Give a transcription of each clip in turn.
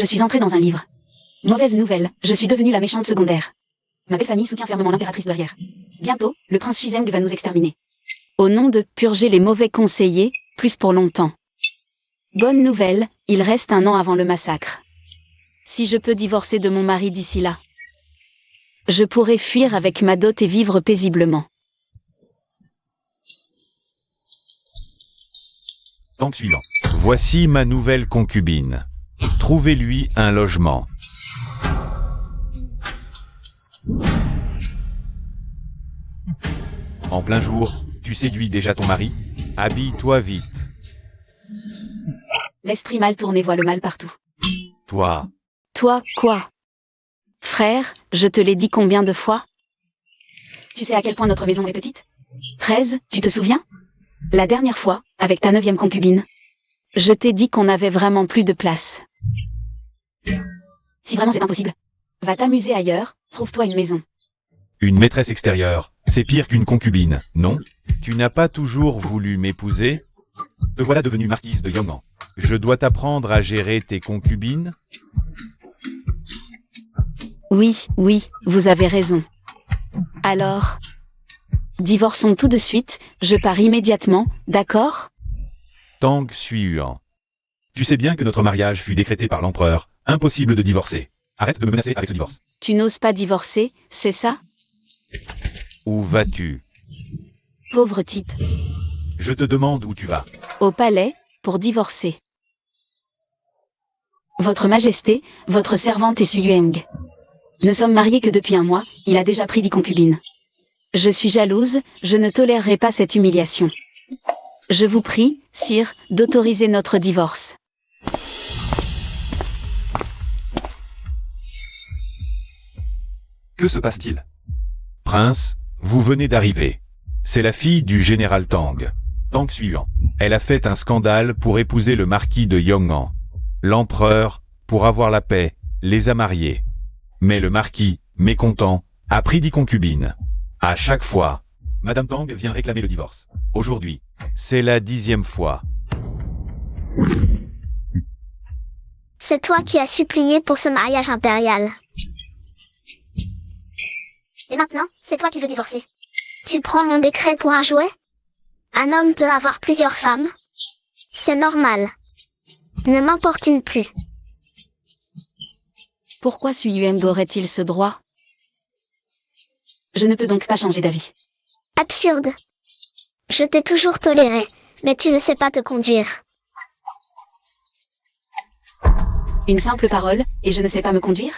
Je suis entrée dans un livre. Mauvaise nouvelle, je suis devenue la méchante secondaire. Ma belle famille soutient fermement l'impératrice douairière. Bientôt, le prince Shizeng va nous exterminer. Au nom de purger les mauvais conseillers, plus pour longtemps. Bonne nouvelle, il reste 1 an avant le massacre. Si je peux divorcer de mon mari d'ici là, je pourrai fuir avec ma dot et vivre paisiblement. Tang suivant. Voici ma nouvelle concubine. Trouvez-lui un logement. En plein jour, tu séduis déjà ton mari? Habille-toi vite. L'esprit mal tourné voit le mal partout. Toi, Toi, quoi? Frère, je te l'ai dit combien de fois? Tu sais à quel point notre maison est petite? 13, tu te souviens? La dernière fois, avec ta 9e concubine. Je t'ai dit qu'on avait vraiment plus de place. Si vraiment c'est impossible, va t'amuser ailleurs, trouve-toi une maison. une maîtresse extérieure, c'est pire qu'une concubine, non? Tu n'as pas toujours voulu m'épouser? Te voilà devenue marquise de Yong'an. Je dois t'apprendre à gérer tes concubines? Oui, vous avez raison. Alors, divorçons tout de suite, je pars immédiatement, d'accord? Tang Xuan. Tu sais bien que notre mariage fut décrété par l'empereur, impossible de divorcer. Arrête de me menacer avec ce divorce. Tu n'oses pas divorcer, c'est ça? Où vas-tu? Pauvre type. Je te demande où tu vas. Au palais, pour divorcer. Votre Majesté, votre servante est Su Yueng. Ne sommes mariés que depuis 1 mois, il a déjà pris 10 concubines. Je suis jalouse, je ne tolérerai pas cette humiliation. Je vous prie, sire, d'autoriser notre divorce. Que se passe-t-il? Prince, vous venez d'arriver. C'est la fille du général Tang. Tang Xuan. Elle a fait un scandale pour épouser le marquis de Yong'an. L'empereur, pour avoir la paix, les a mariés. Mais le marquis, mécontent, a pris 10 concubines. À chaque fois, Madame Tang vient réclamer le divorce. Aujourd'hui, c'est la 10e fois. C'est toi qui as supplié pour ce mariage impérial. Et maintenant, c'est toi qui veux divorcer. Tu prends mon décret pour un jouet? Un homme peut avoir plusieurs femmes. C'est normal. Ne m'importune plus. Pourquoi Su Yueng aurait-il ce droit? Je ne peux donc pas changer d'avis. Absurde. Je t'ai toujours toléré, mais tu ne sais pas te conduire. Une simple parole, et je ne sais pas me conduire?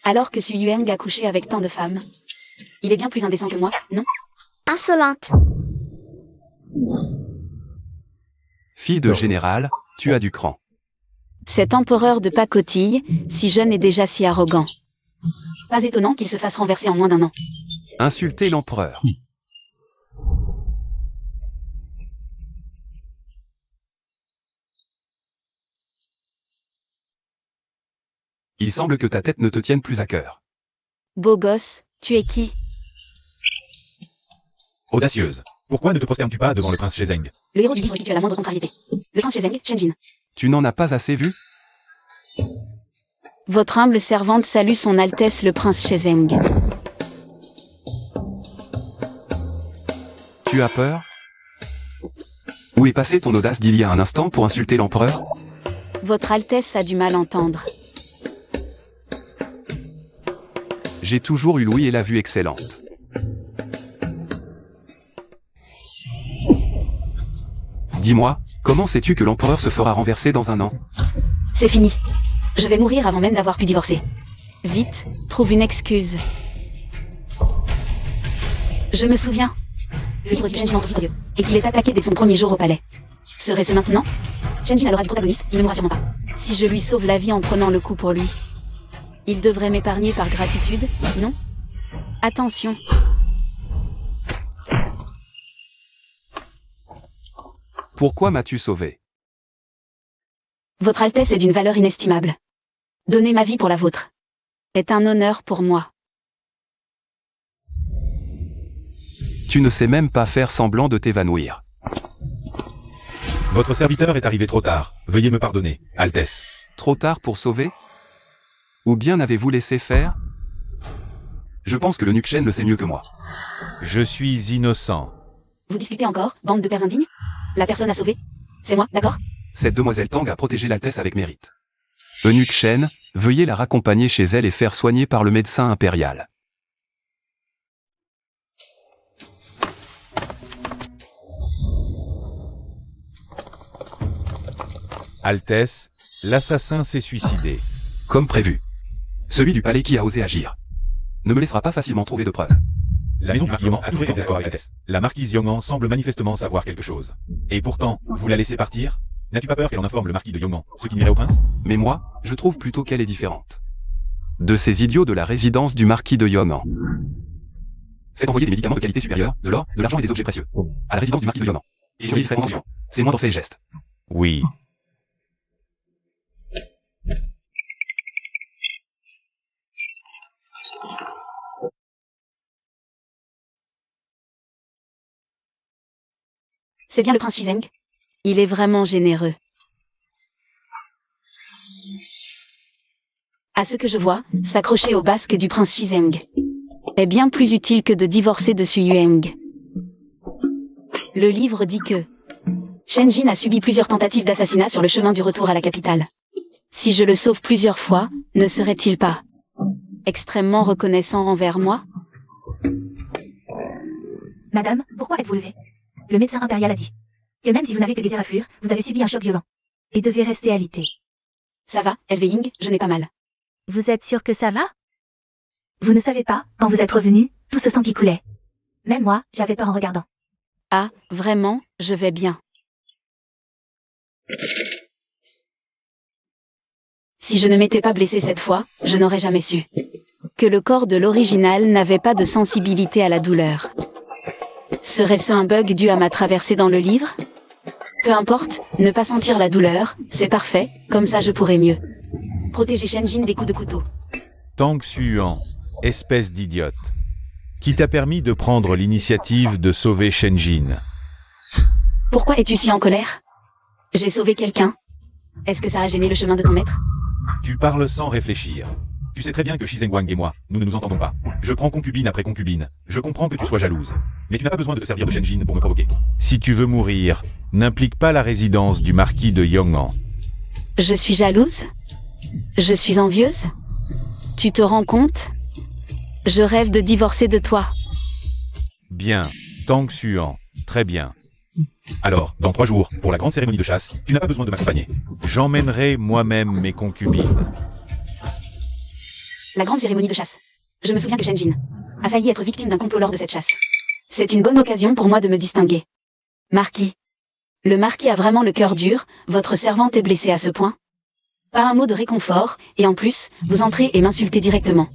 Alors que Su Yueng a couché avec tant de femmes. Il est bien plus indécent que moi, non? Insolente. Fille de général, tu as du cran. Cet empereur de pacotille, si jeune et déjà si arrogant. Pas étonnant qu'il se fasse renverser en moins d'1 an. Insulter l'empereur. Il semble que ta tête ne te tienne plus à cœur. Beau gosse, tu es qui? Audacieuse. Pourquoi ne te prosternes-tu pas devant le prince Shizeng? Le héros du livre qui tue à la moindre contrariété. Le prince Shizeng, Shenjin. Tu n'en as pas assez vu? Votre humble servante salue son Altesse le prince Shizeng. Tu as peur? Où est passée ton audace d'il y a un instant pour insulter l'empereur? Votre Altesse a du mal entendre. J'ai toujours eu l'ouïe et la vue excellente. Dis-moi, comment sais-tu que l'empereur se fera renverser dans 1 an? C'est fini. Je vais mourir avant même d'avoir pu divorcer. Vite, trouve une excuse. Je me souviens. Le livre dit Shenjin entre victorieux, et qu'il est attaqué dès son premier jour au palais. Serait-ce maintenant? Shenjin a l'aura du protagoniste, il ne mourra sûrement pas. Si je lui sauve la vie en prenant le coup pour lui, il devrait m'épargner par gratitude, non? Attention. Pourquoi m'as-tu sauvé? Votre Altesse est d'une valeur inestimable. Donner ma vie pour la vôtre est un honneur pour moi. Tu ne sais même pas faire semblant de t'évanouir. Votre serviteur est arrivé trop tard. Veuillez me pardonner, Altesse. Trop tard pour sauver? Ou bien avez-vous laissé faire? Je pense que le Nukshen le sait mieux que moi. Je suis innocent. Vous discutez encore, bande de pères indignes? La personne à sauver? C'est moi, d'accord? Cette demoiselle Tang a protégé l'Altesse avec mérite. Eunuque Shen, veuillez la raccompagner chez elle et faire soigner par le médecin impérial. Altesse, l'assassin s'est suicidé. Comme prévu. Celui du palais qui a osé agir ne me laissera pas facilement trouver de preuves. La maison du marquis Yongan a toujours été d'accord avec Altesse. La marquise Yongan semble manifestement savoir quelque chose. Et pourtant, vous la laissez partir? N'as-tu pas peur qu'elle en informe le marquis de Yongan, ce qui nuirait au prince? Mais moi, je trouve plutôt qu'elle est différente de ces idiots de la résidence du marquis de Yongan. Faites envoyer des médicaments de qualité supérieure, de l'or, de l'argent et des objets précieux à la résidence du marquis de Yongan. Et surveillez sa condition. C'est moindres faits et gestes. Oui. C'est bien le prince Shizeng? Il est vraiment généreux. À ce que je vois, s'accrocher au basque du prince Shizeng est bien plus utile que de divorcer de Su Yueng. Le livre dit que Shen Jin a subi plusieurs tentatives d'assassinat sur le chemin du retour à la capitale. Si je le sauve plusieurs fois, ne serait-il pas extrêmement reconnaissant envers moi? Madame, pourquoi êtes-vous levée? Le médecin impérial a dit que même si vous n'avez que des éraflures, vous avez subi un choc violent et devez rester alité. Ça va, Elveying, je n'ai pas mal. Vous êtes sûr que ça va? Vous ne savez pas, quand vous êtes revenu, tout ce sang qui coulait. Même moi, j'avais peur en regardant. Ah, vraiment, je vais bien. Si je ne m'étais pas blessé cette fois, je n'aurais jamais su que le corps de l'original n'avait pas de sensibilité à la douleur. Serait-ce un bug dû à ma traversée dans le livre? Peu importe, ne pas sentir la douleur, c'est parfait, comme ça je pourrai mieux protéger Shen Jin des coups de couteau. Tang Xuan, espèce d'idiote. Qui t'a permis de prendre l'initiative de sauver Shen Jin? Pourquoi es-tu si en colère? J'ai sauvé quelqu'un. Est-ce que ça a gêné le chemin de ton maître? Tu parles sans réfléchir. Tu sais très bien que Shizeng Wang et moi, nous ne nous entendons pas. Je prends concubine après concubine. Je comprends que tu sois jalouse. Mais tu n'as pas besoin de te servir de Shen Jin pour me provoquer. Si tu veux mourir, n'implique pas la résidence du marquis de Yongan. Je suis jalouse? Je suis envieuse? Tu te rends compte? Je rêve de divorcer de toi. Bien, Tang Xuan, très bien. Alors, dans 3 jours, pour la grande cérémonie de chasse, tu n'as pas besoin de m'accompagner. J'emmènerai moi-même mes concubines. La grande cérémonie de chasse. Je me souviens que Shen Jin a failli être victime d'un complot lors de cette chasse. C'est une bonne occasion pour moi de me distinguer. Marquis. Le marquis a vraiment le cœur dur, votre servante est blessée à ce point. Pas un mot de réconfort, et en plus, vous entrez et m'insultez directement.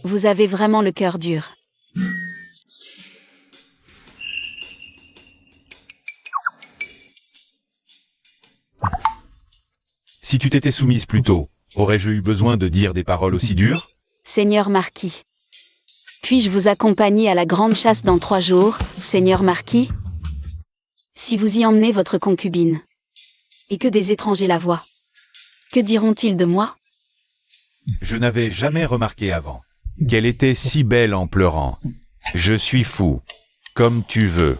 Vous avez vraiment le cœur dur. Si tu t'étais soumise plus tôt, aurais-je eu besoin de dire des paroles aussi dures? Seigneur Marquis. Puis-je vous accompagner à la grande chasse dans 3 jours, Seigneur Marquis? Si vous y emmenez votre concubine, et que des étrangers la voient, que diront-ils de moi? Je n'avais jamais remarqué avant qu'elle était si belle en pleurant. Je suis fou. Comme tu veux.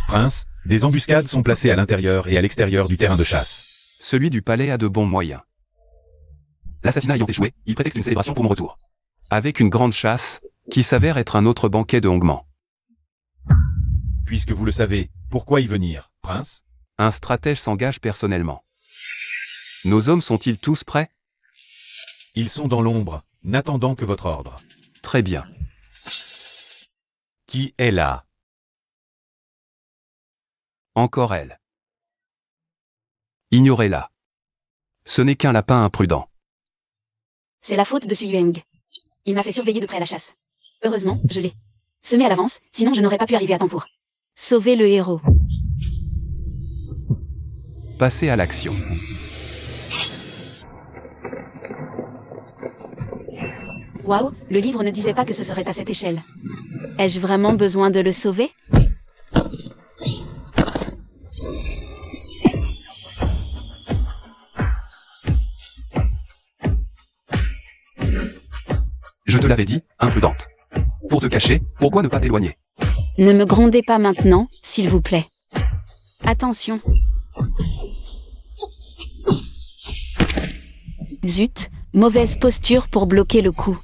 Prince, des embuscades sont placées à l'intérieur et à l'extérieur du terrain de chasse. Celui du palais a de bons moyens. L'assassinat ayant échoué, il prétexte une célébration pour mon retour. Avec une grande chasse, qui s'avère être un autre banquet de Hongman. Puisque vous le savez, pourquoi y venir, prince? Un stratège s'engage personnellement. Nos hommes sont-ils tous prêts? Ils sont dans l'ombre, n'attendant que votre ordre. Très bien. Qui est là? Encore elle. Ignorez-la. Ce n'est qu'un lapin imprudent. C'est la faute de Su Yueng. Il m'a fait surveiller de près la chasse. Heureusement, je l'ai semé à l'avance, sinon je n'aurais pas pu arriver à temps pour sauver le héros. Passez à l'action. Waouh, le livre ne disait pas que ce serait à cette échelle. Ai-je vraiment besoin de le sauver? Je te l'avais dit, imprudente. Pour te cacher, pourquoi ne pas t'éloigner? Ne me grondez pas maintenant, s'il vous plaît. Attention. Zut, mauvaise posture pour bloquer le coup.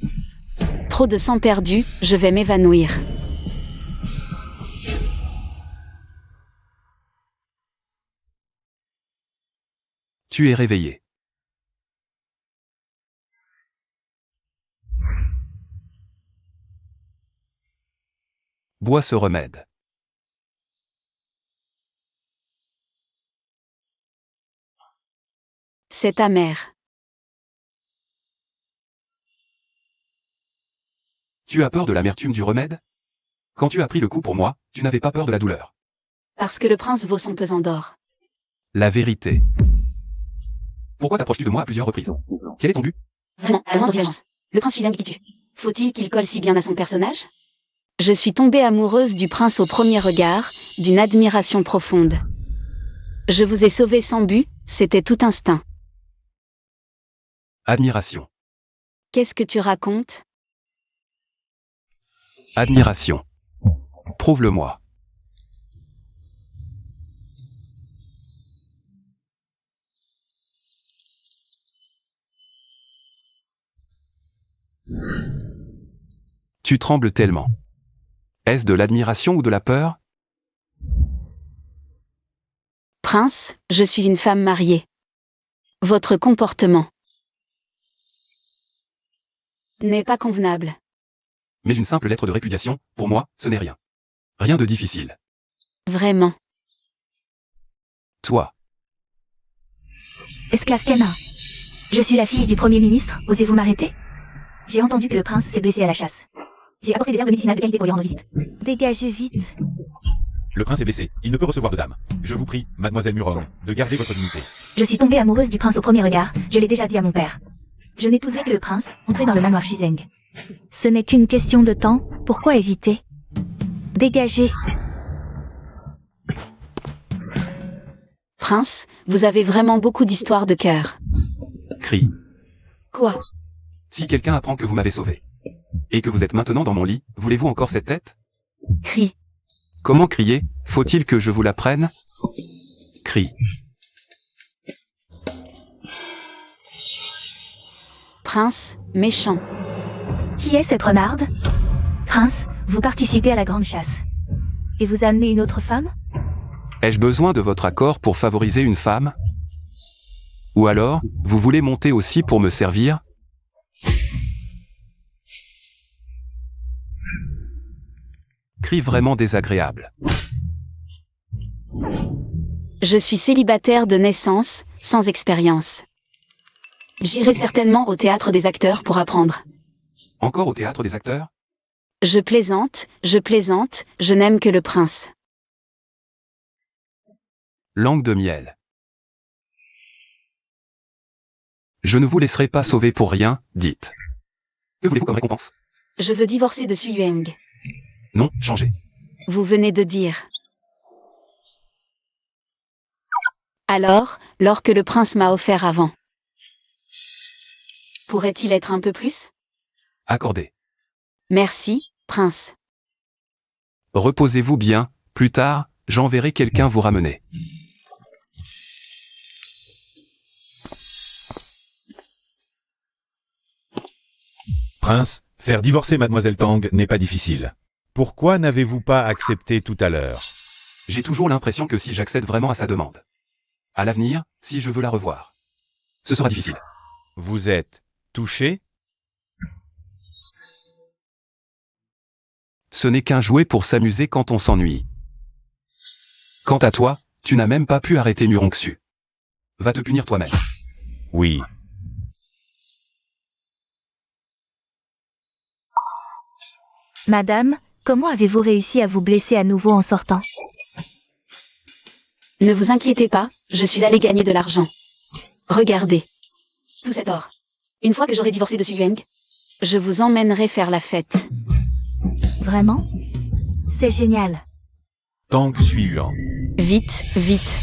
Trop de sang perdu, je vais m'évanouir. Tu es réveillé. Bois ce remède. C'est amer. Tu as peur de l'amertume du remède? Quand tu as pris le coup pour moi, tu n'avais pas peur de la douleur. Parce que le prince vaut son pesant d'or. La vérité. Pourquoi t'approches-tu de moi à plusieurs reprises? Quel est ton but? Vraiment, à la moindre divergence. Le prince Shizeng qui tue. Faut-il qu'il colle si bien à son personnage? Je suis tombée amoureuse du prince au premier regard, d'une admiration profonde. Je vous ai sauvé sans but, c'était tout instinct. Admiration. Qu'est-ce que tu racontes? Admiration. Prouve-le-moi. Tu trembles tellement. Est-ce de l'admiration ou de la peur? Prince, je suis une femme mariée. Votre comportement n'est pas convenable. Mais une simple lettre de répudiation, pour moi, ce n'est rien. Rien de difficile. Vraiment. Toi. Esclave canin. Je suis la fille du Premier ministre, osez-vous m'arrêter? J'ai entendu que le prince s'est blessé à la chasse. J'ai apporté des herbes médicinales de qualité pour lui rendre visite. Dégagez vite. Le prince est blessé, il ne peut recevoir de dame. Je vous prie, mademoiselle Murong, de garder votre dignité. Je suis tombée amoureuse du prince au premier regard, je l'ai déjà dit à mon père. Je n'épouserai que le prince, entré dans le manoir Shizeng. Ce n'est qu'une question de temps, pourquoi éviter? Dégagez. Prince, vous avez vraiment beaucoup d'histoires de cœur. Crie. Quoi? Si quelqu'un apprend que vous m'avez sauvé, et que vous êtes maintenant dans mon lit, voulez-vous encore cette tête? Crie. Comment crier? Faut-il que je vous la prenne? Crie. Prince, méchant. Qui est cette renarde? Prince, vous participez à la grande chasse. Et vous amenez une autre femme? Ai-je besoin de votre accord pour favoriser une femme? Ou alors, vous voulez monter aussi pour me servir? Cri vraiment désagréable. Je suis célibataire de naissance, sans expérience. J'irai certainement au théâtre des acteurs pour apprendre. Encore au théâtre des acteurs? Je plaisante, je n'aime que le prince. Langue de miel. Je ne vous laisserai pas sauver pour rien, dites. Que voulez-vous comme récompense? Je veux divorcer de Su Yueng. Non, changez. Vous venez de dire. Alors, l'or que le prince m'a offert avant. Pourrait-il être un peu plus? Accordez. Merci, prince. Reposez-vous bien, plus tard, j'enverrai quelqu'un vous ramener. Prince, faire divorcer mademoiselle Tang n'est pas difficile. Pourquoi n'avez-vous pas accepté tout à l'heure? J'ai toujours l'impression que si j'accède vraiment à sa demande. À l'avenir, si je veux la revoir. Ce sera difficile. Vous êtes touché? Ce n'est qu'un jouet pour s'amuser quand on s'ennuie. Quant à toi, tu n'as même pas pu arrêter Murongxu. Va te punir toi-même. Oui. Madame, comment avez-vous réussi à vous blesser à nouveau en sortant? Ne vous inquiétez pas, je suis allée gagner de l'argent. Regardez. Tout cet or. Une fois que j'aurai divorcé de Su Yueng, je vous emmènerai faire la fête. Vraiment? C'est génial. Tang suivant. Vite, vite.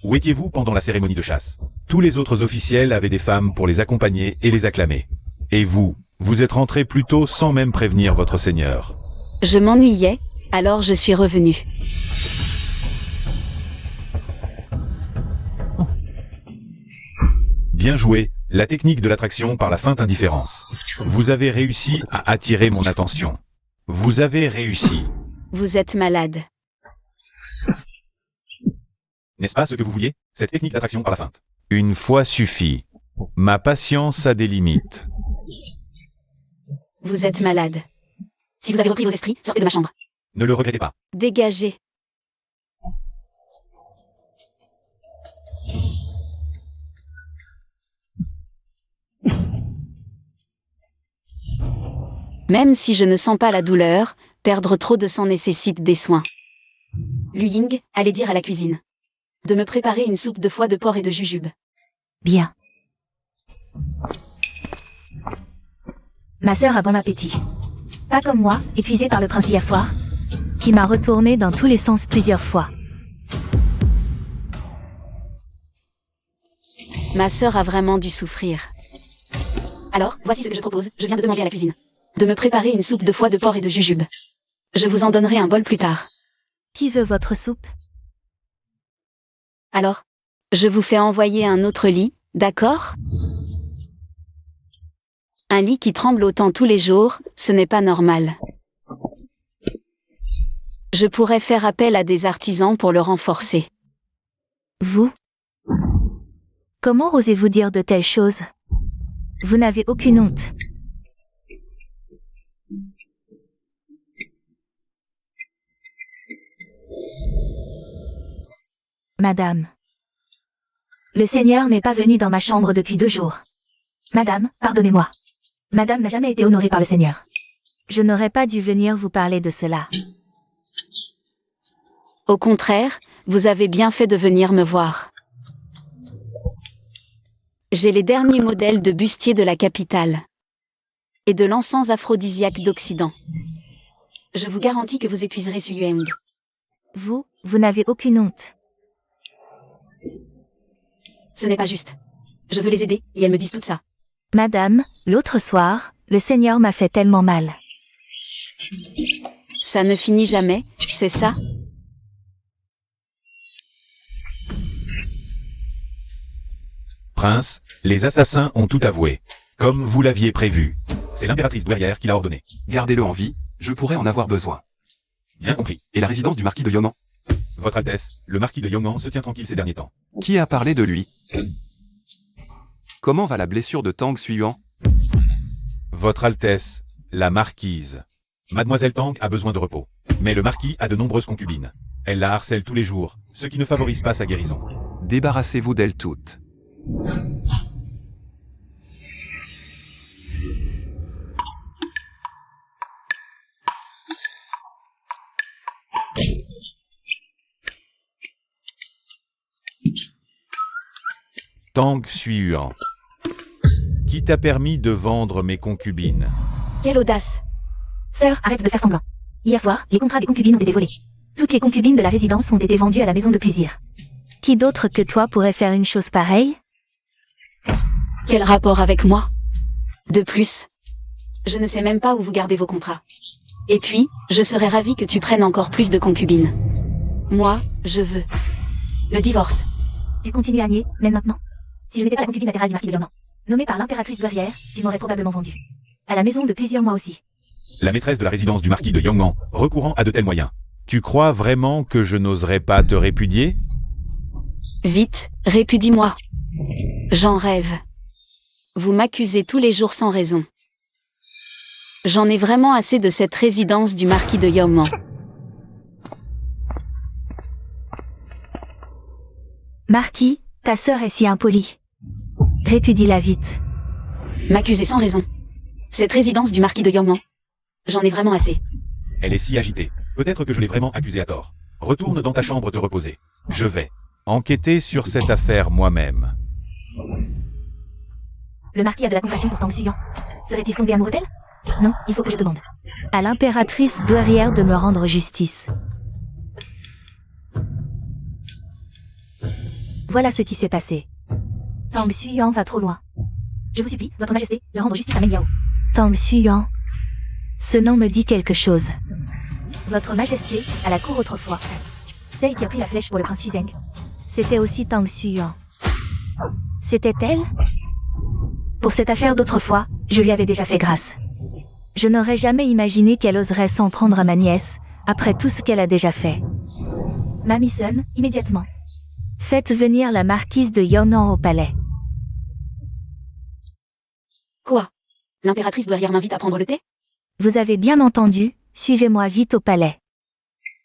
Où étiez-vous pendant la cérémonie de chasse? Tous les autres officiels avaient des femmes pour les accompagner et les acclamer. Et vous, vous êtes rentré plus tôt sans même prévenir votre seigneur. Je m'ennuyais, alors je suis revenu. Bien joué, la technique de l'attraction par la feinte indifférence. Vous avez réussi à attirer mon attention. Vous avez réussi. Vous êtes malade. N'est-ce pas ce que vous vouliez? Cette technique d'attraction par la feinte. Une fois suffit. Ma patience a des limites. Vous êtes malade. Si vous avez repris vos esprits, sortez de ma chambre. Ne le regrettez pas. Dégagez. Même si je ne sens pas la douleur, perdre trop de sang nécessite des soins. Lu Ying, allez dire à la cuisine de me préparer une soupe de foie de porc et de jujube. Bien. Ma sœur a bon appétit. Pas comme moi, épuisée par le prince hier soir, qui m'a retourné dans tous les sens plusieurs fois. Ma sœur a vraiment dû souffrir. Alors, voici ce que je propose, je viens de demander à la cuisine de me préparer une soupe de foie de porc et de jujube. Je vous en donnerai un bol plus tard. Qui veut votre soupe? Alors, je vous fais envoyer un autre lit, d'accord? Un lit qui tremble autant tous les jours, ce n'est pas normal. Je pourrais faire appel à des artisans pour le renforcer. Vous? Comment osez-vous dire de telles choses? Vous n'avez aucune honte. Madame. Le Seigneur n'est pas venu dans ma chambre depuis 2 jours. Madame, pardonnez-moi. Madame n'a jamais été honorée par le Seigneur. Je n'aurais pas dû venir vous parler de cela. Au contraire, vous avez bien fait de venir me voir. J'ai les derniers modèles de bustiers de la capitale et de l'encens aphrodisiaque d'Occident. Je vous garantis que vous épuiserez Su Yueng. Vous n'avez aucune honte. Ce n'est pas juste. Je veux les aider, et elles me disent tout ça. Madame, l'autre soir, le Seigneur m'a fait tellement mal. Ça ne finit jamais, c'est ça? Prince, les assassins ont tout avoué. Comme vous l'aviez prévu. C'est l'impératrice douairière qui l'a ordonné. Gardez-le en vie, je pourrais en avoir besoin. Bien compris. Et la résidence du marquis de Yongan? Votre Altesse, le marquis de Yongan se tient tranquille ces derniers temps. Qui a parlé de lui? Comment va la blessure de Tang Suyuan? Votre Altesse, la marquise. Mademoiselle Tang a besoin de repos. Mais le marquis a de nombreuses concubines. Elle la harcèle tous les jours, ce qui ne favorise pas sa guérison. Débarrassez-vous d'elles toutes. Tang Suyuan. Qui t'a permis de vendre mes concubines? Quelle audace! Sœur, arrête de faire semblant. Hier soir, les contrats des concubines ont été volés. Toutes les concubines de la résidence ont été vendues à la maison de plaisir. Qui d'autre que toi pourrait faire une chose pareille? Quel rapport avec moi? De plus, je ne sais même pas où vous gardez vos contrats. Et puis, je serais ravie que tu prennes encore plus de concubines. Moi, je veux le divorce. Tu continues à nier, même maintenant. Si je n'étais pas la concubine latérale du marquis de Yongan, nommée par l'impératrice douairière, tu m'aurais probablement vendue. À la maison de plaisir moi aussi. La maîtresse de la résidence du marquis de Yongan, recourant à de tels moyens. Tu crois vraiment que je n'oserais pas te répudier? Vite, répudie-moi. J'en rêve. Vous m'accusez tous les jours sans raison. J'en ai vraiment assez de cette résidence du marquis de Yongan. Marquis, ta sœur est si impolie. Répudie-la vite. M'accuser sans raison. Cette résidence du marquis de Yongan. J'en ai vraiment assez. Elle est si agitée. Peut-être que je l'ai vraiment accusée à tort. Retourne dans ta chambre te reposer. Je vais enquêter sur cette affaire moi-même. Le marquis a de la compassion pour Tang Suyuan. Serait-il tombé amoureux d'elle? Non, il faut que je demande. À l'impératrice douairière de me rendre justice. Voilà ce qui s'est passé. Tang Xuyuan va trop loin. Je vous supplie, votre majesté, de rendre justice à Meng Yao. Tang Xuyuan. Ce nom me dit quelque chose. Votre majesté, à la cour autrefois. Celle qui a pris la flèche pour le prince Shizeng. C'était aussi Tang Xuyuan. C'était elle? Pour cette affaire d'autrefois, je lui avais déjà fait grâce. Je n'aurais jamais imaginé qu'elle oserait s'en prendre à ma nièce, après tout ce qu'elle a déjà fait. Mamie Sun, immédiatement. Faites venir la marquise de Yongnan au palais. Quoi? L'impératrice douairière m'invite à prendre le thé? Vous avez bien entendu, suivez-moi vite au palais.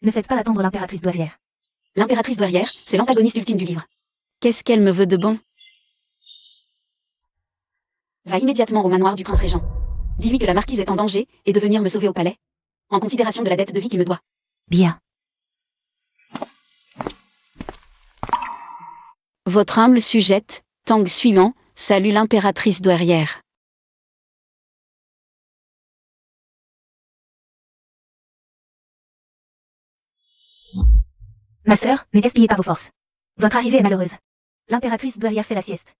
Ne faites pas attendre l'impératrice douairière. L'impératrice douairière, c'est l'antagoniste ultime du livre. Qu'est-ce qu'elle me veut de bon? Va immédiatement au manoir du prince régent. Dis-lui que la marquise est en danger et de venir me sauver au palais, en considération de la dette de vie qu'il me doit. Bien. Votre humble sujette, Tang Xuyuan, salue l'impératrice douairière. Ma sœur, ne gaspillez pas vos forces. Votre arrivée est malheureuse. L'impératrice douairière fait la sieste.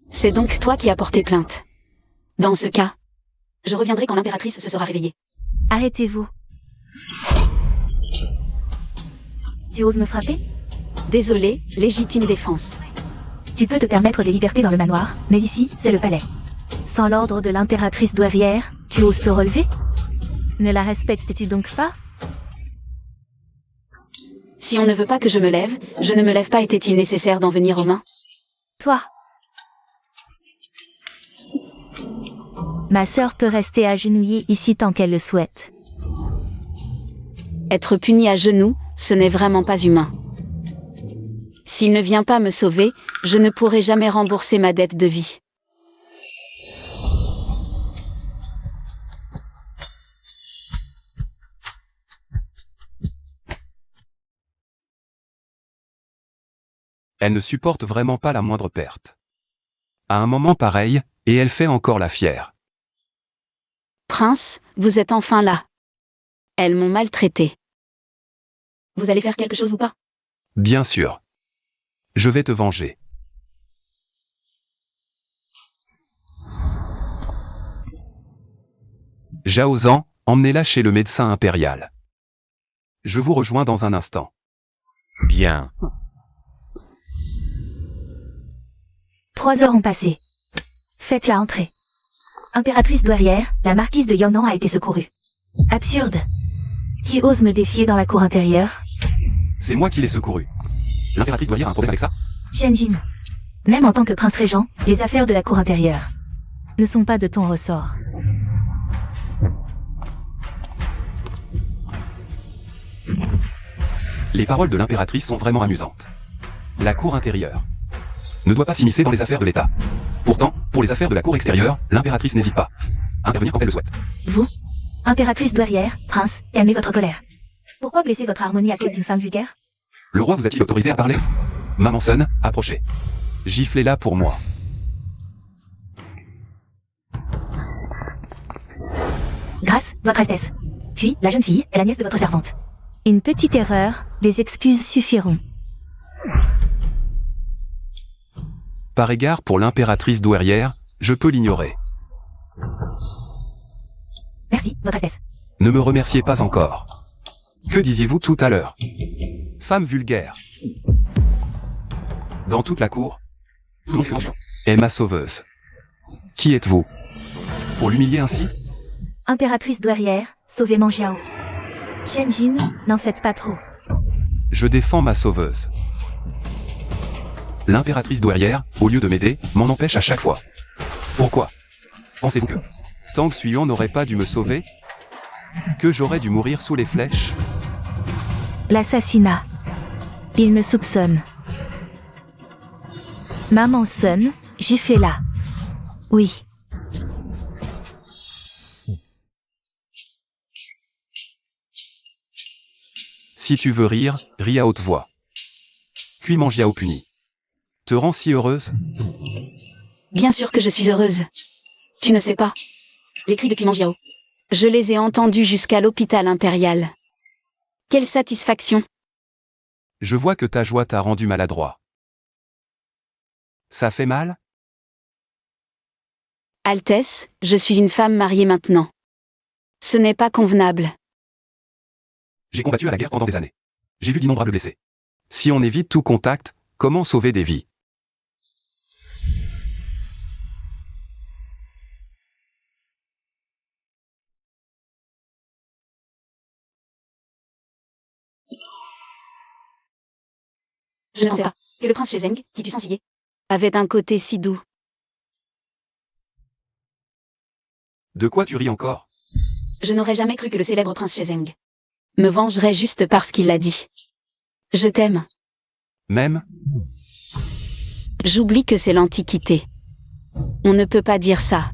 C'est donc toi qui as porté plainte. Dans ce cas, je reviendrai quand l'impératrice se sera réveillée. Arrêtez-vous. Tu oses me frapper? Désolé, légitime défense. Tu peux te permettre des libertés dans le manoir, mais ici, c'est le palais. Sans l'ordre de l'impératrice douairière, tu oses te relever? Ne la respectes-tu donc pas? Si on ne veut pas que je me lève, je ne me lève pas. Était-il nécessaire d'en venir aux mains? Toi. Ma sœur peut rester agenouillée ici tant qu'elle le souhaite. Être puni à genoux, ce n'est vraiment pas humain. S'il ne vient pas me sauver, je ne pourrai jamais rembourser ma dette de vie. Elle ne supporte vraiment pas la moindre perte. À un moment pareil, et elle fait encore la fière. Prince, vous êtes enfin là. Elles m'ont maltraité. Vous allez faire quelque chose ou pas? Bien sûr. Je vais te venger. Zhao Zhan, emmenez-la chez le médecin impérial. Je vous rejoins dans un instant. Bien. 3 heures ont passé. Faites-la entrer. Impératrice douairière, la marquise de Yongnan a été secourue. Absurde. Qui ose me défier dans la cour intérieure? C'est moi qui l'ai secouru. L'impératrice douairière a un problème avec ça? Shenjin. Même en tant que prince régent, les affaires de la cour intérieure ne sont pas de ton ressort. Les paroles de l'impératrice sont vraiment amusantes. La cour intérieure ne doit pas s'immiscer dans les affaires de l'État. Pourtant, pour les affaires de la cour extérieure, l'impératrice n'hésite pas à intervenir quand elle le souhaite. Vous, impératrice douairière, prince, calmez votre colère. Pourquoi blesser votre harmonie à cause d'une femme vulgaire? Le roi vous a-t-il autorisé à parler? Maman Sun, approchez. Giflez-la pour moi. Grâce, votre Altesse. Puis, la jeune fille est la nièce de votre servante. Une petite erreur, des excuses suffiront. Par égard pour l'impératrice douairière, je peux l'ignorer. Merci, votre Altesse. Ne me remerciez pas encore. Que disiez-vous tout à l'heure? Femme vulgaire. Dans toute la cour, est ma sauveuse. Qui êtes-vous? Pour l'humilier ainsi? Impératrice douairière, sauvez Meng Jiao. Shenjin, n'en faites pas trop. Je défends ma sauveuse. L'impératrice douairière, au lieu de m'aider, m'en empêche à chaque fois. Pourquoi? Pensez-vous que Tang Xuyuan n'aurait pas dû me sauver? Que j'aurais dû mourir sous les flèches? L'assassinat. Il me soupçonne. Maman Sun, giflez-la. Oui. Si tu veux rire, ris à haute voix. Puis Meng Jiao puni. Te rend si heureuse? Bien sûr que je suis heureuse. Tu ne sais pas. Les cris depuis Meng Jiao. Je les ai entendus jusqu'à l'hôpital impérial. Quelle satisfaction. Je vois que ta joie t'a rendu maladroit. Ça fait mal? Altesse, je suis une femme mariée maintenant. Ce n'est pas convenable. J'ai combattu à la guerre pendant des années. J'ai vu d'innombrables blessés. Si on évite tout contact, comment sauver des vies? Je ne sais pas que le prince Shezeng, qui tue sans ciller, avait un côté si doux. De quoi tu ris encore? Je n'aurais jamais cru que le célèbre prince Shezeng me vengerait juste parce qu'il l'a dit. Je t'aime. Même? J'oublie que c'est l'Antiquité. On ne peut pas dire ça.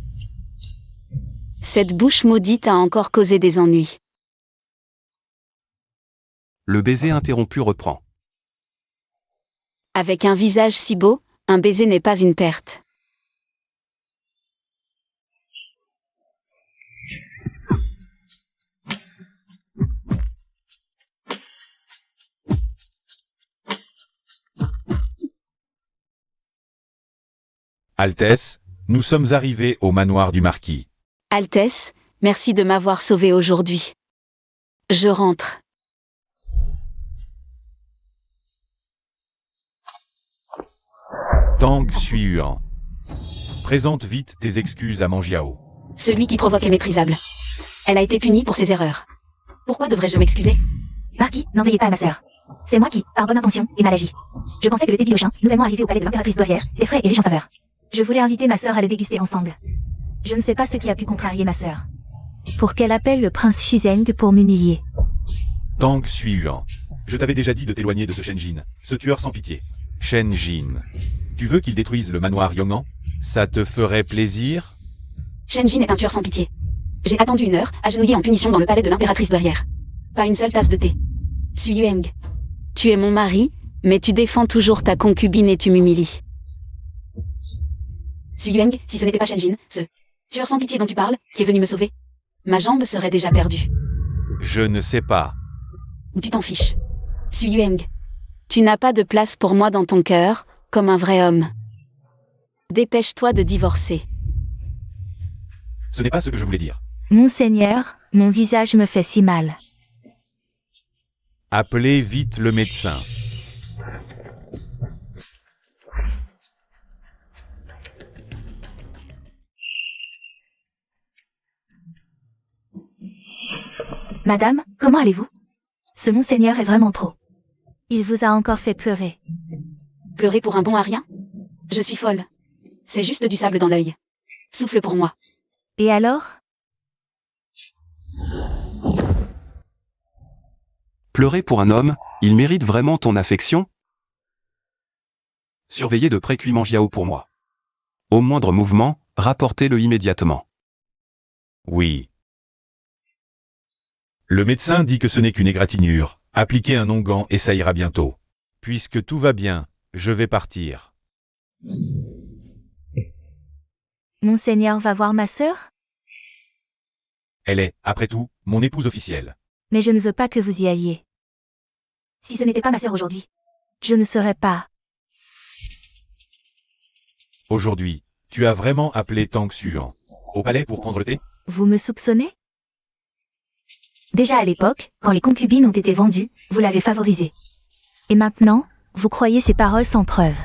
Cette bouche maudite a encore causé des ennuis. Le baiser interrompu reprend. Avec un visage si beau, un baiser n'est pas une perte. Altesse, nous sommes arrivés au manoir du marquis. Altesse, merci de m'avoir sauvé aujourd'hui. Je rentre. Tang Xuan. Présente vite tes excuses à Manjiao. Celui qui provoque est méprisable. Elle a été punie pour ses erreurs. Pourquoi devrais-je m'excuser? Marquis, n'en veillez pas à ma sœur. C'est moi qui, par bonne intention, ai mal agi. Je pensais que le thé Biochin, nouvellement arrivé au palais de l'impératrice douairière, était frais et riche en saveurs. Je voulais inviter ma sœur à le déguster ensemble. Je ne sais pas ce qui a pu contrarier ma sœur. Pour qu'elle appelle le prince Shizeng pour m'humilier. Tang Xuan. Je t'avais déjà dit de t'éloigner de ce Shenjin, ce tueur sans pitié. Shenjin. Tu veux qu'il détruise le manoir Yong'an? Ça te ferait plaisir? Shenjin est un tueur sans pitié. J'ai attendu 1 heure, agenouillé en punition dans le palais de l'impératrice douairière. Pas une seule tasse de thé. Suyueng. Tu es mon mari, mais tu défends toujours ta concubine et tu m'humilies. Suyueng, si ce n'était pas Shenjin, ce tueur sans pitié dont tu parles, qui est venu me sauver, ma jambe serait déjà perdue. Je ne sais pas. Ou tu t'en fiches. Suyueng. Tu n'as pas de place pour moi dans ton cœur, comme un vrai homme. Dépêche-toi de divorcer. Ce n'est pas ce que je voulais dire. Monseigneur, mon visage me fait si mal. Appelez vite le médecin. Madame, comment allez-vous? Ce monseigneur est vraiment trop. Il vous a encore fait pleurer. Pleurer pour un bon à rien? Je suis folle. C'est juste du sable dans l'œil. Souffle pour moi. Et alors? Pleurer pour un homme, il mérite vraiment ton affection? Surveillez de près Manjiao pour moi. Au moindre mouvement, rapportez-le immédiatement. Oui. Le médecin dit que ce n'est qu'une égratignure. Appliquez un onguent et ça ira bientôt. Puisque tout va bien, je vais partir. Monseigneur va voir ma sœur? Elle est, après tout, mon épouse officielle. Mais je ne veux pas que vous y alliez. Si ce n'était pas ma sœur aujourd'hui, je ne serais pas. Aujourd'hui, tu as vraiment appelé Tang Xuan au palais pour prendre le thé? Vous me soupçonnez? Déjà à l'époque, quand les concubines ont été vendues, vous l'avez favorisé. Et maintenant, vous croyez ces paroles sans preuve.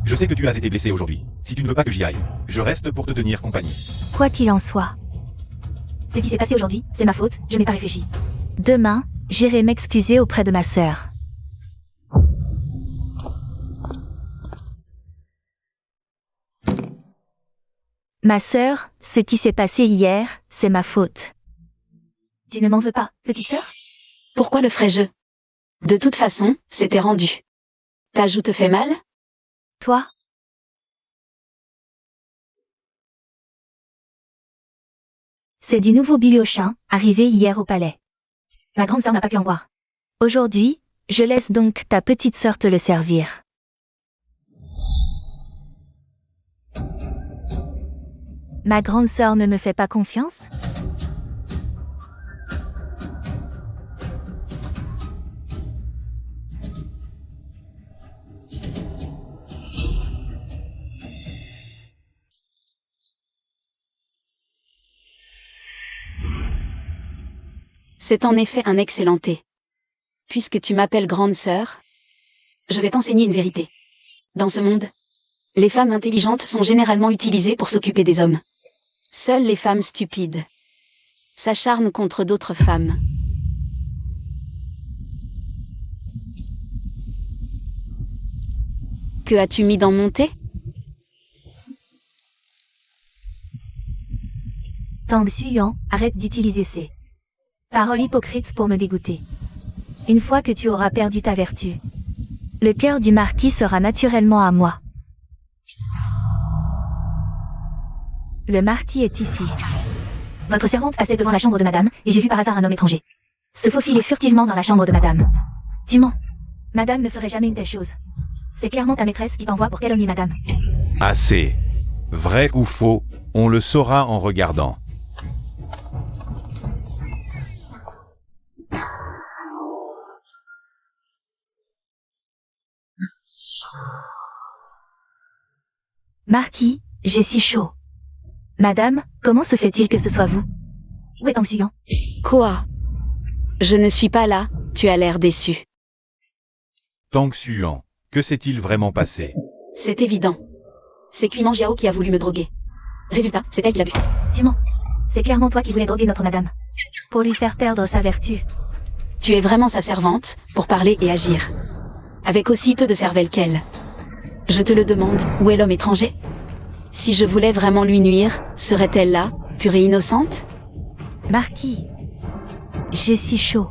Je sais que tu as été blessé aujourd'hui. Si tu ne veux pas que j'y aille, je reste pour te tenir compagnie. Quoi qu'il en soit. Ce qui s'est passé aujourd'hui, c'est ma faute, je n'ai pas réfléchi. Demain, j'irai m'excuser auprès de ma sœur. Ma sœur, ce qui s'est passé hier, c'est ma faute. Tu ne m'en veux pas, petite sœur? Pourquoi le ferais-je? De toute façon, c'était rendu. Ta joue te fait mal? Toi? C'est du nouveau Biochin, arrivé hier au palais. Ma grande sœur n'a pas pu en boire. Aujourd'hui, je laisse donc ta petite sœur te le servir. Ma grande sœur ne me fait pas confiance? C'est en effet un excellent thé. Puisque tu m'appelles grande sœur, je vais t'enseigner une vérité. Dans ce monde, les femmes intelligentes sont généralement utilisées pour s'occuper des hommes. Seules les femmes stupides s'acharnent contre d'autres femmes. Que as-tu mis dans mon thé? Tang Suyuan, arrête d'utiliser ces paroles hypocrites pour me dégoûter. Une fois que tu auras perdu ta vertu, le cœur du marquis sera naturellement à moi. Le marquis est ici. Votre servante passait devant la chambre de madame, et j'ai vu par hasard un homme étranger se faufiler furtivement dans la chambre de madame. Tu mens. Madame ne ferait jamais une telle chose. C'est clairement ta maîtresse qui t'envoie pour calomnier madame. Assez. Vrai ou faux, on le saura en regardant. Marquis, j'ai si chaud. Madame, comment se fait-il que ce soit vous? Où est Tang Suyuan? Quoi? Je ne suis pas là, tu as l'air déçu. Tang Suyuan, que s'est-il vraiment passé? C'est évident. C'est Kui Manjiao qui a voulu me droguer. Résultat, c'est elle qui l'a bu. Tu mens. C'est clairement toi qui voulais droguer notre madame. Pour lui faire perdre sa vertu. Tu es vraiment sa servante, pour parler et agir. Avec aussi peu de cervelle qu'elle. Je te le demande, où est l'homme étranger? Si je voulais vraiment lui nuire, serait-elle là, pure et innocente? Marquis, j'ai si chaud.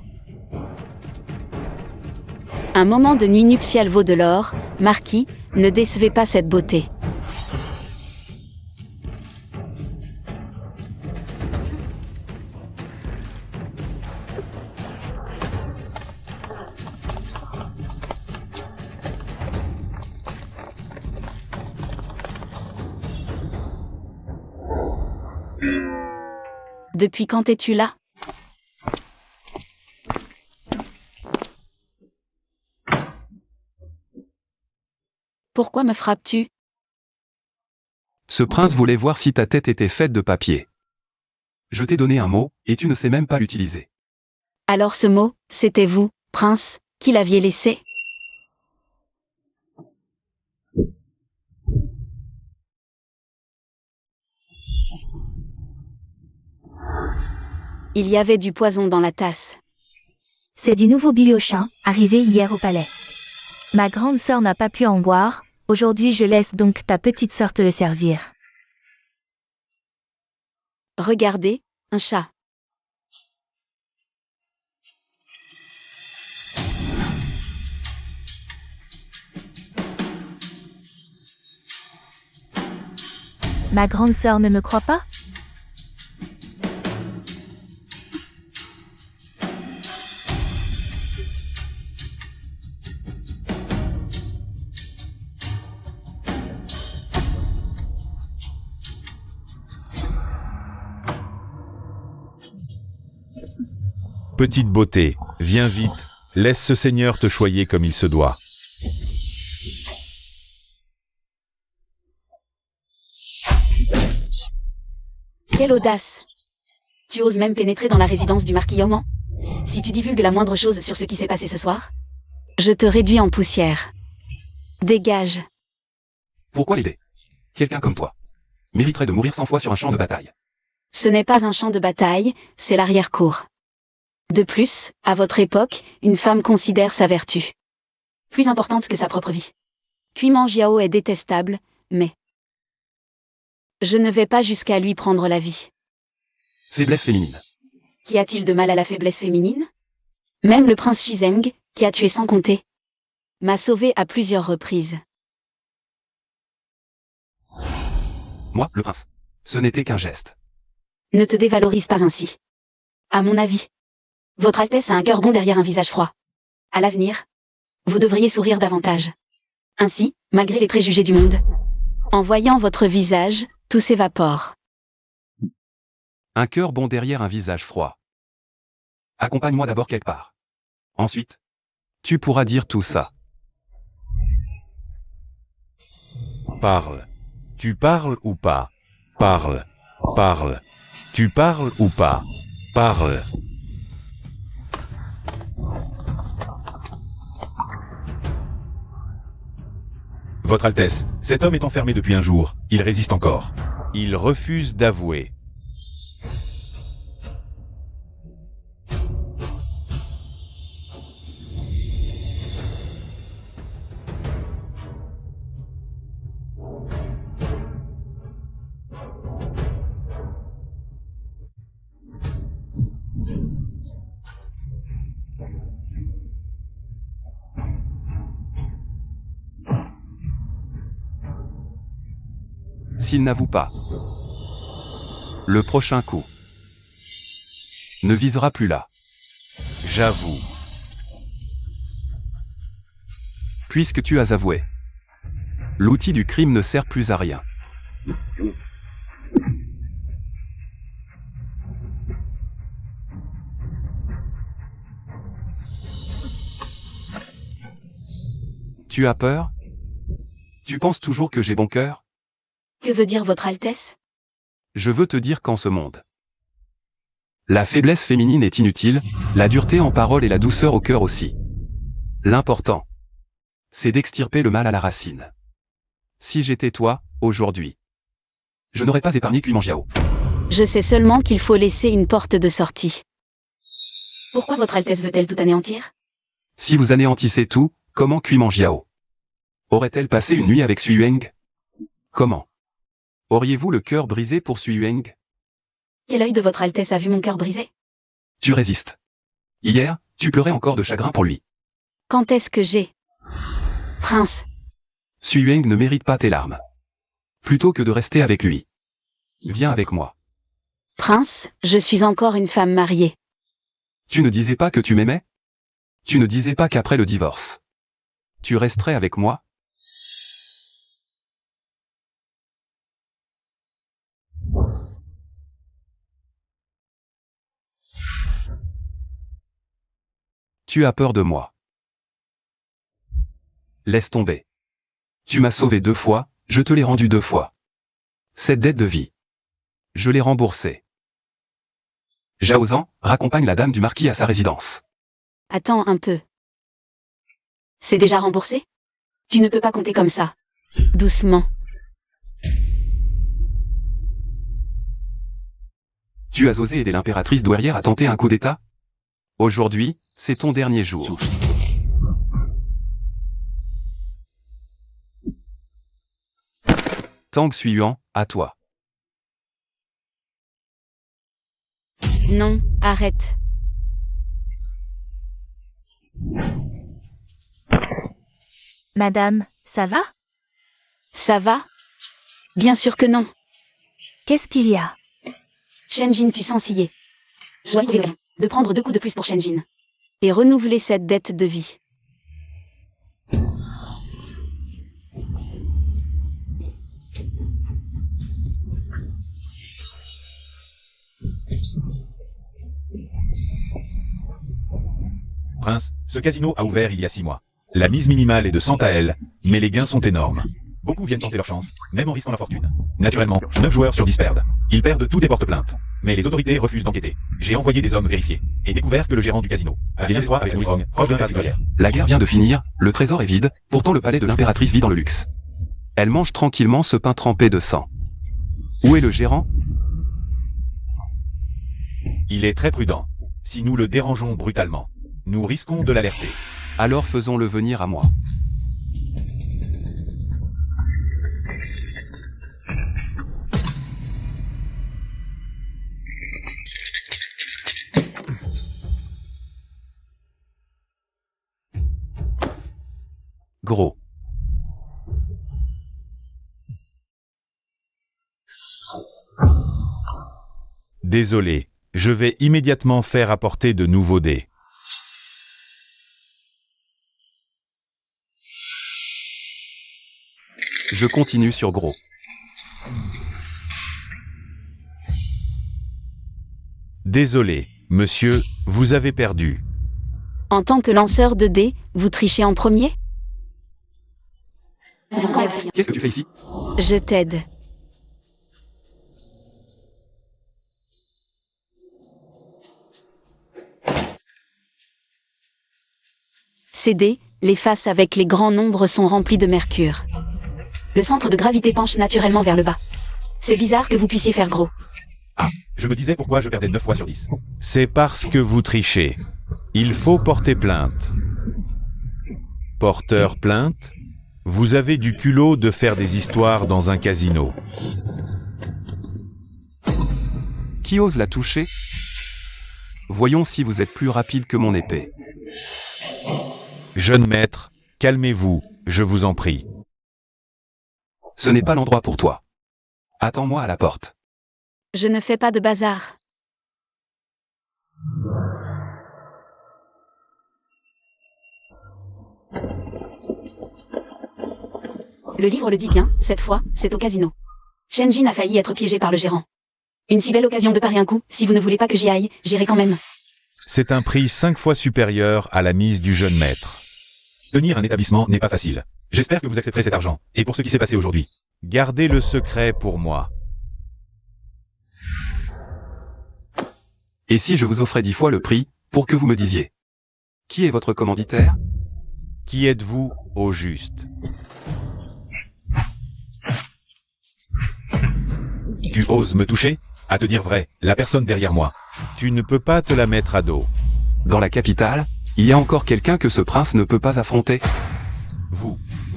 Un moment de nuit nuptiale vaut de l'or, Marquis, ne décevez pas cette beauté. Depuis quand es-tu là? Pourquoi me frappes-tu? Ce prince voulait voir si ta tête était faite de papier. Je t'ai donné un mot, et tu ne sais même pas l'utiliser. Alors ce mot, c'était vous, prince, qui l'aviez laissé? Il y avait du poison dans la tasse. C'est du nouveau Biliochin, arrivé hier au palais. Ma grande sœur n'a pas pu en boire, aujourd'hui je laisse donc ta petite sœur te le servir. Regardez, un chat. Ma grande sœur ne me croit pas? Petite beauté, viens vite, laisse ce seigneur te choyer comme il se doit. Quelle audace! Tu oses même pénétrer dans la résidence du marquis Yoman? Si tu divulgues la moindre chose sur ce qui s'est passé ce soir, je te réduis en poussière. Dégage. Pourquoi l'aider? Quelqu'un comme toi mériterait de mourir 100 fois sur un champ de bataille. Ce n'est pas un champ de bataille, c'est l'arrière-cour. De plus, à votre époque, une femme considère sa vertu plus importante que sa propre vie. Kui Manjiao est détestable, mais je ne vais pas jusqu'à lui prendre la vie. Faiblesse féminine. Qu'y a-t-il de mal à la faiblesse féminine? Même le prince Shizeng, qui a tué sans compter, m'a sauvé à plusieurs reprises. Moi, le prince. Ce n'était qu'un geste. Ne te dévalorise pas ainsi. À mon avis, Votre Altesse a un cœur bon derrière un visage froid. À l'avenir, vous devriez sourire davantage. Ainsi, malgré les préjugés du monde, en voyant votre visage, tout s'évapore. Un cœur bon derrière un visage froid. Accompagne-moi d'abord quelque part. Ensuite, tu pourras dire tout ça. Parle. Tu parles ou pas? Parle. Parle. Tu parles ou pas? Parle. Votre Altesse, cet homme est enfermé depuis un jour. Il résiste encore. Il refuse d'avouer. S'il n'avoue pas, le prochain coup ne visera plus là. J'avoue. Puisque tu as avoué, l'outil du crime ne sert plus à rien. Tu as peur? Tu penses toujours que j'ai bon cœur? Que veut dire votre Altesse? Je veux te dire qu'en ce monde, la faiblesse féminine est inutile, la dureté en parole et la douceur au cœur aussi. L'important, c'est d'extirper le mal à la racine. Si j'étais toi, aujourd'hui, je n'aurais pas épargné Cui Mangiao. Je sais seulement qu'il faut laisser une porte de sortie. Pourquoi votre Altesse veut-elle tout anéantir? Si vous anéantissez tout, comment Cui Mangiao aurait-elle passé une nuit avec Sui Yueng? Comment auriez-vous le cœur brisé pour Sui Yueng? Quel œil de votre Altesse a vu mon cœur brisé? Tu résistes. Hier, tu pleurais encore de chagrin pour lui. Quand est-ce que j'ai... Prince, Sui Yueng ne mérite pas tes larmes. Plutôt que de rester avec lui, viens avec moi. Prince, je suis encore une femme mariée. Tu ne disais pas que tu m'aimais? Tu ne disais pas qu'après le divorce, tu resterais avec moi? Tu as peur de moi. Laisse tomber. Tu m'as sauvé 2 fois, je te l'ai rendu 2 fois. Cette dette de vie, je l'ai remboursée. Zhao Zhan raccompagne la dame du marquis à sa résidence. Attends un peu. C'est déjà remboursé? Tu ne peux pas compter comme ça. Doucement. Tu as osé aider l'impératrice douairière à tenter un coup d'État? Aujourd'hui, c'est ton dernier jour. Tang Xueyuan, à toi. Non, arrête. Madame, ça va? Ça va? Bien sûr que non. Qu'est-ce qu'il y a? Shenjin tue Sansillé. Je dois trouver de prendre 2 coups de plus pour Shenjin. Et renouveler cette dette de vie. Prince, ce casino a ouvert il y a 6 mois. La mise minimale est de 100 AL, mais les gains sont énormes. Beaucoup viennent tenter leur chance, même en risquant leur fortune. Naturellement, 9 joueurs sur 10 perdent. Ils perdent toutes les porte-plaintes. Mais les autorités refusent d'enquêter. J'ai envoyé des hommes vérifier, et découvert que le gérant du casino avait des escrocs avec Louis Wong, proche de l'impératrice. La guerre vient de finir, le trésor est vide, pourtant le palais de l'impératrice vit dans le luxe. Elle mange tranquillement ce pain trempé de sang. Où est le gérant? Il est très prudent. Si nous le dérangeons brutalement, nous risquons de l'alerter. Alors faisons-le venir à moi. Gros. Désolé, je vais immédiatement faire apporter de nouveaux dés. Je continue sur gros. Désolé, monsieur, vous avez perdu. En tant que lanceur de dés, vous trichez en premier? Qu'est-ce que tu fais ici? Je t'aide. Ces dés, les faces avec les grands nombres sont remplies de mercure. Le centre de gravité penche naturellement vers le bas. C'est bizarre que vous puissiez faire gros. Ah, je me disais pourquoi je perdais 9 fois sur 10. C'est parce que vous trichez. Il faut porter plainte. Porteur plainte? Vous avez du culot de faire des histoires dans un casino. Qui ose la toucher? Voyons si vous êtes plus rapide que mon épée. Jeune maître, calmez-vous, je vous en prie. Ce n'est pas l'endroit pour toi. Attends-moi à la porte. Je ne fais pas de bazar. Le livre le dit bien, cette fois, c'est au casino. Shenjin a failli être piégé par le gérant. Une si belle occasion de parer un coup, si vous ne voulez pas que j'y aille, j'irai quand même. C'est un prix 5 fois supérieur à la mise du jeune maître. Tenir un établissement n'est pas facile. J'espère que vous accepterez cet argent. Et pour ce qui s'est passé aujourd'hui, gardez le secret pour moi. Et si je vous offrais 10 fois le prix, pour que vous me disiez? Qui est votre commanditaire? Qui êtes-vous, au juste? Tu oses me toucher? À te dire vrai, la personne derrière moi. Tu ne peux pas te la mettre à dos. Dans la capitale, il y a encore quelqu'un que ce prince ne peut pas affronter?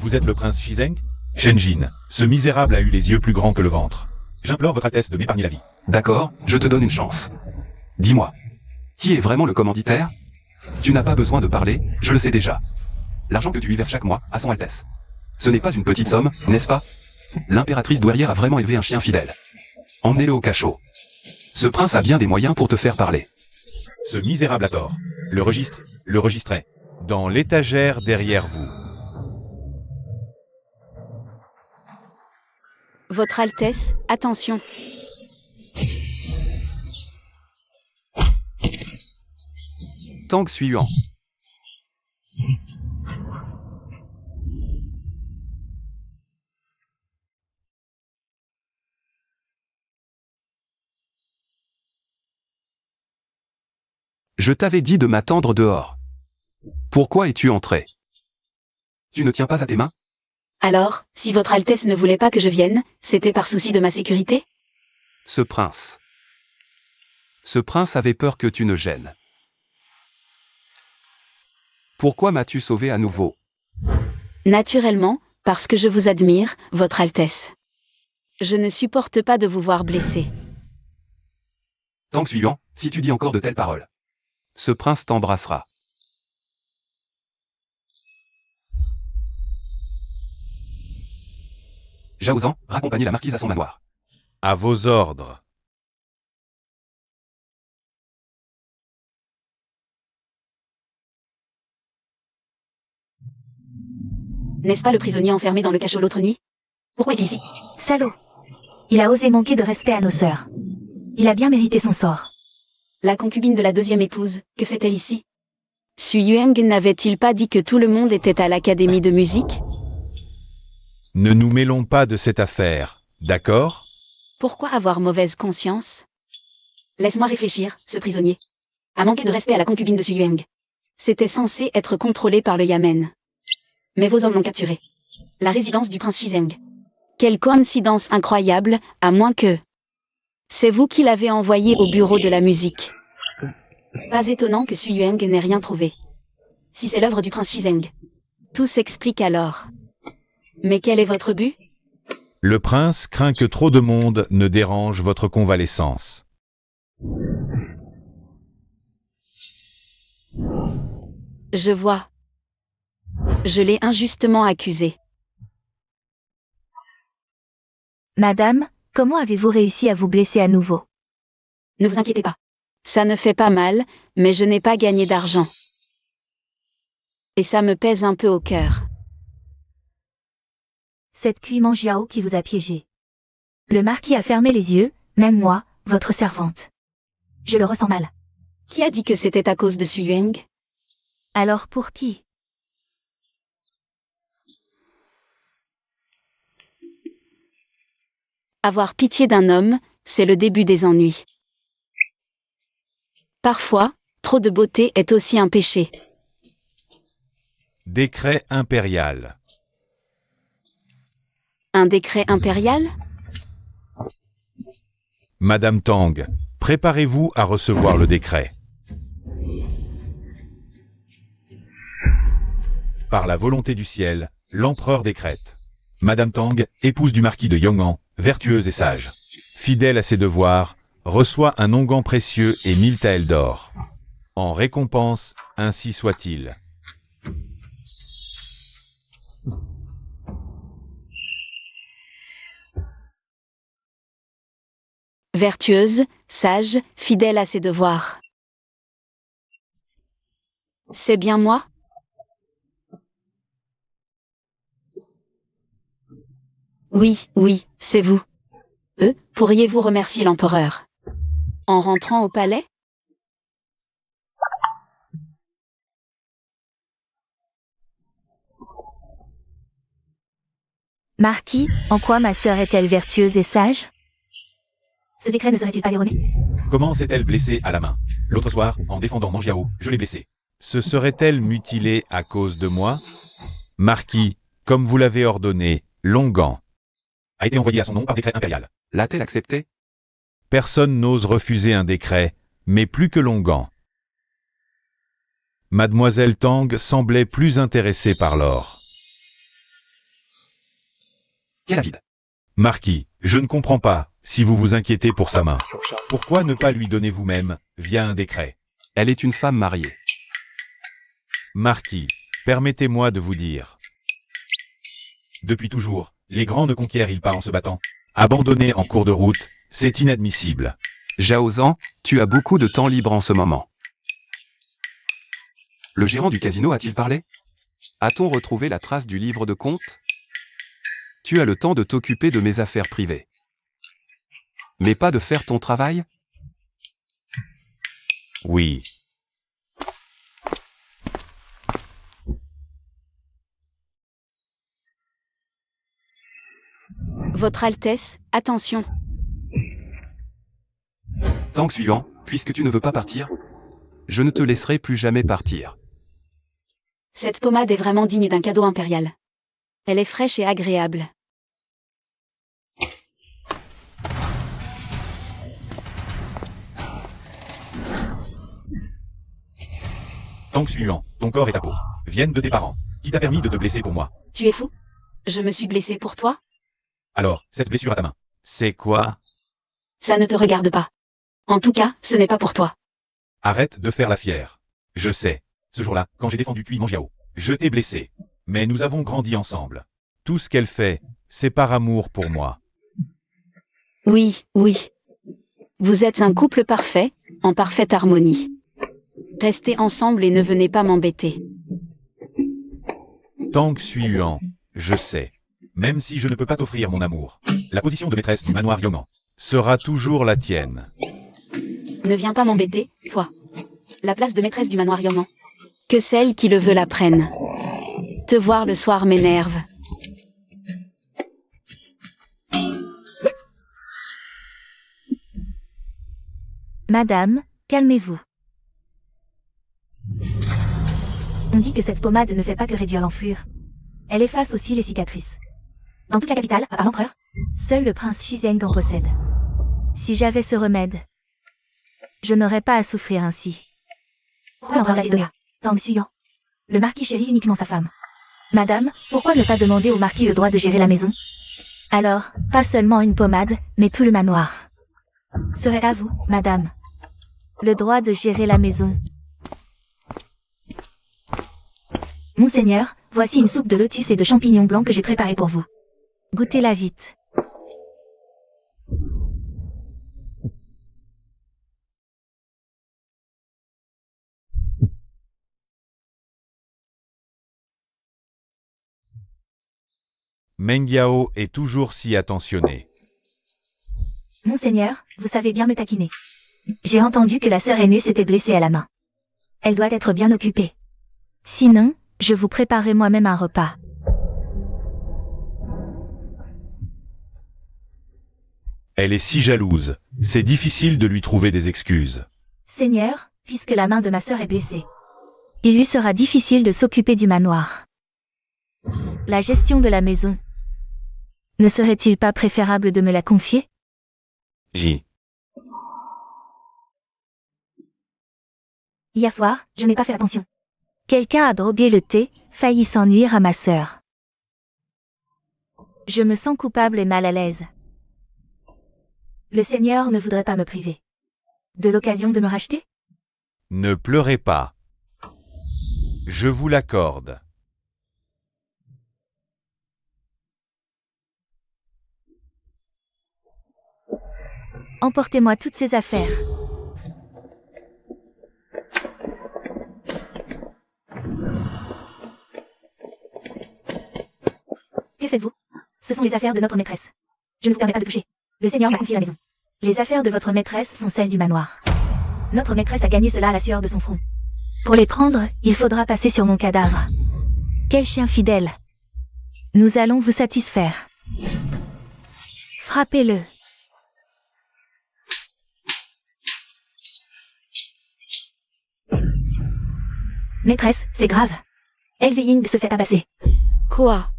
Vous êtes le prince Shizeng? Shenjin, ce misérable a eu les yeux plus grands que le ventre. J'implore votre Altesse de m'épargner la vie. D'accord, je te donne une chance. Dis-moi, qui est vraiment le commanditaire? Tu n'as pas besoin de parler, je le sais déjà. L'argent que tu lui verses chaque mois, à son Altesse. Ce n'est pas une petite somme, n'est-ce pas? L'impératrice douairière a vraiment élevé un chien fidèle. Emmenez-le au cachot. Ce prince a bien des moyens pour te faire parler. Ce misérable a tort. Le registrez. Dans l'étagère derrière vous. Votre Altesse, attention. Tang suivant. Je t'avais dit de m'attendre dehors. Pourquoi es-tu entré? Tu ne tiens pas à tes mains? Alors, si votre Altesse ne voulait pas que je vienne, c'était par souci de ma sécurité? Ce prince avait peur que tu ne gênes. Pourquoi m'as-tu sauvé à nouveau? Naturellement, parce que je vous admire, votre Altesse. Je ne supporte pas de vous voir blessé. Tang suivant, si tu dis encore de telles paroles, ce prince t'embrassera. Zhao raccompagnez la marquise à son manoir. À vos ordres. N'est-ce pas le prisonnier enfermé dans le cachot l'autre nuit? Pourquoi est-il ici? Salaud! Il a osé manquer de respect à nos sœurs. Il a bien mérité son sort. La concubine de la deuxième épouse, que fait-elle ici? Xu Yueng n'avait-il pas dit que tout le monde était à l'académie de musique? Ne nous mêlons pas de cette affaire, d'accord? Pourquoi avoir mauvaise conscience? Laisse-moi réfléchir, ce prisonnier a manqué de respect à la concubine de Xu Yueng. C'était censé être contrôlé par le Yamen. Mais vos hommes l'ont capturé. La résidence du prince Shizeng. Quelle coïncidence incroyable, à moins que... C'est vous qui l'avez envoyé au bureau de la musique. Pas étonnant que Xu Yueng n'ait rien trouvé. Si c'est l'œuvre du prince Shizeng. Tout s'explique alors. Mais quel est votre but? Le prince craint que trop de monde ne dérange votre convalescence. Je vois. Je l'ai injustement accusé. Madame, comment avez-vous réussi à vous blesser à nouveau? Ne vous inquiétez pas. Ça ne fait pas mal, mais je n'ai pas gagné d'argent. Et ça me pèse un peu au cœur. C'est Cuiman Jiao qui vous a piégé. Le marquis a fermé les yeux, même moi, votre servante. Je le ressens mal. Qui a dit que c'était à cause de Xu Yueng? Alors pour qui? Avoir pitié d'un homme, c'est le début des ennuis. Parfois, trop de beauté est aussi un péché. Décret impérial. Un décret impérial? Madame Tang, préparez-vous à recevoir le décret. Par la volonté du ciel, l'empereur décrète. Madame Tang, épouse du marquis de Yong'an, vertueuse et sage, fidèle à ses devoirs, reçoit un onguent précieux et 1000 taels d'or. En récompense, ainsi soit-il. Vertueuse, sage, fidèle à ses devoirs. C'est bien moi? Oui, oui, c'est vous. Pourriez-vous remercier l'empereur? En rentrant au palais? Marquis, en quoi ma sœur est-elle vertueuse et sage? Ce décret ne serait-il pas erroné? Comment s'est-elle blessée à la main? L'autre soir, en défendant Manjiao, je l'ai blessée. Se serait-elle mutilée à cause de moi? Marquis, comme vous l'avez ordonné, l'onguent a été envoyé à son nom par décret impérial. L'a-t-elle accepté? Personne n'ose refuser un décret, mais plus que l'onguent. Mademoiselle Tang semblait plus intéressée par l'or. Quel avide! Marquis, je ne comprends pas, si vous vous inquiétez pour sa main. Pourquoi ne pas lui donner vous-même, via un décret? Elle est une femme mariée. Marquis, permettez-moi de vous dire. Depuis toujours, les grands ne conquièrent-ils pas en se battant? Abandonner en cours de route, c'est inadmissible. Zhao Zhan, tu as beaucoup de temps libre en ce moment. Le gérant du casino a-t-il parlé? A-t-on retrouvé la trace du livre de comptes? Tu as le temps de t'occuper de mes affaires privées. Mais pas de faire ton travail? Oui. Votre Altesse, attention. Tang Xuan, puisque tu ne veux pas partir, je ne te laisserai plus jamais partir. Cette pommade est vraiment digne d'un cadeau impérial. Elle est fraîche et agréable. Tang Xuan, ton corps et ta peau viennent de tes parents. Qui t'a permis de te blesser pour moi? Tu es fou? Je me suis blessée pour toi? Alors, cette blessure à ta main, c'est quoi? Ça ne te regarde pas. En tout cas, ce n'est pas pour toi. Arrête de faire la fière. Je sais. Ce jour-là, quand j'ai défendu Cui Manjiao, je t'ai blessé. Mais nous avons grandi ensemble. Tout ce qu'elle fait, c'est par amour pour moi. Oui, oui. Vous êtes un couple parfait, en parfaite harmonie. Restez ensemble et ne venez pas m'embêter. Tang Xuan, je sais. Même si je ne peux pas t'offrir mon amour, la position de maîtresse du manoir Yong'an sera toujours la tienne. Ne viens pas m'embêter, toi. La place de maîtresse du manoir Yong'an. Que celle qui le veut la prenne. Te voir le soir m'énerve. Madame, calmez-vous. On dit que cette pommade ne fait pas que réduire l'enflure. Elle efface aussi les cicatrices. Dans toute la capitale, à part l'empereur, seul le prince Shizeng en possède. Si j'avais ce remède, je n'aurais pas à souffrir ainsi. Pourquoi l'empereur l'a donné à Tang Xuan? Le marquis chérit uniquement sa femme. Madame, pourquoi ne pas demander au marquis le droit de gérer la maison? Alors, pas seulement une pommade, mais tout le manoir. Serait à vous, madame. Le droit de gérer la maison. Monseigneur, voici une soupe de lotus et de champignons blancs que j'ai préparée pour vous. Goûtez-la vite. Meng Yao est toujours si attentionné. Monseigneur, vous savez bien me taquiner. J'ai entendu que la sœur aînée s'était blessée à la main. Elle doit être bien occupée. Sinon, je vous préparerai moi-même un repas. Elle est si jalouse, c'est difficile de lui trouver des excuses. Seigneur, puisque la main de ma sœur est blessée, il lui sera difficile de s'occuper du manoir. La gestion de la maison Ne serait-il pas préférable de me la confier? J. Hier soir, je n'ai pas fait attention. Quelqu'un a drogué le thé, failli s'en nuire à ma sœur. Je me sens coupable et mal à l'aise. Le Seigneur ne voudrait pas me priver de l'occasion de me racheter? Ne pleurez pas. Je vous l'accorde. Emportez-moi toutes ces affaires. Que faites-vous? Ce sont les affaires de notre maîtresse. Je ne vous permets pas de toucher. Le Seigneur m'a confié la maison. Les affaires de votre maîtresse sont celles du manoir. Notre maîtresse a gagné cela à la sueur de son front. Pour les prendre, il faudra passer sur mon cadavre. Quel chien fidèle! Nous allons vous satisfaire. Frappez-le. Maîtresse, c'est grave. Elveying se fait tabasser. Quoi?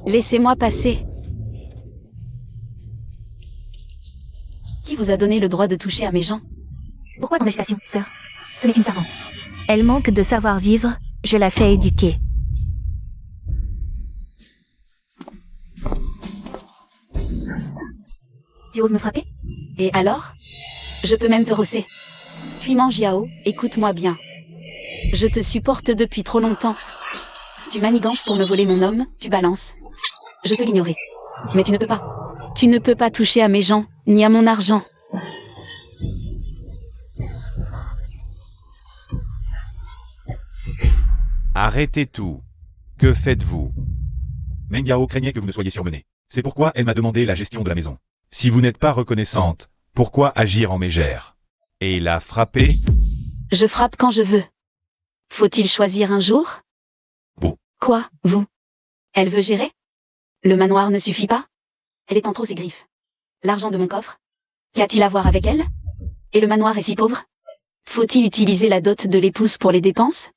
Laissez-moi passer. Qui vous a donné le droit de toucher à mes gens? Pourquoi ton agitation, sœur? Ce n'est qu'une servante. Elle manque de savoir-vivre, je la fais éduquer. Tu oses me frapper? Et alors? Je peux même te rosser. Puis Mangiao, écoute-moi bien. Je te supporte depuis trop longtemps. Tu manigances pour me voler mon homme, tu balances. Je peux l'ignorer. Mais tu ne peux pas. Tu ne peux pas toucher à mes gens, ni à mon argent. Arrêtez tout. Que faites-vous? Meng Yao craignait que vous ne soyez surmené. C'est pourquoi elle m'a demandé la gestion de la maison. Si vous n'êtes pas reconnaissante, pourquoi agir en mégère? Et la frapper? Je frappe quand je veux. Faut-il choisir un jour? Bon. Quoi, vous? Elle veut gérer? Le manoir ne suffit pas? Elle étend trop ses griffes. L'argent de mon coffre? Qu'a-t-il à voir avec elle? Et le manoir est si pauvre? Faut-il utiliser la dot de l'épouse pour les dépenses?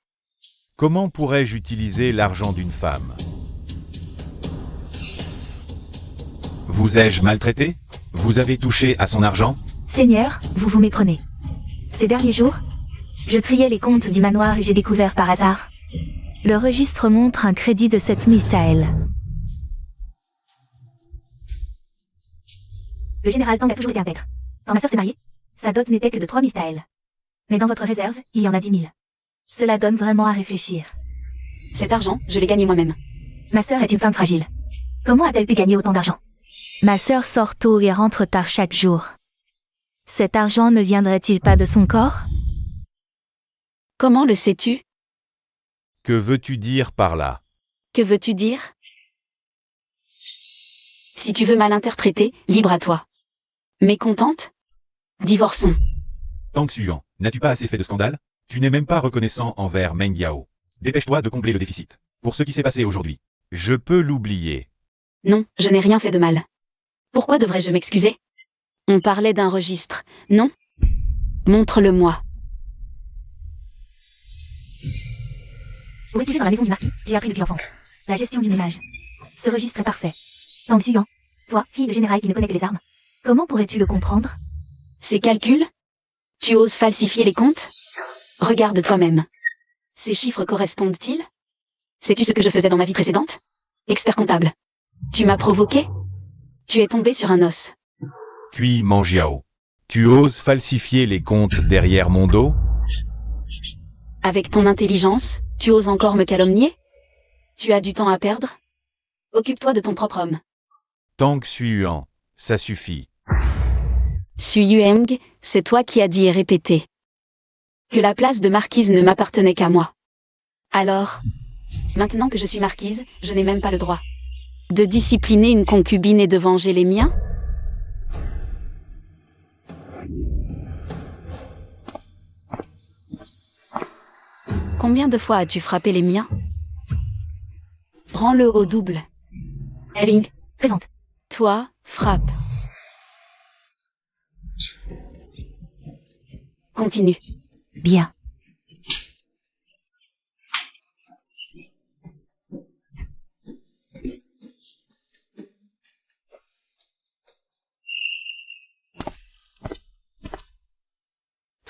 Comment pourrais-je utiliser l'argent d'une femme? Vous ai-je maltraité? Vous avez touché à son argent? Seigneur, vous vous méprenez. Ces derniers jours, je triais les comptes du manoir et j'ai découvert par hasard. Le registre montre un crédit de 7000 taels. Le général Tang a toujours été intègre. Quand ma sœur s'est mariée, sa dot n'était que de 3000 taels. Mais dans votre réserve, il y en a 10 000. Cela donne vraiment à réfléchir. Cet argent, je l'ai gagné moi-même. Ma sœur est une femme fragile. Comment a-t-elle pu gagner autant d'argent? Ma sœur sort tôt et rentre tard chaque jour. Cet argent ne viendrait-il pas de son corps? Comment le sais-tu? Que veux-tu dire par là? Que veux-tu dire? Si tu veux mal interpréter, libre à toi. Mécontente? Divorçons. Tang Xuan, n'as-tu pas assez fait de scandale? Tu n'es même pas reconnaissant envers Meng Yao. Dépêche-toi de combler le déficit. Pour ce qui s'est passé aujourd'hui. Je peux l'oublier. Non, je n'ai rien fait de mal. Pourquoi devrais-je m'excuser? On parlait d'un registre, non? Montre-le-moi. Pour étudier dans la maison du marquis, j'ai appris depuis l'enfance. La gestion du ménage. Ce registre est parfait. Tang Xuan, toi, fille de général qui ne connaît que les armes, comment pourrais-tu le comprendre? Ces calculs? Tu oses falsifier les comptes? Regarde toi-même. Ces chiffres correspondent-ils? Sais-tu ce que je faisais dans ma vie précédente? Expert comptable. Tu m'as provoqué? Tu es tombé sur un os. Puis Mangiao. Tu oses falsifier les comptes derrière mon dos? Avec ton intelligence, tu oses encore me calomnier? Tu as du temps à perdre? Occupe-toi de ton propre homme. Tang Xuan, ça suffit. Xu Yueng, c'est toi qui as dit et répété que la place de marquise ne m'appartenait qu'à moi. Alors, maintenant que je suis marquise, je n'ai même pas le droit de discipliner une concubine et de venger les miens? Combien de fois as-tu frappé les miens? Prends-le au double. Elving, présente. Toi, frappe. Continue. Bien.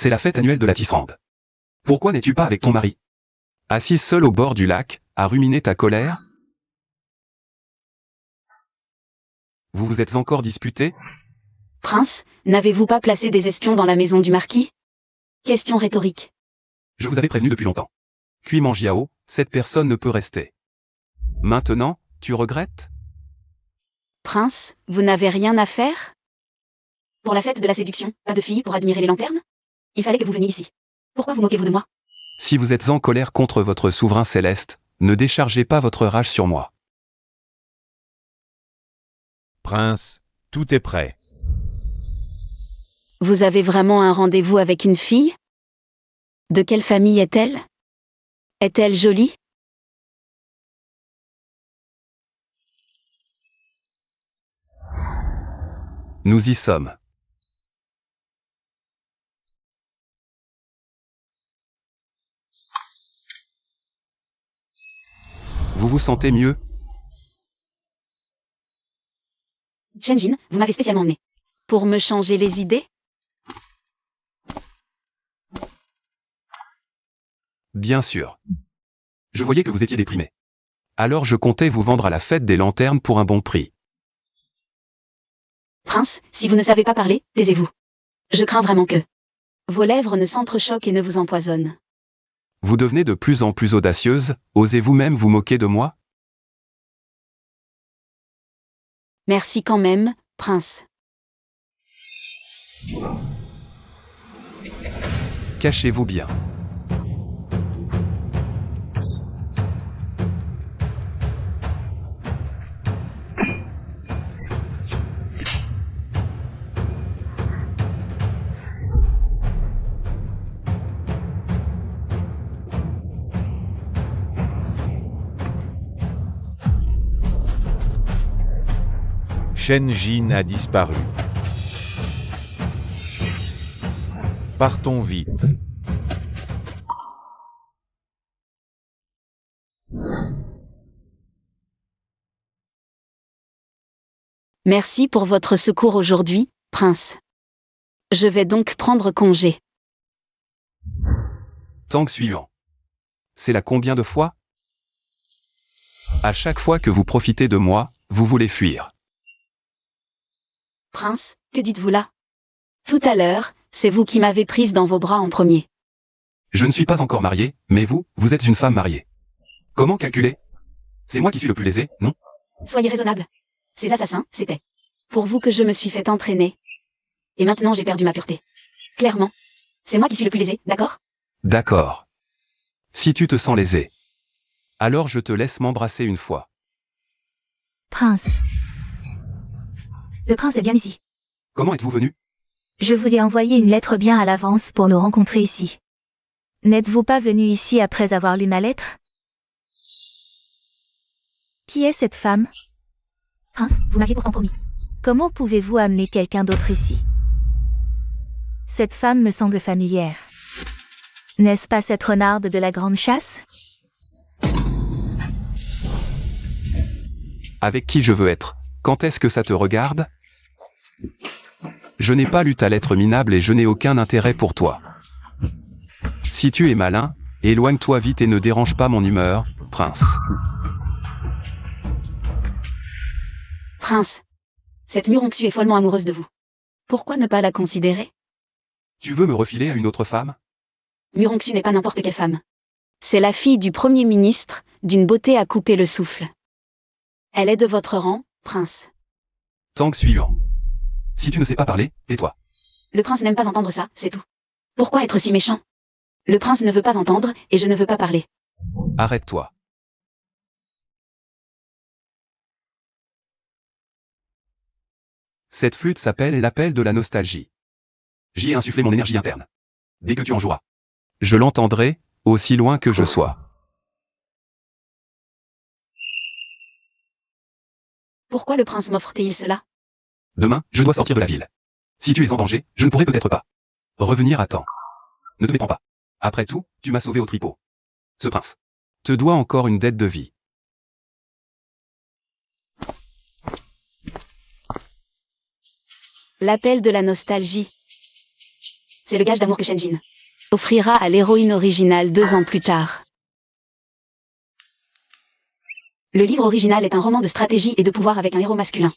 C'est la fête annuelle de la tisserande. Pourquoi n'es-tu pas avec ton mari? Assise seule au bord du lac, à ruminer ta colère? Vous vous êtes encore disputé? Prince, n'avez-vous pas placé des espions dans la maison du marquis? Question rhétorique. Je vous avais prévenu depuis longtemps. Kui Mangiao, cette personne ne peut rester. Maintenant, tu regrettes? Prince, vous n'avez rien à faire? Pour la fête de la séduction, pas de filles pour admirer les lanternes? Il fallait que vous veniez ici. Pourquoi vous moquez-vous de moi? Si vous êtes en colère contre votre souverain céleste, ne déchargez pas votre rage sur moi. Prince, tout est prêt. Vous avez vraiment un rendez-vous avec une fille? De quelle famille est-elle? Est-elle jolie? Nous y sommes. Vous vous sentez mieux? Shenjin, vous m'avez spécialement emmené. Pour me changer les idées? Bien sûr. Je voyais que vous étiez déprimé. Alors je comptais vous vendre à la fête des lanternes pour un bon prix. Prince, si vous ne savez pas parler, taisez-vous. Je crains vraiment que vos lèvres ne s'entrechoquent et ne vous empoisonnent. Vous devenez de plus en plus audacieuse, osez vous-même vous moquer de moi? Merci quand même, Prince. Cachez-vous bien. Shenjin a disparu. Partons vite. Merci pour votre secours aujourd'hui, Prince. Je vais donc prendre congé. Tang suivant. C'est la combien de fois? À chaque fois que vous profitez de moi, vous voulez fuir. Prince, que dites-vous là? Tout à l'heure, c'est vous qui m'avez prise dans vos bras en premier. Je ne suis pas encore marié, mais vous, vous êtes une femme mariée. Comment calculer? C'est moi qui suis le plus lésé, non? Soyez raisonnable. Ces assassins, c'était pour vous que je me suis fait entraîner. Et maintenant j'ai perdu ma pureté. Clairement, c'est moi qui suis le plus lésé, d'accord? D'accord. Si tu te sens lésé, alors je te laisse m'embrasser une fois. Prince. Le prince est bien ici. Comment êtes-vous venu? Je vous ai envoyé une lettre bien à l'avance pour nous rencontrer ici. N'êtes-vous pas venu ici après avoir lu ma lettre? Qui est cette femme? Prince, vous m'aviez pourtant promis. Comment pouvez-vous amener quelqu'un d'autre ici? Cette femme me semble familière. N'est-ce pas cette renarde de la grande chasse? Avec qui je veux être? Quand est-ce que ça te regarde? Je n'ai pas lu ta lettre minable et je n'ai aucun intérêt pour toi. Si tu es malin, éloigne-toi vite et ne dérange pas mon humeur, Prince. Prince, cette Muronksu est follement amoureuse de vous. Pourquoi ne pas la considérer? Tu veux me refiler à une autre femme? Muronksu n'est pas n'importe quelle femme. C'est la fille du Premier ministre, d'une beauté à couper le souffle. Elle est de votre rang, Prince. Tang suivant. Si tu ne sais pas parler, tais-toi. Le prince n'aime pas entendre ça, c'est tout. Pourquoi être si méchant? Le prince ne veut pas entendre, et je ne veux pas parler. Arrête-toi. Cette flûte s'appelle l'appel de la nostalgie. J'y ai insufflé mon énergie interne. Dès que tu en joueras, je l'entendrai, aussi loin que je sois. Pourquoi le prince m'offre-t-il cela? Demain, je dois sortir de la ville. Si tu es en danger, je ne pourrai peut-être pas revenir à temps. Ne te méprends pas. Après tout, tu m'as sauvé au tripot. Ce prince te doit encore une dette de vie. L'appel de la nostalgie. C'est le gage d'amour que Shenjin offrira à l'héroïne originale 2 ans plus tard. Le livre original est un roman de stratégie et de pouvoir avec un héros masculin.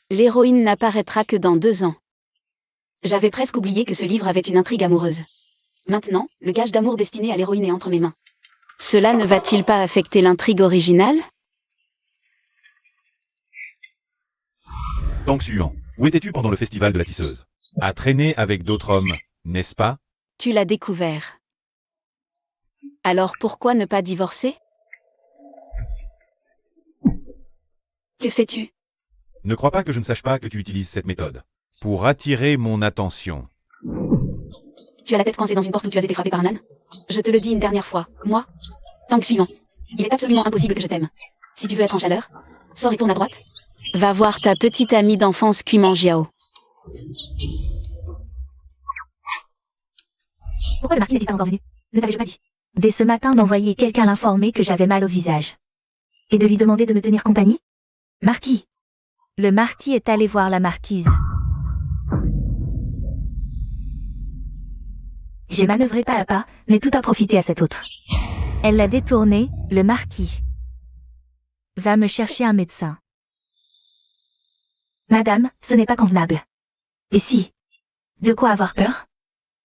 L'héroïne n'apparaîtra que dans 2 ans. J'avais presque oublié que ce livre avait une intrigue amoureuse. Maintenant, le gage d'amour destiné à l'héroïne est entre mes mains. Cela ne va-t-il pas affecter l'intrigue originale? Tang Xuan, où étais-tu pendant le festival de la tisseuse? À traîner avec d'autres hommes, n'est-ce pas? Tu l'as découvert. Alors pourquoi ne pas divorcer? Que fais-tu? Ne crois pas que je ne sache pas que tu utilises cette méthode. Pour attirer mon attention. Tu as la tête coincée dans une porte où tu as été frappé par un âne? Je te le dis une dernière fois, moi, Tang Xuan. Il est absolument impossible que je t'aime. Si tu veux être en chaleur, sors et tourne à droite. Va voir ta petite amie d'enfance Kuiman Jiao. Pourquoi le marquis n'est-il pas encore venu? Ne t'avais-je pas dit? Dès ce matin d'envoyer quelqu'un l'informer que j'avais mal au visage. Et de lui demander de me tenir compagnie? Marquis. Le marquis est allé voir la marquise. J'ai manœuvré pas à pas, mais tout a profité à cet autre. Elle l'a détourné, le marquis. Va me chercher un médecin. Madame, ce n'est pas convenable. Et si? De quoi avoir peur?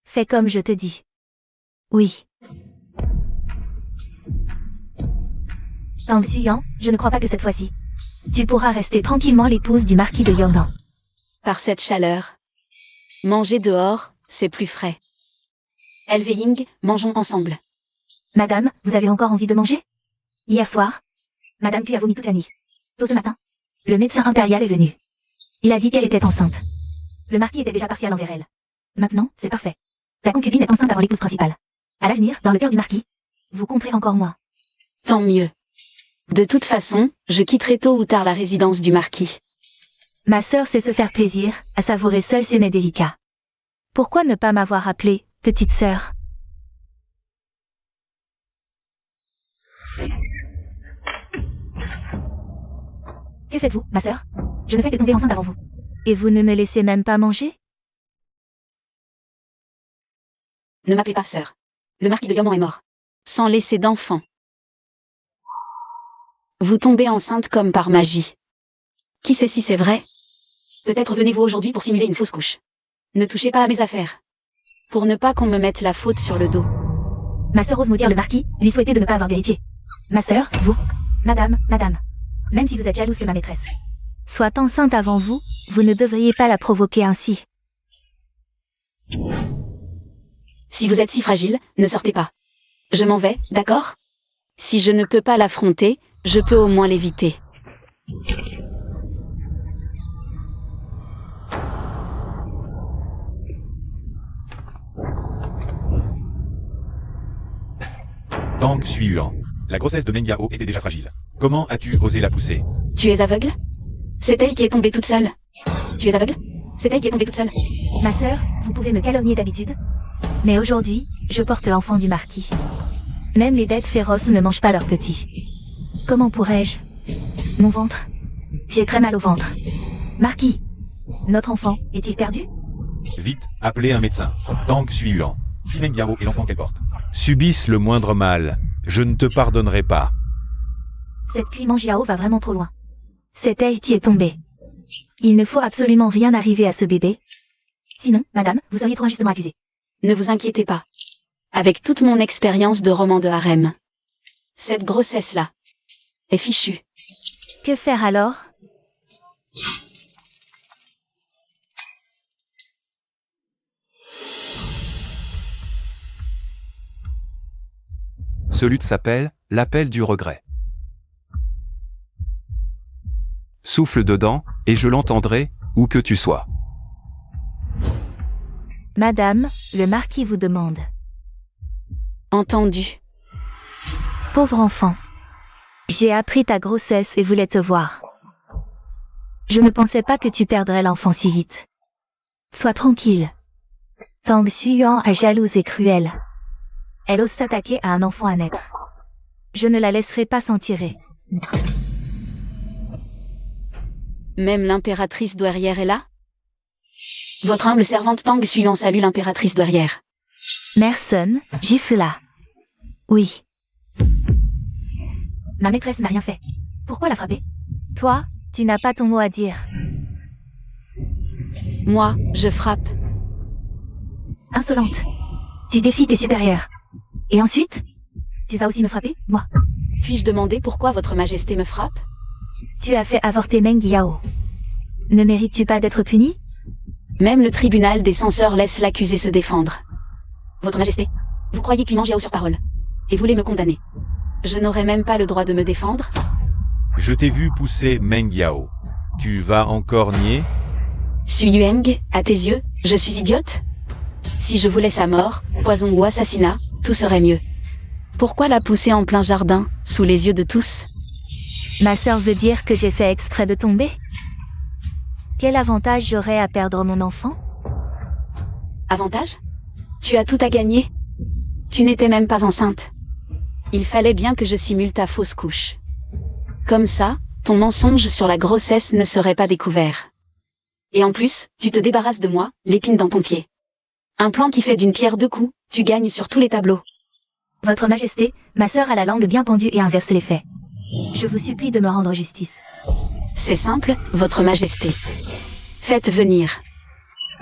Fais comme je te dis. Oui. Tang Xuan, je ne crois pas que cette fois-ci, tu pourras rester tranquillement l'épouse du marquis de Yongnan. Par cette chaleur. Manger dehors, c'est plus frais. Elve Ying, mangeons ensemble. Madame, vous avez encore envie de manger? Hier soir, Madame Puis a vomi toute la nuit. Tôt ce matin, le médecin impérial est venu. Il a dit qu'elle était enceinte. Le marquis était déjà partial envers elle. Maintenant, c'est parfait. La concubine est enceinte avant l'épouse principale. À l'avenir, dans le cœur du marquis, vous compterez encore moins. Tant mieux. De toute façon, je quitterai tôt ou tard la résidence du marquis. Ma sœur sait se faire plaisir, à savourer seule ses mets délicats. Pourquoi ne pas m'avoir appelée petite sœur? Que faites-vous, ma sœur? Je ne fais que tomber enceinte avant vous. Et vous ne me laissez même pas manger? Ne m'appelez pas sœur. Le marquis de Yongnan est mort. Sans laisser d'enfant. Vous tombez enceinte comme par magie. Qui sait si c'est vrai? Peut-être venez-vous aujourd'hui pour simuler une fausse couche. Ne touchez pas à mes affaires. Pour ne pas qu'on me mette la faute sur le dos. Ma sœur ose maudire le marquis, lui souhaiter de ne pas avoir d'héritier. Ma sœur, vous, madame, même si vous êtes jalouse que ma maîtresse soit enceinte avant vous, vous ne devriez pas la provoquer ainsi. Si vous êtes si fragile, ne sortez pas. Je m'en vais, d'accord? Si je ne peux pas l'affronter, je peux au moins l'éviter. Tang Xuan. La grossesse de Meng Yao était déjà fragile. Comment as-tu osé la pousser? Tu es aveugle? C'est elle qui est tombée toute seule. Tu es aveugle? C'est elle qui est tombée toute seule. Ma sœur, vous pouvez me calomnier d'habitude. Mais aujourd'hui, je porte l'enfant du marquis. Même les bêtes féroces ne mangent pas leurs petits. Comment pourrais-je? Mon ventre. J'ai très mal au ventre. Marquis, notre enfant, est-il perdu? Vite, appelez un médecin. Tang Xuan. Si Meng Yao et l'enfant qu'elle porte subissent le moindre mal, je ne te pardonnerai pas. Cette Kuiman Jiao va vraiment trop loin. C'est elle qui est tombée. Il ne faut absolument rien arriver à ce bébé. Sinon, madame, vous seriez trop injustement accusée. Ne vous inquiétez pas. Avec toute mon expérience de roman de harem, cette grossesse-là est fichue. Que faire alors? Ce lutte s'appelle l'appel du regret. Souffle dedans, et je l'entendrai, où que tu sois. Madame, le marquis vous demande. Entendu. Pauvre enfant. J'ai appris ta grossesse et voulais te voir. Je ne pensais pas que tu perdrais l'enfant si vite. Sois tranquille. Tang Xuan est jalouse et cruelle. Elle ose s'attaquer à un enfant à naître. Je ne la laisserai pas s'en tirer. Même l'impératrice douairière est là? Votre humble servante Tang Suyuan salue l'impératrice douairière. Mère Sun, gifle-la. Oui. Ma maîtresse n'a rien fait. Pourquoi la frapper? Toi, tu n'as pas ton mot à dire. Moi, je frappe. Insolente. Tu défies tes supérieurs. Et ensuite, tu vas aussi me frapper, moi. Puis-je demander pourquoi votre majesté me frappe? Tu as fait avorter Meng Yao. Ne mérites-tu pas d'être puni? Même le tribunal des censeurs laisse l'accusé se défendre. Votre majesté, vous croyez qu'il mange Yao sur parole, et voulez me condamner. Je n'aurais même pas le droit de me défendre? Je t'ai vu pousser Meng Yao. Tu vas encore nier? Suyueng, à tes yeux, je suis idiote? Si je voulais sa mort, poison ou assassinat, tout serait mieux. Pourquoi la pousser en plein jardin, sous les yeux de tous? Ma sœur veut dire que j'ai fait exprès de tomber? Quel avantage j'aurais à perdre mon enfant? Avantage? Tu as tout à gagner. Tu n'étais même pas enceinte. Il fallait bien que je simule ta fausse couche. Comme ça, ton mensonge sur la grossesse ne serait pas découvert. Et en plus, tu te débarrasses de moi, l'épine dans ton pied. Un plan qui fait d'une pierre deux coups, tu gagnes sur tous les tableaux. Votre Majesté, ma sœur a la langue bien pendue et inverse les faits. Je vous supplie de me rendre justice. C'est simple, votre majesté. Faites venir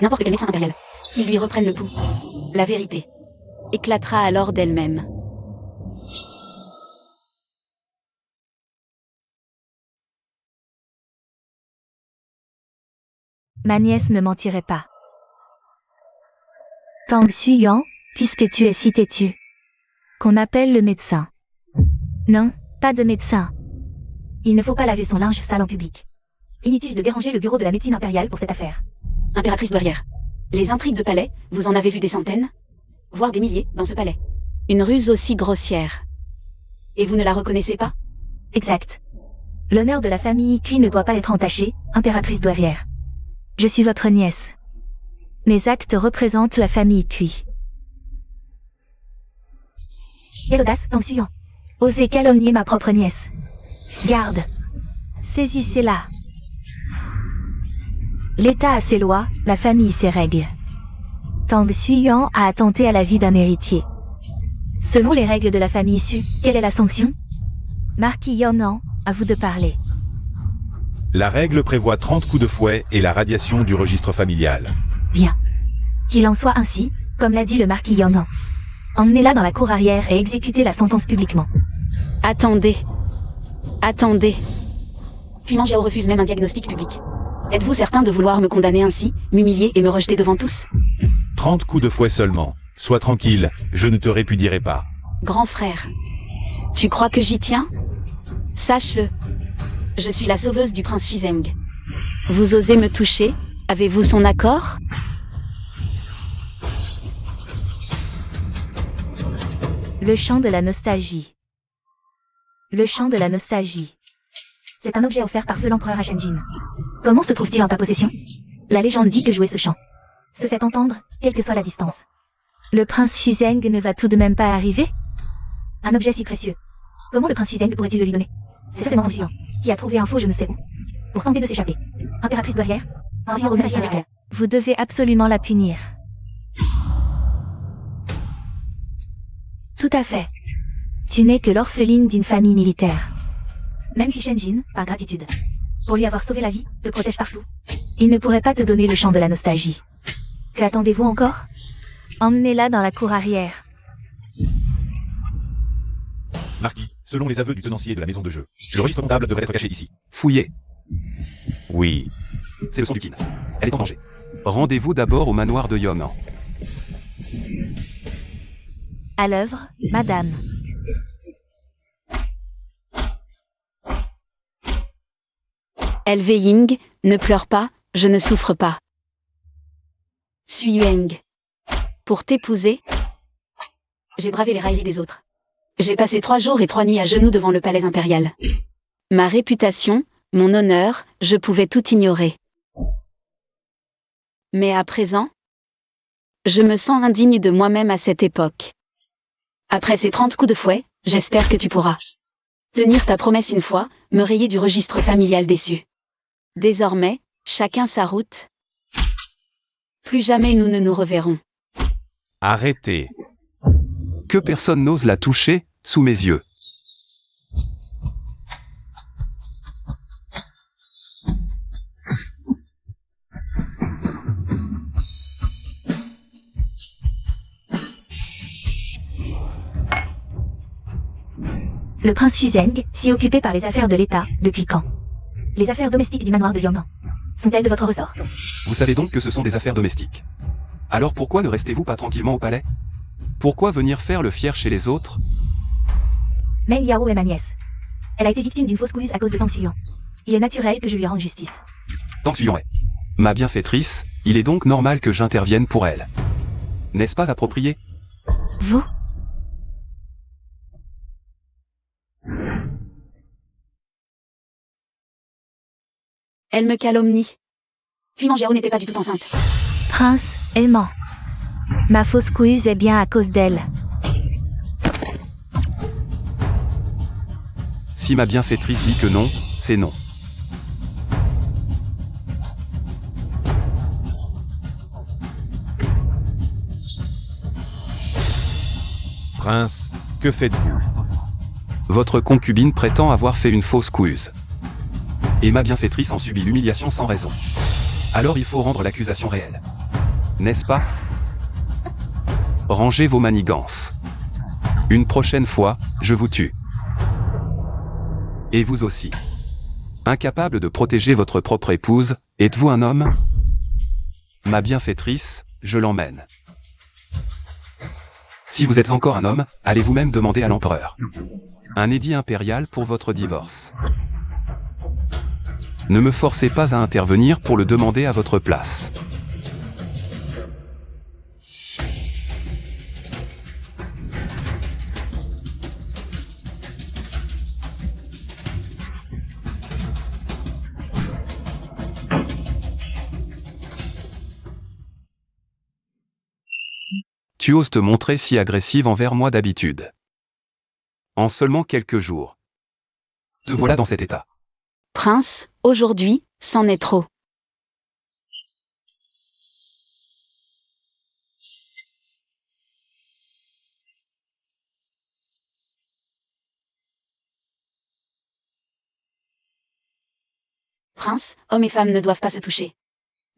n'importe quel médecin impérial, qui lui reprenne le pouls. La vérité éclatera alors d'elle-même. Ma nièce ne mentirait pas. Tang Suyuan, puisque tu es si têtu. Qu'on appelle le médecin. Non, pas de médecin. Il ne faut pas laver son linge sale en public. Inutile de déranger le bureau de la médecine impériale pour cette affaire. Impératrice douairière. Les intrigues de palais, vous en avez vu des centaines, voire des milliers, dans ce palais. Une ruse aussi grossière. Et vous ne la reconnaissez pas? Exact. L'honneur de la famille Kui ne doit pas être entaché, impératrice douairière. Je suis votre nièce. Mes actes représentent la famille Kui. Quelle audace, Tang Suyuan. Osez calomnier ma propre nièce. Garde. Saisissez-la. L'État a ses lois, la famille ses règles. Tang Suyuan a attenté à la vie d'un héritier. Selon les règles de la famille Su, quelle est la sanction? Marquis Yonan, à vous de parler. La règle prévoit 30 coups de fouet et la radiation du registre familial. Bien. Qu'il en soit ainsi, comme l'a dit le marquis Yonan. Emmenez-la dans la cour arrière et exécutez la sentence publiquement. Attendez. Attendez. Puis Mangiao refuse même un diagnostic public. Êtes-vous certain de vouloir me condamner ainsi, m'humilier et me rejeter devant tous? 30 coups de fouet seulement. Sois tranquille, je ne te répudierai pas. Grand frère. Tu crois que j'y tiens? Sache-le. Je suis la sauveuse du prince Shizeng. Vous osez me toucher? Avez-vous son accord? Le chant de la nostalgie. Le chant de la nostalgie. C'est un objet offert par feu l'empereur à Shenjin. Comment se trouve-t-il en ta possession? La légende dit que jouer ce chant se fait entendre, quelle que soit la distance. Le prince Shizeng ne va tout de même pas arriver? Un objet si précieux. Comment le prince Shizeng pourrait-il le lui donner? C'est certainement Suyuan, qui a trouvé un faux je ne sais où, pour tenter de s'échapper. Impératrice douairière, vous devez absolument la punir. Tout à fait. Tu n'es que l'orpheline d'une famille militaire. Même si Shenjin, par gratitude, pour lui avoir sauvé la vie, te protège partout, il ne pourrait pas te donner le chant de la nostalgie. Que attendez-vous encore? Emmenez-la dans la cour arrière. Marquis, selon les aveux du tenancier de la maison de jeu, le registre comptable devrait être caché ici. Fouillez. Oui. C'est le son du kin. Elle est en danger. Rendez-vous d'abord au manoir de Yonan. À l'œuvre, madame. Elvé Ying, ne pleure pas, je ne souffre pas. Suyueng. Pour t'épouser, j'ai bravé les railleries des autres. J'ai passé 3 jours et 3 nuits à genoux devant le palais impérial. Ma réputation, mon honneur, je pouvais tout ignorer. Mais à présent, je me sens indigne de moi-même à cette époque. Après ces 30 coups de fouet, j'espère que tu pourras tenir ta promesse une fois, me rayer du registre familial déçu. Désormais, chacun sa route. Plus jamais nous ne nous reverrons. Arrêtez. Que personne n'ose la toucher, sous mes yeux. Le prince Shizeng, si occupé par les affaires de l'État, depuis quand? Les affaires domestiques du manoir de Yongan sont-elles de votre ressort? Vous savez donc que ce sont des affaires domestiques. Alors pourquoi ne restez-vous pas tranquillement au palais? Pourquoi venir faire le fier chez les autres? Meng Yao est ma nièce. Elle a été victime d'une fausse couilluse à cause de Tang Suyuan. Il est naturel que je lui rende justice. Tang Suyuan est ma bienfaitrice, il est donc normal que j'intervienne pour elle. N'est-ce pas approprié? Vous? Elle me calomnie. Puis Meng Yao n'était pas du tout enceinte. Prince, elle ment. Ma fausse couilluse est bien à cause d'elle. Si ma bienfaitrice dit que non, c'est non. Prince, que faites-vous? Votre concubine prétend avoir fait une fausse couilleuse. Et ma bienfaitrice en subit l'humiliation sans raison. Alors il faut rendre l'accusation réelle. N'est-ce pas? Rangez vos manigances. Une prochaine fois, je vous tue. Et vous aussi. Incapable de protéger votre propre épouse, êtes-vous un homme? Ma bienfaitrice, je l'emmène. Si vous êtes encore un homme, allez vous-même demander à l'empereur un édit impérial pour votre divorce. Ne me forcez pas à intervenir pour le demander à votre place. Tu oses te montrer si agressive envers moi d'habitude. En seulement quelques jours. Te voilà dans cet état. Prince, aujourd'hui, c'en est trop. Prince, hommes et femmes ne doivent pas se toucher.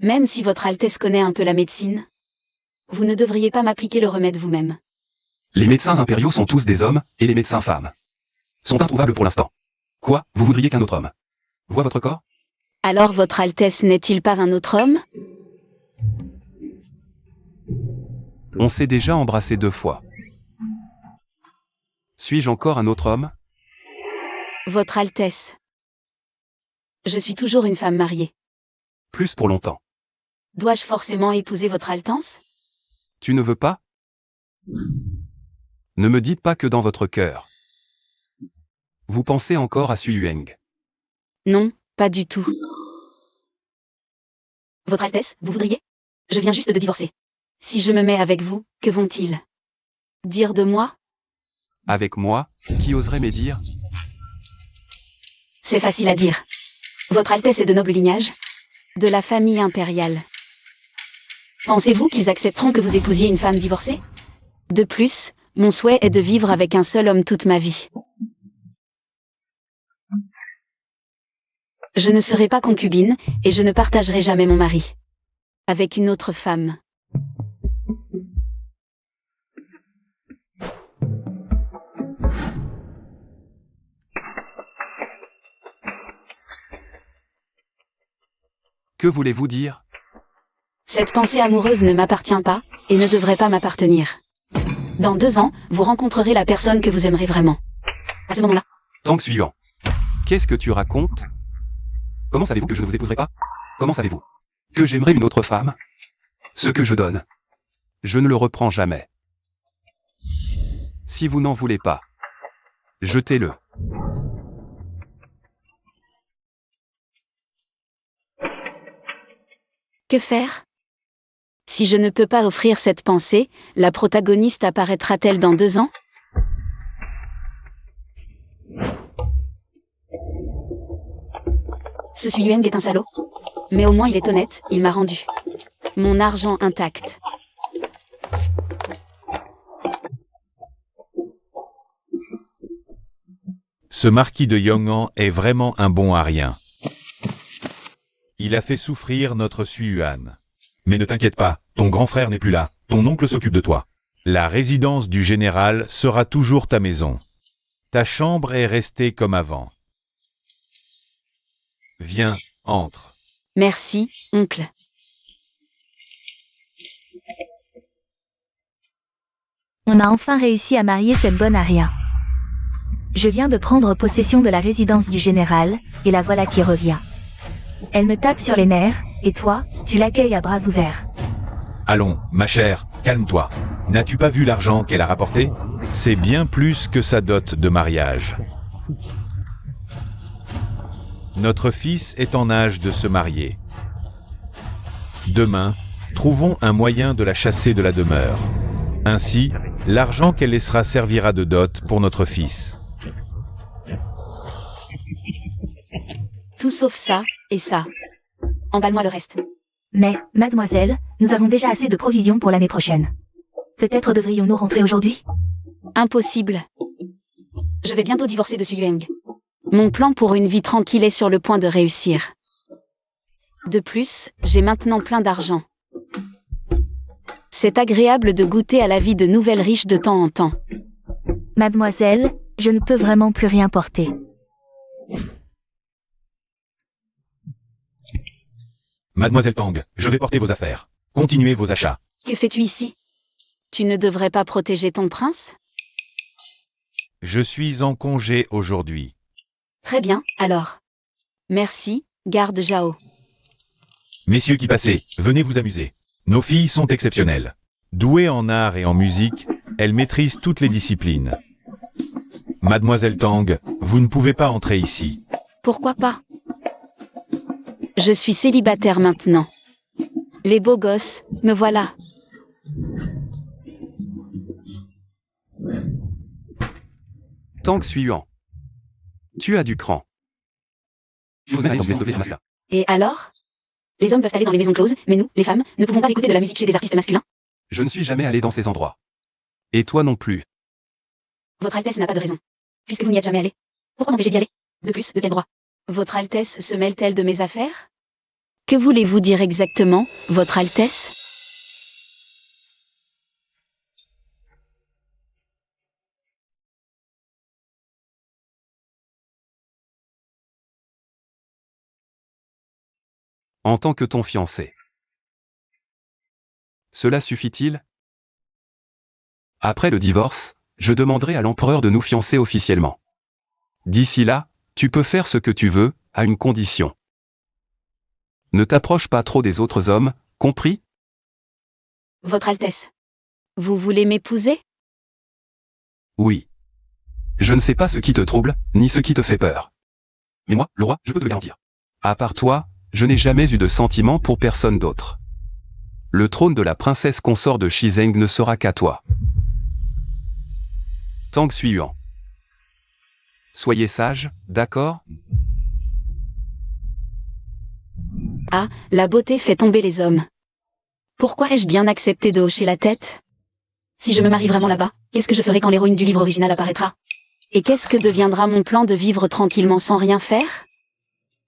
Même si votre Altesse connaît un peu la médecine, vous ne devriez pas m'appliquer le remède vous-même. Les médecins impériaux sont tous des hommes, et les médecins femmes sont introuvables pour l'instant. Quoi, vous voudriez qu'un autre homme voie votre corps? Alors votre Altesse n'est-il pas un autre homme? On s'est déjà embrassé 2 fois. Suis-je encore un autre homme? Votre Altesse. Je suis toujours une femme mariée. Plus pour longtemps. Dois-je forcément épouser votre Altesse? Tu ne veux pas? Ne me dites pas que dans votre cœur. Vous pensez encore à Su Yueng. Non, pas du tout. Votre Altesse, vous voudriez? Je viens juste de divorcer. Si je me mets avec vous, que vont-ils dire de moi? Avec moi, qui oserait médire? C'est facile à dire. Votre Altesse est de noble lignage, de la famille impériale. Pensez-vous qu'ils accepteront que vous épousiez une femme divorcée? De plus, mon souhait est de vivre avec un seul homme toute ma vie. Je ne serai pas concubine, et je ne partagerai jamais mon mari avec une autre femme. Que voulez-vous dire? Cette pensée amoureuse ne m'appartient pas, et ne devrait pas m'appartenir. Dans 2 ans, vous rencontrerez la personne que vous aimerez vraiment. À ce moment-là. Tang Suyuan. Qu'est-ce que tu racontes? Comment savez-vous que je ne vous épouserai pas? Comment savez-vous que j'aimerais une autre femme? Ce que je donne, je ne le reprends jamais. Si vous n'en voulez pas, jetez-le. Que faire? Si je ne peux pas offrir cette pensée, la protagoniste apparaîtra-t-elle dans 2 ans? Ce Su Yueng est un salaud. Mais au moins il est honnête, il m'a rendu Mon argent intact. Ce marquis de Yong'an est vraiment un bon à rien. Il a fait souffrir notre Suyuan. Mais ne t'inquiète pas, ton grand frère n'est plus là, ton oncle s'occupe de toi. La résidence du général sera toujours ta maison. Ta chambre est restée comme avant. Viens, entre. Merci, oncle. On a enfin réussi à marier cette bonne à rien. Je viens de prendre possession de la résidence du général, et la voilà qui revient. Elle me tape sur les nerfs, et toi, tu l'accueilles à bras ouverts. Allons, ma chère, calme-toi. N'as-tu pas vu l'argent qu'elle a rapporté? C'est bien plus que sa dot de mariage. Notre fils est en âge de se marier. Demain, trouvons un moyen de la chasser de la demeure. Ainsi, l'argent qu'elle laissera servira de dot pour notre fils. Tout sauf ça, et ça. Emballe-moi le reste. Mais, mademoiselle, nous avons déjà assez de provisions pour l'année prochaine. Peut-être devrions-nous rentrer aujourd'hui? Impossible. Je vais bientôt divorcer de Suyueng. Mon plan pour une vie tranquille est sur le point de réussir. De plus, j'ai maintenant plein d'argent. C'est agréable de goûter à la vie de nouvelles riches de temps en temps. Mademoiselle, je ne peux vraiment plus rien porter. Mademoiselle Tang, je vais porter vos affaires. Continuez vos achats. Que fais-tu ici? Tu ne devrais pas protéger ton prince? Je suis en congé aujourd'hui. Très bien, alors. Merci, garde Zhao. Messieurs qui passez, venez vous amuser. Nos filles sont exceptionnelles. Douées en art et en musique, elles maîtrisent toutes les disciplines. Mademoiselle Tang, vous ne pouvez pas entrer ici. Pourquoi pas? Je suis célibataire maintenant. Les beaux gosses, me voilà. Tang Suyuan. Tu as du cran. Et alors? Les hommes peuvent aller dans les maisons closes, mais nous, les femmes, ne pouvons pas écouter de la musique chez des artistes masculins. Je ne suis jamais allé dans ces endroits. Et toi non plus. Votre Altesse n'a pas de raison. Puisque vous n'y êtes jamais allé. Pourquoi m'empêcher d'y aller? De plus, de quel droit? Votre Altesse se mêle-t-elle de mes affaires? Que voulez-vous dire exactement, Votre Altesse? En tant que ton fiancé. Cela suffit-il? Après le divorce, je demanderai à l'empereur de nous fiancer officiellement. D'ici là, tu peux faire ce que tu veux, à une condition. Ne t'approche pas trop des autres hommes, compris? Votre Altesse. Vous voulez m'épouser? Oui. Je ne sais pas ce qui te trouble, ni ce qui te fait peur. Mais moi, le roi, je peux te le garantir. À part toi, je n'ai jamais eu de sentiment pour personne d'autre. Le trône de la princesse consort de Shizeng ne sera qu'à toi. Tang Suyuan. Soyez sage, d'accord? Ah, la beauté fait tomber les hommes. Pourquoi ai-je bien accepté de hocher la tête? Si je me marie vraiment là-bas, qu'est-ce que je ferai quand l'héroïne du livre original apparaîtra? Et qu'est-ce que deviendra mon plan de vivre tranquillement sans rien faire?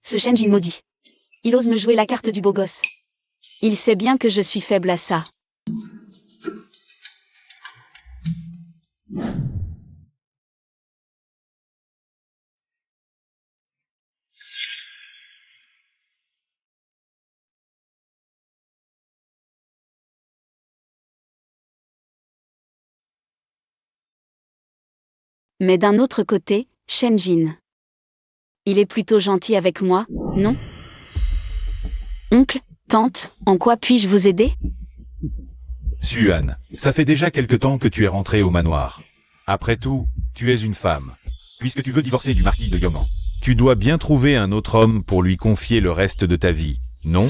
Ce Shenjin maudit. Il ose me jouer la carte du beau gosse. Il sait bien que je suis faible à ça. Mais d'un autre côté, Shenjin. Il est plutôt gentil avec moi, non? Oncle, tante, en quoi puis-je vous aider? Suyuan, ça fait déjà quelque temps que tu es rentré au manoir. Après tout, tu es une femme. Puisque tu veux divorcer du marquis de Yong'an, tu dois bien trouver un autre homme pour lui confier le reste de ta vie, non?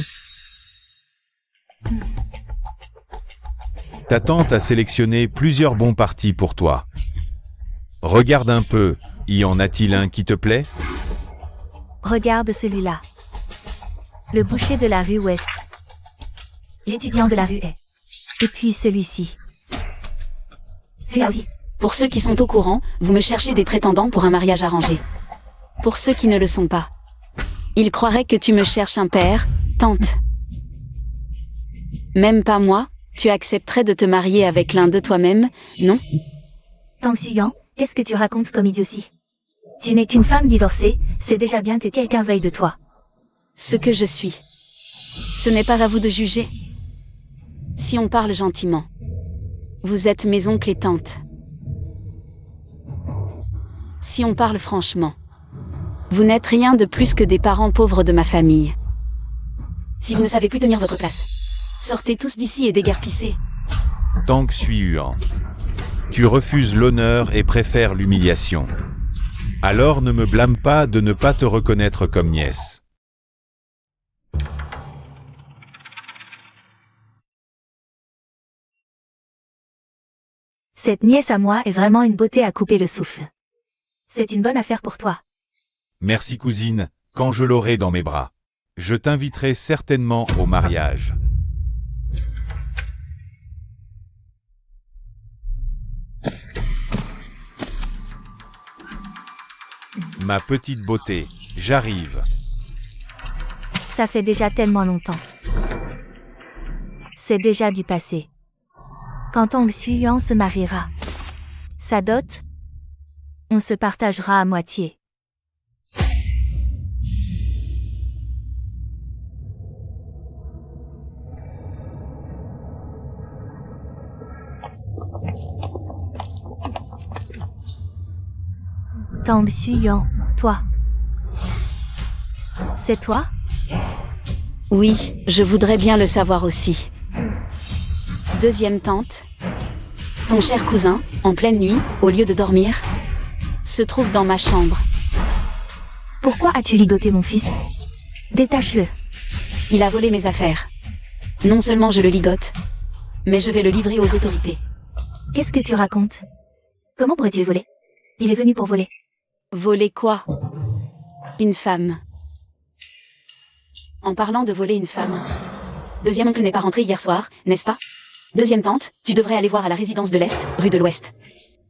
Ta tante a sélectionné plusieurs bons partis pour toi. Regarde un peu, y en a-t-il un qui te plaît? Regarde celui-là. Le boucher de la rue Ouest. L'étudiant de la rue est. Et puis celui-ci. Celui-là aussi. Pour ceux qui sont au courant, vous me cherchez des prétendants pour un mariage arrangé. Pour ceux qui ne le sont pas, ils croiraient que tu me cherches un père, tante. Même pas moi, tu accepterais de te marier avec l'un de toi-même, non? Tang Suyang, qu'est-ce que tu racontes comme idiotie? Tu n'es qu'une femme divorcée, c'est déjà bien que quelqu'un veuille de toi. Ce que je suis. Ce n'est pas à vous de juger. Si on parle gentiment. Vous êtes mes oncles et tantes. Si on parle franchement. Vous n'êtes rien de plus que des parents pauvres de ma famille. Si vous ne savez plus tenir votre place, sortez tous d'ici et déguerpissez. Tang Suyuan. Tu refuses l'honneur et préfères l'humiliation. Alors ne me blâme pas de ne pas te reconnaître comme nièce. Cette nièce à moi est vraiment une beauté à couper le souffle. C'est une bonne affaire pour toi. Merci cousine, quand je l'aurai dans mes bras. Je t'inviterai certainement au mariage. Ma petite beauté, j'arrive. Ça fait déjà tellement longtemps. C'est déjà du passé. Quand Tang Suyang se mariera, sa dot, on se partagera à moitié. Tang Suyang, toi. C'est toi? Oui, je voudrais bien le savoir aussi. Deuxième tante. Ton cher cousin, en pleine nuit, au lieu de dormir, se trouve dans ma chambre. Pourquoi as-tu ligoté mon fils? Détache-le. Il a volé mes affaires. Non seulement je le ligote, mais je vais le livrer aux autorités. Qu'est-ce que tu racontes? Comment pourrais-tu voler? Il est venu pour voler. Voler quoi? Une femme. En parlant de voler une femme. Deuxième oncle n'est pas rentré hier soir, n'est-ce pas? Deuxième tante, tu devrais aller voir à la résidence de l'Est, rue de l'Ouest.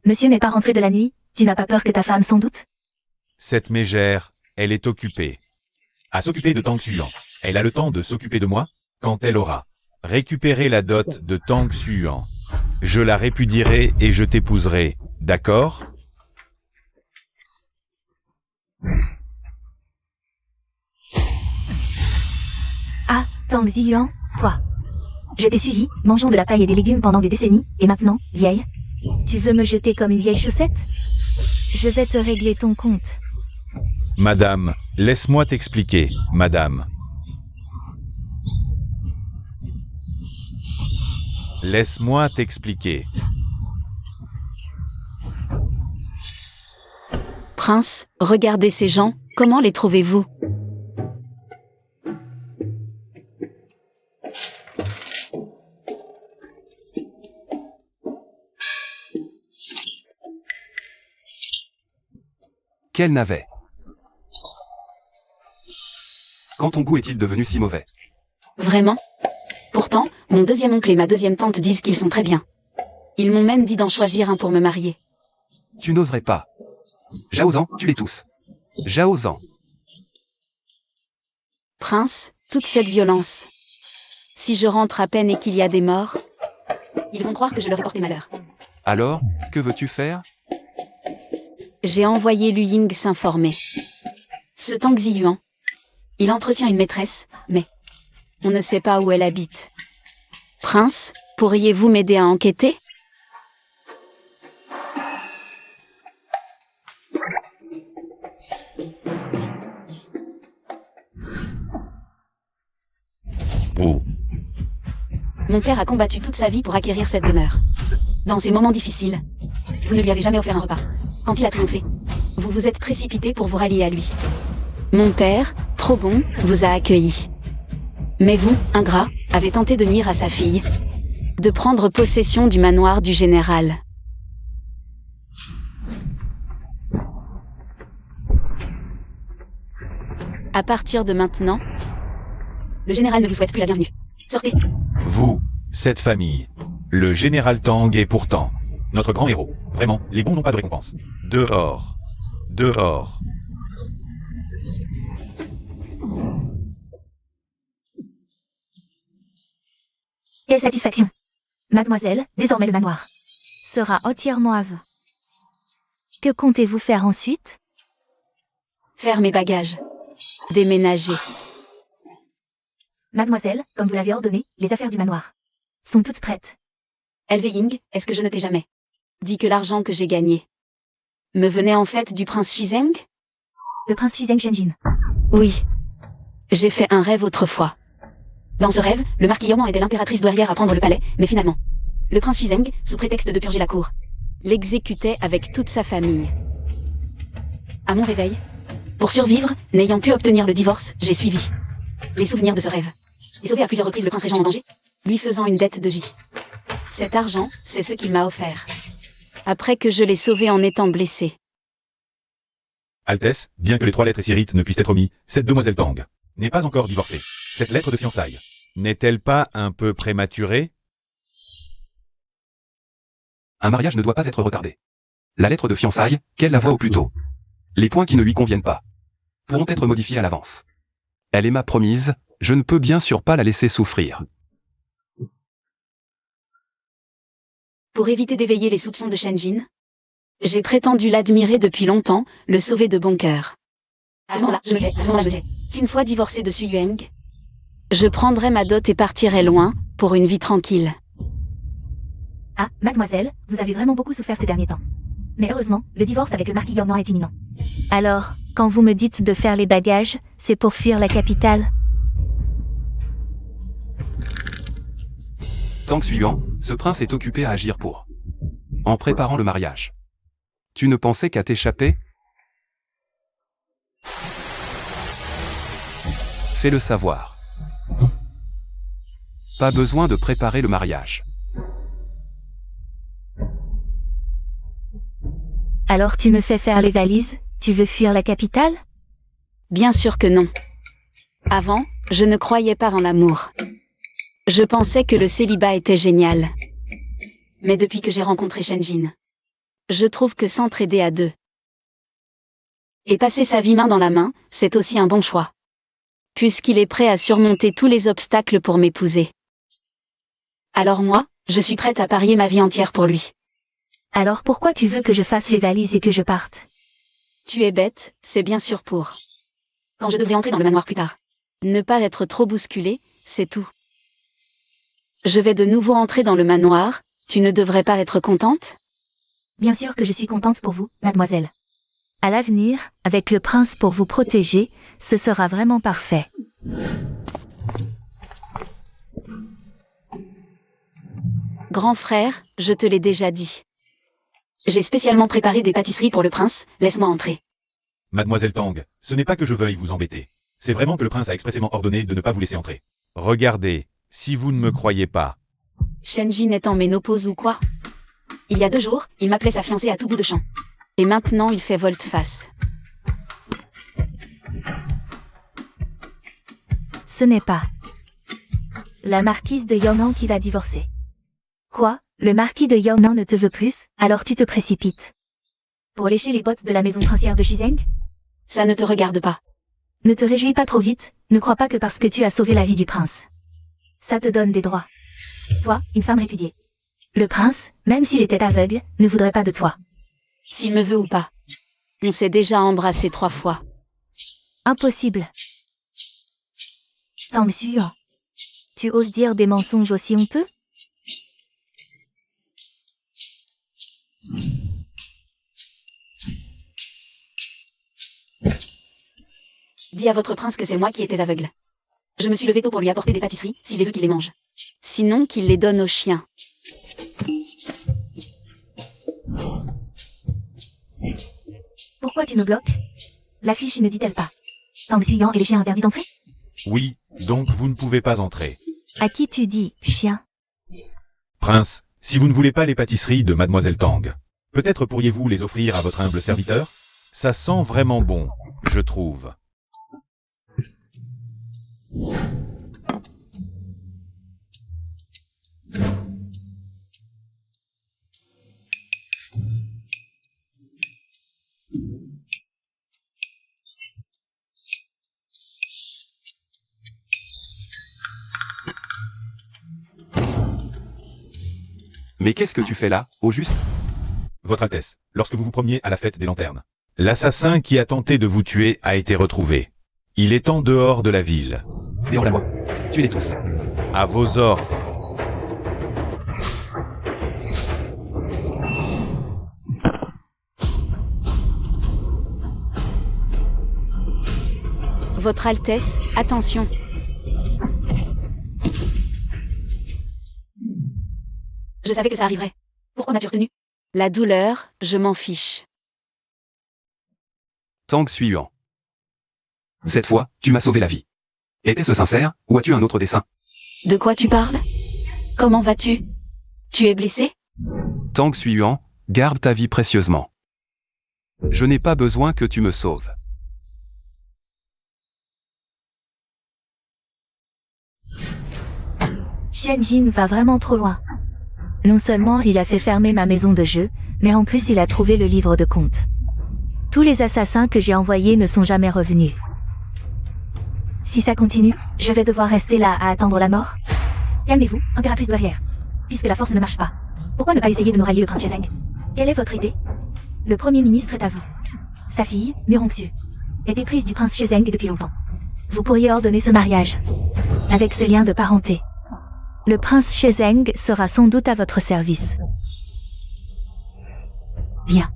Monsieur n'est pas rentré de la nuit, tu n'as pas peur que ta femme s'en doute? Cette mégère, elle est occupée. À s'occuper de Tang Suyuan. Elle a le temps de s'occuper de moi, quand elle aura récupéré la dot de Tang Suyuan. Je la répudierai et je t'épouserai, d'accord? Ah, Tang Suyang, toi. Je t'ai suivi, mangeant de la paille et des légumes pendant des décennies, et maintenant, vieille. Tu veux me jeter comme une vieille chaussette? Je vais te régler ton compte. Madame, laisse-moi t'expliquer, madame. Laisse-moi t'expliquer. Prince, regardez ces gens, comment les trouvez-vous? Quel navet! Quand ton goût est-il devenu si mauvais? Vraiment? Pourtant, mon deuxième oncle et ma deuxième tante disent qu'ils sont très bien. Ils m'ont même dit d'en choisir un pour me marier. Tu n'oserais pas. Zhao, tue-les tous. Zhao. Prince, toute cette violence. Si je rentre à peine et qu'il y a des morts, ils vont croire que je leur ai porté malheur. Alors, que veux-tu faire? J'ai envoyé Lu Ying s'informer. Ce Tang Suyuan, il entretient une maîtresse, mais on ne sait pas où elle habite. Prince, pourriez-vous m'aider à enquêter? Oh, Mon père a combattu toute sa vie pour acquérir cette demeure. Dans ces moments difficiles, vous ne lui avez jamais offert un repas. Quand il a triomphé, vous vous êtes précipité pour vous rallier à lui. Mon père, trop bon, vous a accueilli. Mais vous, ingrat, avez tenté de nuire à sa fille, de prendre possession du manoir du général. À partir de maintenant, le général ne vous souhaite plus la bienvenue. Sortez. Vous, cette famille. Le général Tang est pourtant notre grand héros. Vraiment, les bons n'ont pas de récompense. Dehors. Dehors. Quelle satisfaction. Mademoiselle, désormais le manoir sera entièrement à vous. Que comptez-vous faire ensuite? Faire mes bagages. Déménager. Mademoiselle, comme vous l'avez ordonné, les affaires du manoir sont toutes prêtes. Elve Ying, est-ce que je ne t'ai jamais dit que l'argent que j'ai gagné me venait en fait du prince Shizeng? Le prince Shizeng Shenjin. Oui. J'ai fait un rêve autrefois. Dans ce rêve, le marquis Yoman aidait l'impératrice douairière à prendre le palais, mais finalement, le prince Shizeng, sous prétexte de purger la cour, l'exécutait avec toute sa famille. À mon réveil, pour survivre, n'ayant pu obtenir le divorce, j'ai suivi les souvenirs de ce rêve. Et sauvé à plusieurs reprises le prince régent en danger, lui faisant une dette de vie. Cet argent, c'est ce qu'il m'a offert. Après que je l'ai sauvé en étant blessé. Altesse, bien que les 3 lettres et 6 rites ne puissent être omis, cette demoiselle Tang n'est pas encore divorcée. Cette lettre de fiançailles n'est-elle pas un peu prématurée? Un mariage ne doit pas être retardé. La lettre de fiançailles, qu'elle la voie au plus tôt. Les points qui ne lui conviennent pas pourront être modifiés à l'avance. Elle est ma promise, je ne peux bien sûr pas la laisser souffrir. Pour éviter d'éveiller les soupçons de Shenjin, j'ai prétendu l'admirer depuis longtemps, le sauver de bon cœur. À ce moment-là, je me sais qu'une fois divorcé de Su Yueng, je prendrai ma dot et partirai loin, pour une vie tranquille. Ah, mademoiselle, vous avez vraiment beaucoup souffert ces derniers temps. Mais heureusement, le divorce avec le marquis Yonan est imminent. Alors, quand vous me dites de faire les bagages, c'est pour fuir la capitale? Tang Suyuan, ce prince est occupé à agir en préparant le mariage. Tu ne pensais qu'à t'échapper? Fais-le savoir. Pas besoin de préparer le mariage. Alors tu me fais faire les valises? Tu veux fuir la capitale? Bien sûr que non. Avant, je ne croyais pas en l'amour. Je pensais que le célibat était génial. Mais depuis que j'ai rencontré Shenjin, je trouve que s'entraider à deux et passer sa vie main dans la main, c'est aussi un bon choix. Puisqu'il est prêt à surmonter tous les obstacles pour m'épouser. Alors moi, je suis prête à parier ma vie entière pour lui. Alors pourquoi tu veux que je fasse les valises et que je parte? Tu es bête, c'est bien sûr pour quand je devrais entrer dans le manoir plus tard. Ne pas être trop bousculé, c'est tout. Je vais de nouveau entrer dans le manoir, tu ne devrais pas être contente? Bien sûr que je suis contente pour vous, mademoiselle. À l'avenir, avec le prince pour vous protéger, ce sera vraiment parfait. Grand frère, je te l'ai déjà dit. J'ai spécialement préparé des pâtisseries pour le prince, laisse-moi entrer. Mademoiselle Tang, ce n'est pas que je veuille vous embêter. C'est vraiment que le prince a expressément ordonné de ne pas vous laisser entrer. Regardez, si vous ne me croyez pas. Shenjin est en ménopause ou quoi? Il y a 2 jours, il m'appelait sa fiancée à tout bout de champ. Et maintenant il fait volte-face. Ce n'est pas la marquise de Yonan qui va divorcer. Quoi? Le marquis de Yonan ne te veut plus, alors tu te précipites pour lécher les bottes de la maison princière de Shizeng? Ça ne te regarde pas. Ne te réjouis pas trop vite, ne crois pas que parce que tu as sauvé la vie du prince, ça te donne des droits. Toi, une femme répudiée. Le prince, même s'il était aveugle, ne voudrait pas de toi. S'il me veut ou pas. On s'est déjà embrassé 3 fois. Impossible. Tang Suyuan. Tu oses dire des mensonges aussi honteux? Dis à votre prince que c'est moi qui étais aveugle. Je me suis levé tôt pour lui apporter des pâtisseries, s'il est veut qu'il les mange. Sinon qu'il les donne aux chiens. Pourquoi tu me bloques? L'affiche ne dit-elle pas Tang Suyuan et les chiens interdits d'entrer? Oui, donc vous ne pouvez pas entrer. À qui tu dis, chien? Prince, si vous ne voulez pas les pâtisseries de Mademoiselle Tang, peut-être pourriez-vous les offrir à votre humble serviteur? Ça sent vraiment bon, je trouve. Mais qu'est-ce que tu fais là, au juste? Votre Altesse, lorsque vous vous promeniez à la fête des lanternes, l'assassin qui a tenté de vous tuer a été retrouvé. Il est en dehors de la ville. Dehors la loi. Tuez-les tous. À vos ordres. Votre Altesse, attention. Je savais que ça arriverait. Pourquoi m'as-tu retenu? La douleur, je m'en fiche. Tang Suiyuan. Cette fois, tu m'as sauvé la vie. Était-ce sincère, ou as-tu un autre dessein? De quoi tu parles? Comment vas-tu? Tu es blessé? Tang Suiyuan, garde ta vie précieusement. Je n'ai pas besoin que tu me sauves. Shen Jin va vraiment trop loin. Non seulement il a fait fermer ma maison de jeu, mais en plus il a trouvé le livre de comptes. Tous les assassins que j'ai envoyés ne sont jamais revenus. Si ça continue, je vais devoir rester là à attendre la mort. Calmez-vous, impératrice douairière. Puisque la force ne marche pas, pourquoi ne pas essayer de nous rallier le prince Shizeng? Quelle est votre idée? Le premier ministre est à vous. Sa fille, Murongsu, est éprise du prince Shizeng depuis longtemps. Vous pourriez ordonner ce mariage. Avec ce lien de parenté. Le prince Shizeng sera sans doute à votre service. Bien.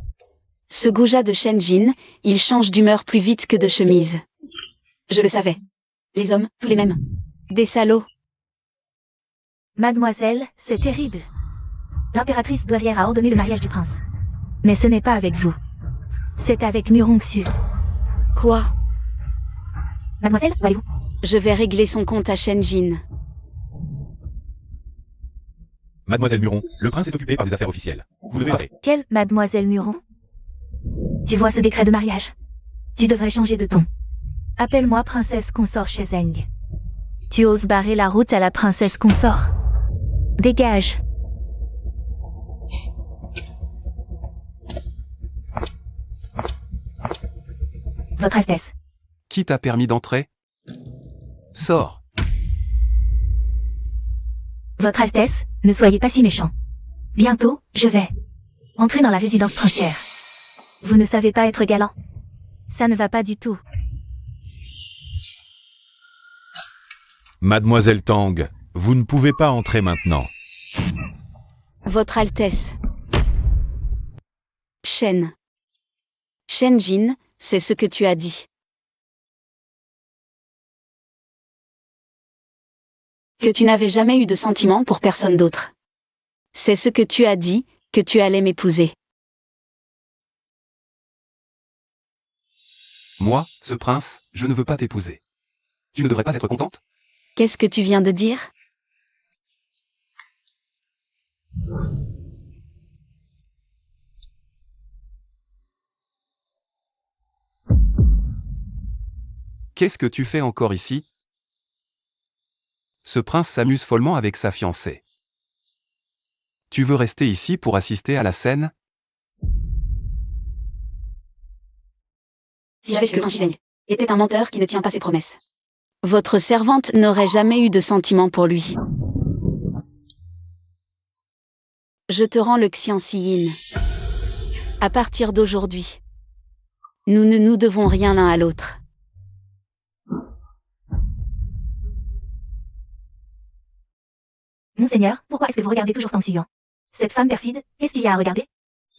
Ce goujat de Shen Jin, il change d'humeur plus vite que de chemise. Je le savais. Les hommes, tous les mêmes. Des salauds. Mademoiselle, c'est terrible. L'impératrice douairière a ordonné le mariage du prince. Mais ce n'est pas avec vous. C'est avec Murongsu. Quoi? Mademoiselle, où allez-vous? Je vais régler son compte à Shen Jin. Mademoiselle Muron, le prince est occupé par des affaires officielles. Vous devez arrêter. Quelle Mademoiselle Muron? Tu vois ce décret de mariage? Tu devrais changer de ton. Appelle-moi princesse consort Shizeng. Tu oses barrer la route à la princesse consort? Dégage. Votre Altesse. Qui t'a permis d'entrer? Sors. Votre Altesse, ne soyez pas si méchant. Bientôt, je vais entrer dans la résidence princière. Vous ne savez pas être galant. Ça ne va pas du tout. Mademoiselle Tang, vous ne pouvez pas entrer maintenant. Votre Altesse. Shen. Shen Jin, c'est ce que tu as dit. Que tu n'avais jamais eu de sentiments pour personne d'autre. C'est ce que tu as dit, que tu allais m'épouser. Moi, ce prince, je ne veux pas t'épouser. Tu ne devrais pas être contente? Qu'est-ce que tu viens de dire? Qu'est-ce que tu fais encore ici? Ce prince s'amuse follement avec sa fiancée. Tu veux rester ici pour assister à la scène? Si j'avais su que le prince Shizeng était un menteur qui ne tient pas ses promesses. Votre servante n'aurait jamais eu de sentiments pour lui. Je te rends le Xianxiyin. À partir d'aujourd'hui, nous ne nous devons rien l'un à l'autre. Monseigneur, pourquoi est-ce que vous regardez toujours Tang Suiyuan? Cette femme perfide, qu'est-ce qu'il y a à regarder?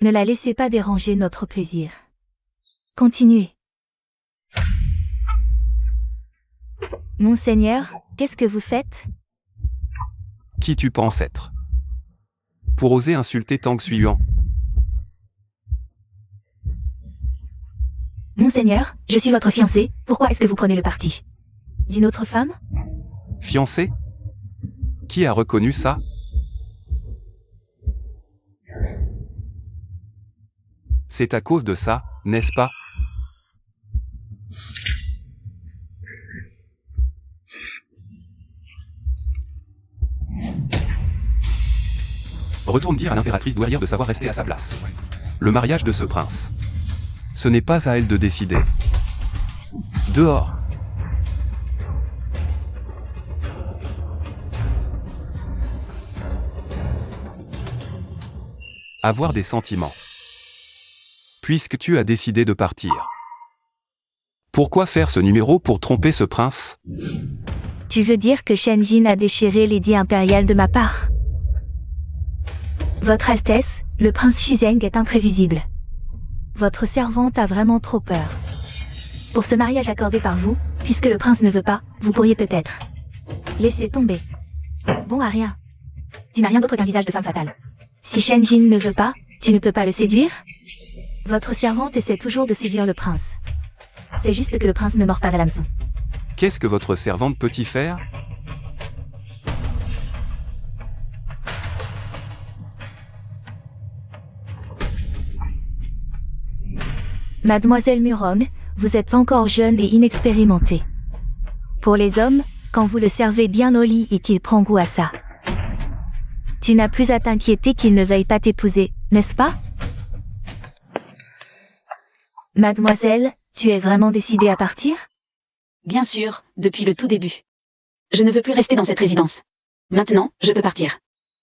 Ne la laissez pas déranger notre plaisir. Continuez. Monseigneur, qu'est-ce que vous faites? Qui tu penses être? Pour oser insulter Tang Suiyuan. Monseigneur, je suis votre fiancé, pourquoi est-ce que vous prenez le parti d'une autre femme? Fiancé? Qui a reconnu ça? C'est à cause de ça, n'est-ce pas? Retourne dire à l'impératrice douairière de savoir rester à sa place. Le mariage de ce prince. Ce n'est pas à elle de décider. Dehors. Avoir des sentiments. Puisque tu as décidé de partir. Pourquoi faire ce numéro pour tromper ce prince? Tu veux dire que Shenjin a déchiré l'édit impérial de ma part? Votre Altesse, le prince Shizeng est imprévisible. Votre servante a vraiment trop peur. Pour ce mariage accordé par vous, puisque le prince ne veut pas, vous pourriez peut-être laisser tomber. Bon à rien. Tu n'as rien d'autre qu'un visage de femme fatale. Si Shenjin ne veut pas, tu ne peux pas le séduire? Votre servante essaie toujours de séduire le prince. C'est juste que le prince ne mord pas à l'hameçon. Qu'est-ce que votre servante peut y faire? Mademoiselle Muron, vous êtes encore jeune et inexpérimentée. Pour les hommes, quand vous le servez bien au lit et qu'il prend goût à ça, tu n'as plus à t'inquiéter qu'il ne veuille pas t'épouser, n'est-ce pas? Mademoiselle, tu es vraiment décidée à partir? Bien sûr, depuis le tout début. Je ne veux plus rester dans cette résidence. Maintenant, je peux partir.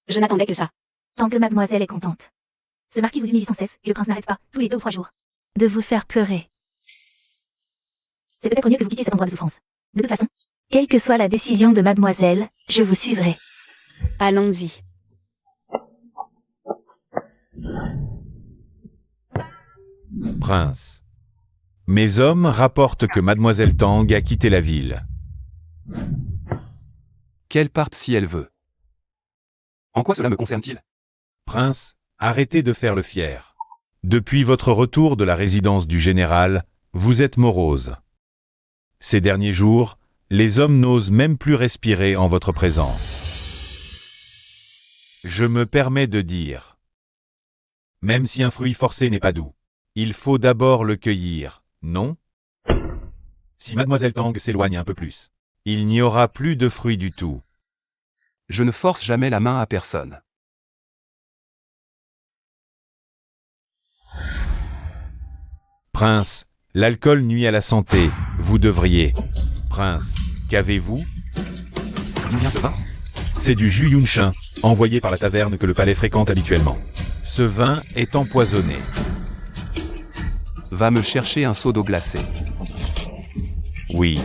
Je n'attendais que ça. Tant que mademoiselle est contente. Ce marquis vous humilie sans cesse, et le prince n'arrête pas, tous les 2 ou 3 jours, de vous faire pleurer. C'est peut-être mieux que vous quittiez cet endroit de souffrance. De toute façon, quelle que soit la décision de mademoiselle, je vous suivrai. Allons-y. Prince. Mes hommes rapportent que Mademoiselle Tang a quitté la ville. Qu'elle parte si elle veut. En quoi cela me concerne-t-il? Prince, arrêtez de faire le fier. Depuis votre retour de la résidence du général, vous êtes morose. Ces derniers jours, les hommes n'osent même plus respirer en votre présence. Je me permets de dire, même si un fruit forcé n'est pas doux, il faut d'abord le cueillir, non? Si Mademoiselle Tang s'éloigne un peu plus, il n'y aura plus de fruits du tout. Je ne force jamais la main à personne. Prince, l'alcool nuit à la santé, vous devriez. Prince, qu'avez-vous? D'où vient ce vin? C'est du jus Yunshin, envoyé par la taverne que le palais fréquente habituellement. Ce vin est empoisonné. Va me chercher un seau d'eau glacée. Oui.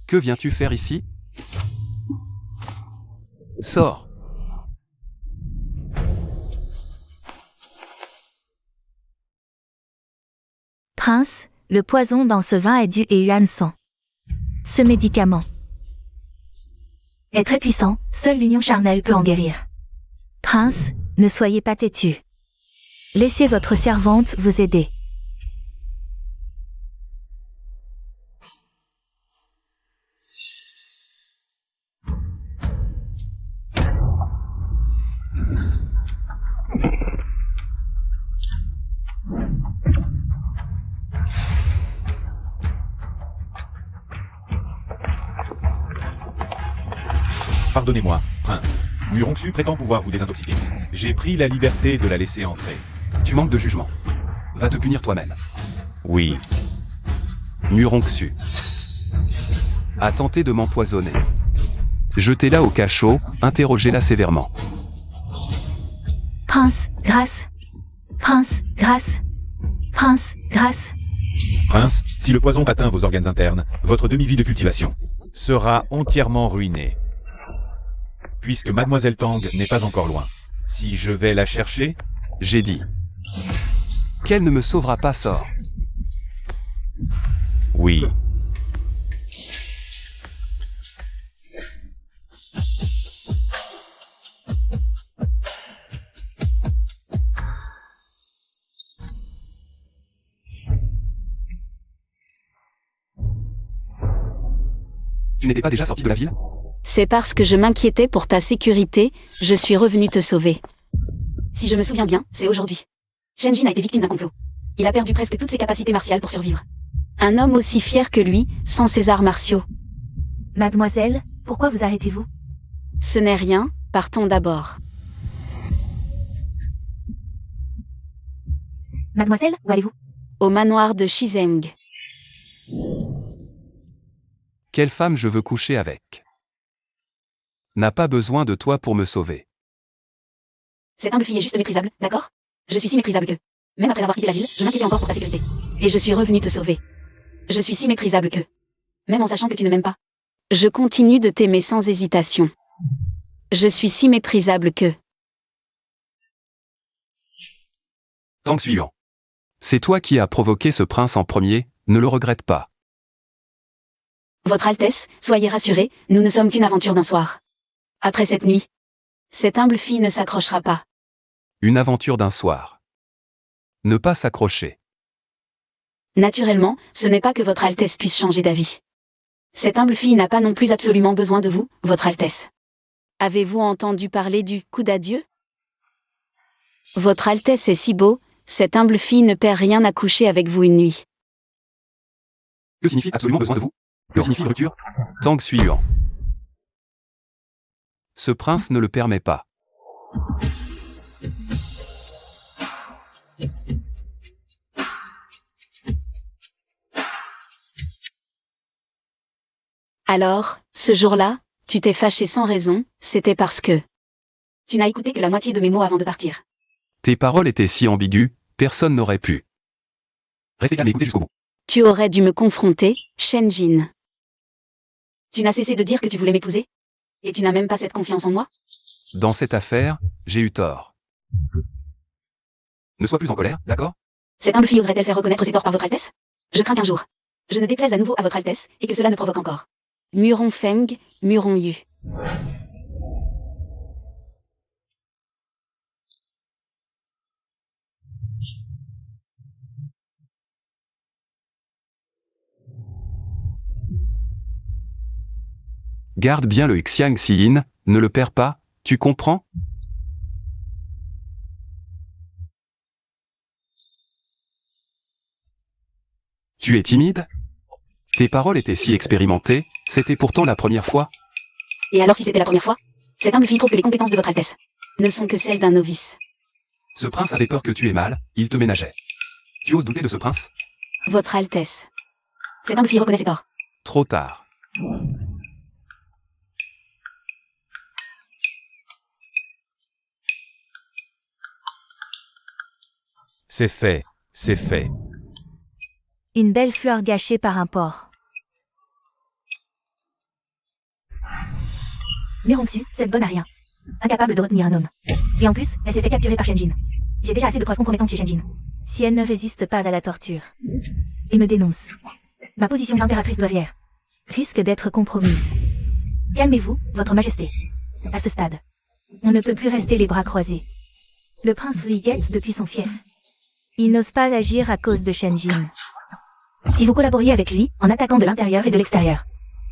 Que viens-tu faire ici? Sors. Prince, le poison dans ce vin est du Yuan sang. Ce médicament est très puissant, seule l'union charnelle peut en guérir. Prince, ne soyez pas têtu. Laissez votre servante vous aider. Pardonnez-moi, prince. Muronxu prétend pouvoir vous désintoxiquer. J'ai pris la liberté de la laisser entrer. Tu manques de jugement. Va te punir toi-même. Oui. Muronxu a tenté de m'empoisonner. Jetez-la au cachot, interrogez-la sévèrement. Prince, grâce. Prince, grâce. Prince, grâce. Prince, si le poison atteint vos organes internes, votre demi-vie de cultivation sera entièrement ruinée. Puisque Mademoiselle Tang n'est pas encore loin. Si je vais la chercher, J'ai dit qu'elle ne me sauvera pas, sort. oui. Tu n'étais pas déjà sorti de la ville? C'est parce que je m'inquiétais pour ta sécurité, je suis revenu te sauver. Si je me souviens bien, c'est aujourd'hui. Shenjin a été victime d'un complot. Il a perdu presque toutes ses capacités martiales pour survivre. Un homme aussi fier que lui, sans ses arts martiaux. Mademoiselle, pourquoi vous arrêtez-vous? Ce n'est rien, partons d'abord. Mademoiselle, où allez-vous? Au manoir de Shizeng. Quelle femme je veux coucher avec? N'a pas besoin de toi pour me sauver. Cette humble fille est juste méprisable, d'accord? Je suis si méprisable que, même après avoir quitté la ville, je m'inquiétais encore pour ta sécurité. Et je suis revenu te sauver. Je suis si méprisable que, même en sachant que tu ne m'aimes pas, je continue de t'aimer sans hésitation. Je suis si méprisable que... Tang suivant. C'est toi qui as provoqué ce prince en premier, ne le regrette pas. Votre Altesse, soyez rassurée, nous ne sommes qu'une aventure d'un soir. Après cette nuit, cette humble fille ne s'accrochera pas. Une aventure d'un soir. Ne pas s'accrocher. Naturellement, ce n'est pas que votre Altesse puisse changer d'avis. Cette humble fille n'a pas non plus absolument besoin de vous, votre Altesse. Avez-vous entendu parler du coup d'adieu? Votre Altesse est si beau, cette humble fille ne perd rien à coucher avec vous une nuit. Que signifie absolument besoin de vous? Que signifie rupture? Tang suivant. Ce prince ne le permet pas. Alors, ce jour-là, tu t'es fâché sans raison, c'était parce que... Tu n'as écouté que la moitié de mes mots avant de partir. Tes paroles étaient si ambiguës, personne n'aurait pu. Restez calme et écoutez jusqu'au bout. Tu aurais dû me confronter, Shenjin. Tu n'as cessé de dire que tu voulais m'épouser? Et tu n'as même pas cette confiance en moi? Dans cette affaire, j'ai eu tort. Ne sois plus en colère, d'accord? Cette humble fille oserait-elle faire reconnaître ses torts par votre Altesse? Je crains qu'un jour, je ne déplaise à nouveau à votre Altesse, et que cela ne provoque encore. Muron Feng, Muron Yu. Garde bien le Xiang Xiyin, ne le perds pas, tu comprends? Tu es timide? Tes paroles étaient si expérimentées, c'était pourtant la première fois. Et alors si c'était la première fois? Cette humble fille trouve que les compétences de votre Altesse ne sont que celles d'un novice. Ce prince avait peur que tu aies mal, il te ménageait. Tu oses douter de ce prince? Votre Altesse. Cette humble fille reconnaît ses torts. Trop tard. C'est fait, c'est fait. Une belle fleur gâchée par un porc. Mironxu, cette bonne à rien. Incapable de retenir un homme. Et en plus, elle s'est fait capturer par Shenjin. J'ai déjà assez de preuves compromettantes chez Shenjin. Si elle ne résiste pas à la torture et me dénonce, ma position d'impératrice douairière risque d'être compromise. Calmez-vous, votre majesté. À ce stade, on ne peut plus rester les bras croisés. Le prince Louis guette depuis son fief. Il n'ose pas agir à cause de Shenjin. Si vous collaboriez avec lui, en attaquant de l'intérieur et de l'extérieur,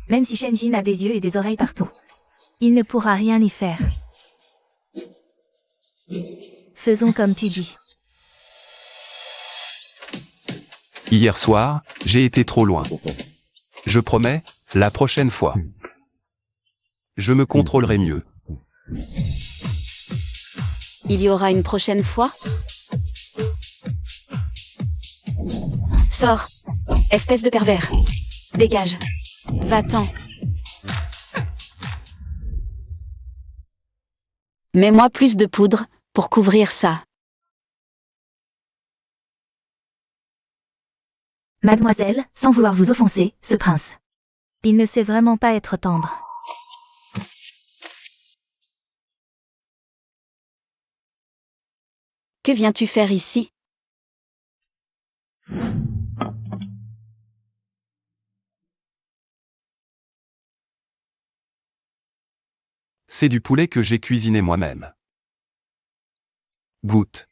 même si Shenjin a des yeux et des oreilles partout, il ne pourra rien y faire. Faisons comme tu dis. Hier soir, j'ai été trop loin. Je promets, la prochaine fois. Je me contrôlerai mieux. Il y aura une prochaine fois? Sors, espèce de pervers. Dégage. Va-t'en. Mets-moi plus de poudre pour couvrir ça. Mademoiselle, sans vouloir vous offenser, ce prince. Il ne sait vraiment pas être tendre. Que viens-tu faire ici? C'est du poulet que j'ai cuisiné moi-même. Goûte.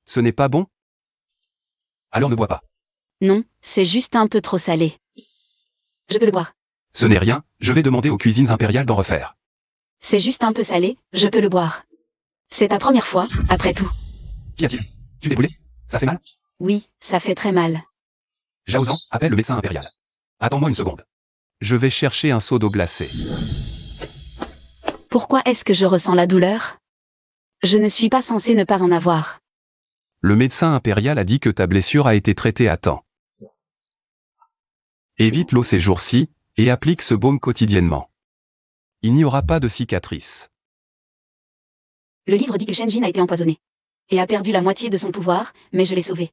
Ce n'est pas bon? Alors ne bois pas. Non, c'est juste un peu trop salé. Je peux le boire. Ce n'est rien, je vais demander aux cuisines impériales d'en refaire. C'est juste un peu salé, je peux le boire. C'est ta première fois, après tout. Qu'y a-t-il? Tu t'es brûlé? Ça fait mal? Oui, ça fait très mal. Zhao Zhan, appelle le médecin impérial. Attends-moi une seconde. Je vais chercher un seau d'eau glacée. Pourquoi est-ce que je ressens la douleur? Je ne suis pas censé ne pas en avoir. Le médecin impérial a dit que ta blessure a été traitée à temps. Évite l'eau ces jours-ci, et applique ce baume quotidiennement. Il n'y aura pas de cicatrice. Le livre dit que Shenjin a été empoisonné. Et a perdu la moitié de son pouvoir, mais je l'ai sauvé.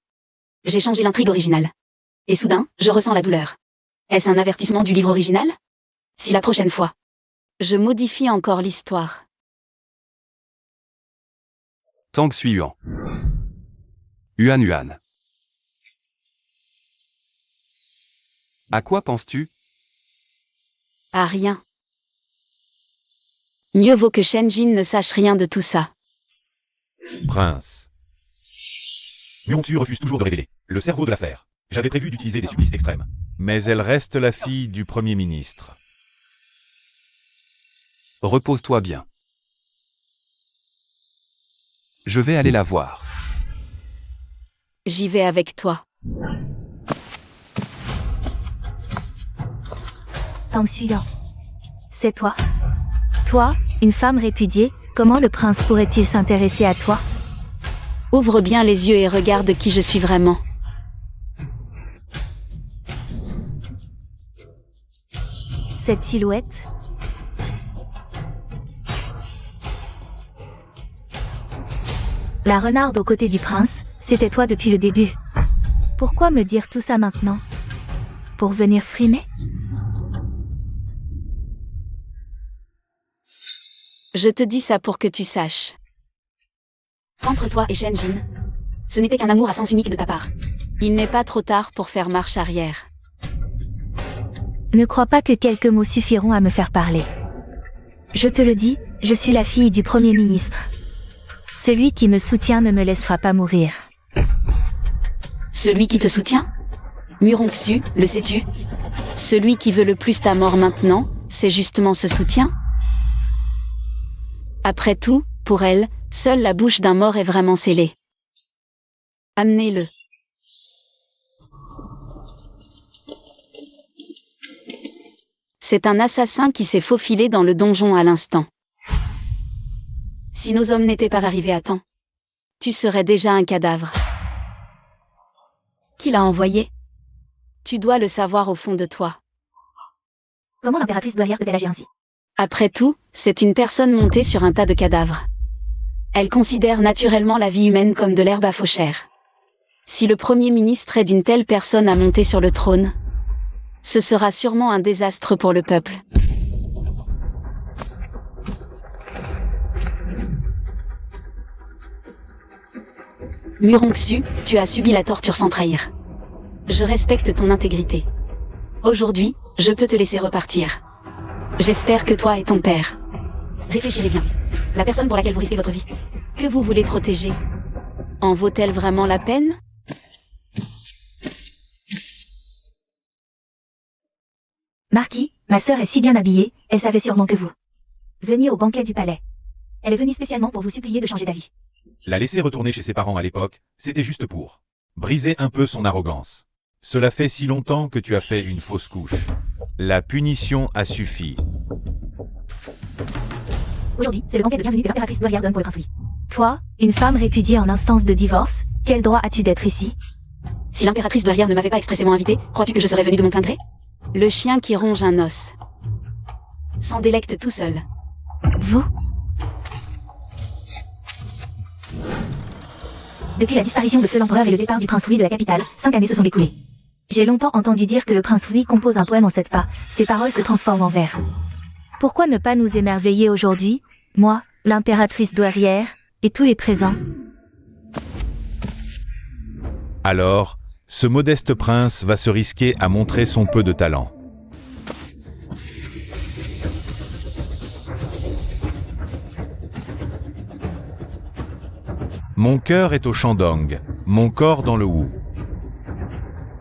J'ai changé l'intrigue originale. Et soudain, je ressens la douleur. Est-ce un avertissement du livre original? Si la prochaine fois, je modifie encore l'histoire. Tang Suiyuan. Yuan Yuan. À quoi penses-tu? À rien. Mieux vaut que Shenjin ne sache rien de tout ça. Prince. Myongsu refuse toujours de révéler le cerveau de l'affaire. J'avais prévu d'utiliser des supplices extrêmes. Mais elle reste la fille du Premier ministre. Repose-toi bien. Je vais aller la voir. J'y vais avec toi. Tang Suiyuan. C'est toi. Toi, une femme répudiée, comment le prince pourrait-il s'intéresser à toi? Ouvre bien les yeux et regarde qui je suis vraiment. Cette silhouette. La renarde aux côtés du prince, c'était toi depuis le début. Pourquoi me dire tout ça maintenant? Pour venir frimer? Je te dis ça pour que tu saches. Entre toi et Shenjin, ce n'était qu'un amour à sens unique de ta part. Il n'est pas trop tard pour faire marche arrière. Ne crois pas que quelques mots suffiront à me faire parler. Je te le dis, je suis la fille du Premier ministre. Celui qui me soutient ne me laissera pas mourir. Celui qui te soutient? Murongxu, le sais-tu? Celui qui veut le plus ta mort maintenant, c'est justement ce soutien? Après tout, pour elle, seule la bouche d'un mort est vraiment scellée. Amenez-le. C'est un assassin qui s'est faufilé dans le donjon à l'instant. Si nos hommes n'étaient pas arrivés à temps, tu serais déjà un cadavre. Qui l'a envoyé? Tu dois le savoir au fond de toi. Comment l'impératrice douairière peut-elle agir ainsi? Après tout, c'est une personne montée sur un tas de cadavres. Elle considère naturellement la vie humaine comme de l'herbe à fauchère. Si le Premier ministre aide une telle personne à monter sur le trône, ce sera sûrement un désastre pour le peuple. Murongxu, tu as subi la torture sans trahir. Je respecte ton intégrité. Aujourd'hui, je peux te laisser repartir. J'espère que toi et ton père. Réfléchirez bien. La personne pour laquelle vous risquez votre vie, que vous voulez protéger, en vaut-elle vraiment la peine? Marquis, ma sœur est si bien habillée, elle savait sûrement que vous veniez au banquet du palais. Elle est venue spécialement pour vous supplier de changer d'avis. La laisser retourner chez ses parents à l'époque, c'était juste pour briser un peu son arrogance. Cela fait si longtemps que tu as fait une fausse couche. La punition a suffi. Aujourd'hui, c'est le banquet de bienvenue que l'impératrice douairière donne pour le prince Louis. Toi, une femme répudiée en instance de divorce, quel droit as-tu d'être ici? Si l'impératrice douairière ne m'avait pas expressément invité, crois-tu que je serais venu de mon plein gré? Le chien qui ronge un os s'en délecte tout seul. Vous? Depuis la disparition de Feu l'Empereur et le départ du prince Louis de la capitale, 5 années se sont écoulées. J'ai longtemps entendu dire que le prince Louis compose un poème en 7 pas. Ses paroles se transforment en vers. Pourquoi ne pas nous émerveiller aujourd'hui, moi, l'impératrice douairière, et tous les présents? Alors, ce modeste prince va se risquer à montrer son peu de talent. Mon cœur est au Shandong, mon corps dans le Wu.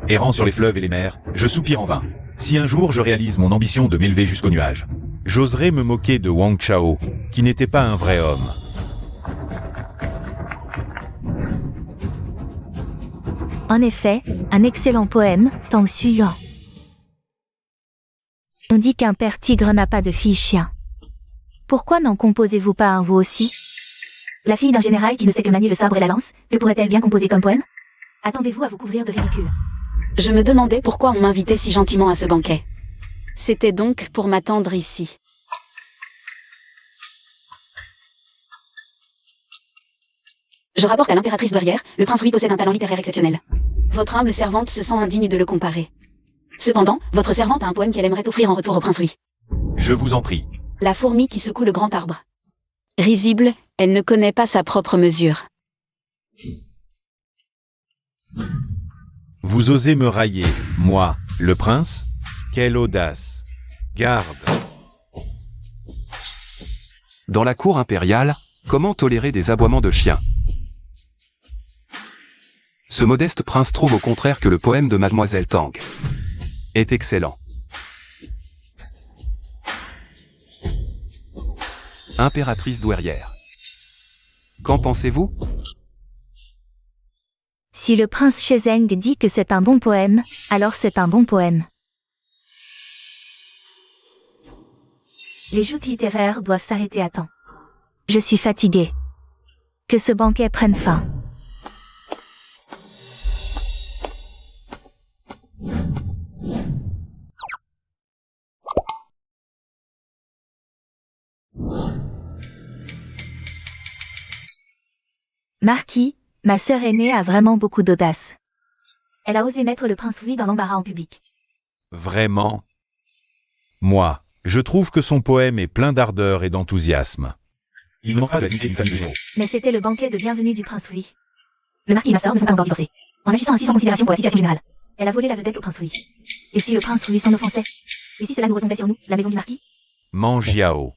Errant sur les fleuves et les mers, je soupire en vain. Si un jour je réalise mon ambition de m'élever jusqu'aux nuages, j'oserais me moquer de Wang Chao, qui n'était pas un vrai homme. En effet, un excellent poème, Tang Suiyuan. On dit qu'un père tigre n'a pas de fille chien. Pourquoi n'en composez-vous pas un vous aussi? La fille d'un général qui ne sait que manier le sabre et la lance, que pourrait-elle bien composer comme poème? Attendez-vous à vous couvrir de ridicule? Je me demandais pourquoi on m'invitait si gentiment à ce banquet. C'était donc pour m'attendre ici. Je rapporte à l'impératrice douairière, le prince Louis possède un talent littéraire exceptionnel. Votre humble servante se sent indigne de le comparer. Cependant, votre servante a un poème qu'elle aimerait offrir en retour au prince Louis. Je vous en prie. La fourmi qui secoue le grand arbre. Risible, elle ne connaît pas sa propre mesure. Vous osez me railler, moi, le prince? Quelle audace! Garde! Dans la cour impériale, comment tolérer des aboiements de chiens? Ce modeste prince trouve au contraire que le poème de Mademoiselle Tang est excellent. Impératrice douairière. Qu'en pensez-vous? Si le prince Shezeng dit que c'est un bon poème, alors c'est un bon poème. Les joutes littéraires doivent s'arrêter à temps. Je suis fatiguée. Que ce banquet prenne fin. Marquis, ma sœur aînée a vraiment beaucoup d'audace. Elle a osé mettre le prince Louis dans l'embarras en public. Vraiment? Moi, je trouve que son poème est plein d'ardeur et d'enthousiasme. Il ne manque pas de la dignité d'une famille de généraux. Mais c'était le banquet de bienvenue du prince Louis. Le marquis et ma sœur ne sont pas encore divorcés. En agissant ainsi sans considération pour la situation générale, elle a volé la vedette au prince Louis. Et si le prince Louis s'en offensait? Et si cela nous retombait sur nous, la maison du marquis? Mangiao.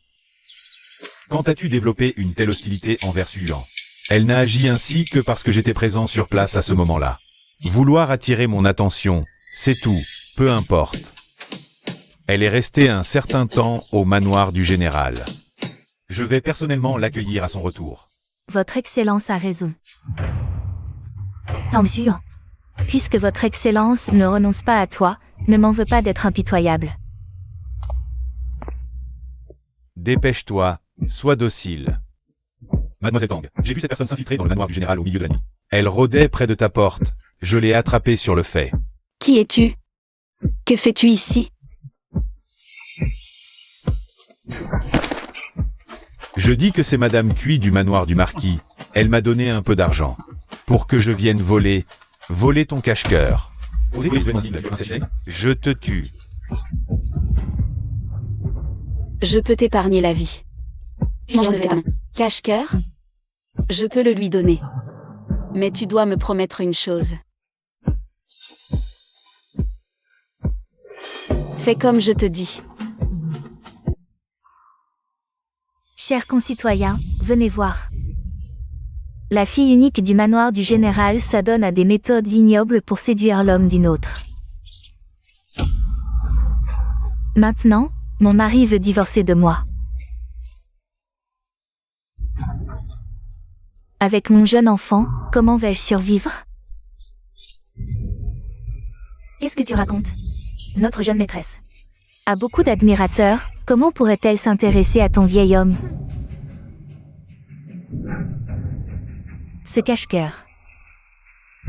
Quand as-tu développé une telle hostilité envers Suyan? Elle n'a agi ainsi que parce que j'étais présent sur place à ce moment-là. Vouloir attirer mon attention, c'est tout, peu importe. Elle est restée un certain temps au manoir du général. Je vais personnellement l'accueillir à son retour. Votre Excellence a raison. Tant sûr. Puisque votre Excellence ne renonce pas à toi, ne m'en veux pas d'être impitoyable. Dépêche-toi, sois docile. Mademoiselle Tang, j'ai vu cette personne s'infiltrer dans le manoir du général au milieu de la nuit. Elle rôdait près de ta porte. Je l'ai attrapée sur le fait. Qui es-tu? Que fais-tu ici? Je dis que c'est Madame Cui du manoir du marquis. Elle m'a donné un peu d'argent. Pour que je vienne voler ton cache-cœur. Je te tue. Je peux t'épargner la vie. J'en veux pas. Cache-cœur? Je peux le lui donner. Mais tu dois me promettre une chose. Fais comme je te dis. Chers concitoyens, venez voir. La fille unique du manoir du général s'adonne à des méthodes ignobles pour séduire l'homme d'une autre. Maintenant, mon mari veut divorcer de moi. Avec mon jeune enfant, comment vais-je survivre? Qu'est-ce que tu racontes? Notre jeune maîtresse a beaucoup d'admirateurs, comment pourrait-elle s'intéresser à ton vieil homme? Ce cache-cœur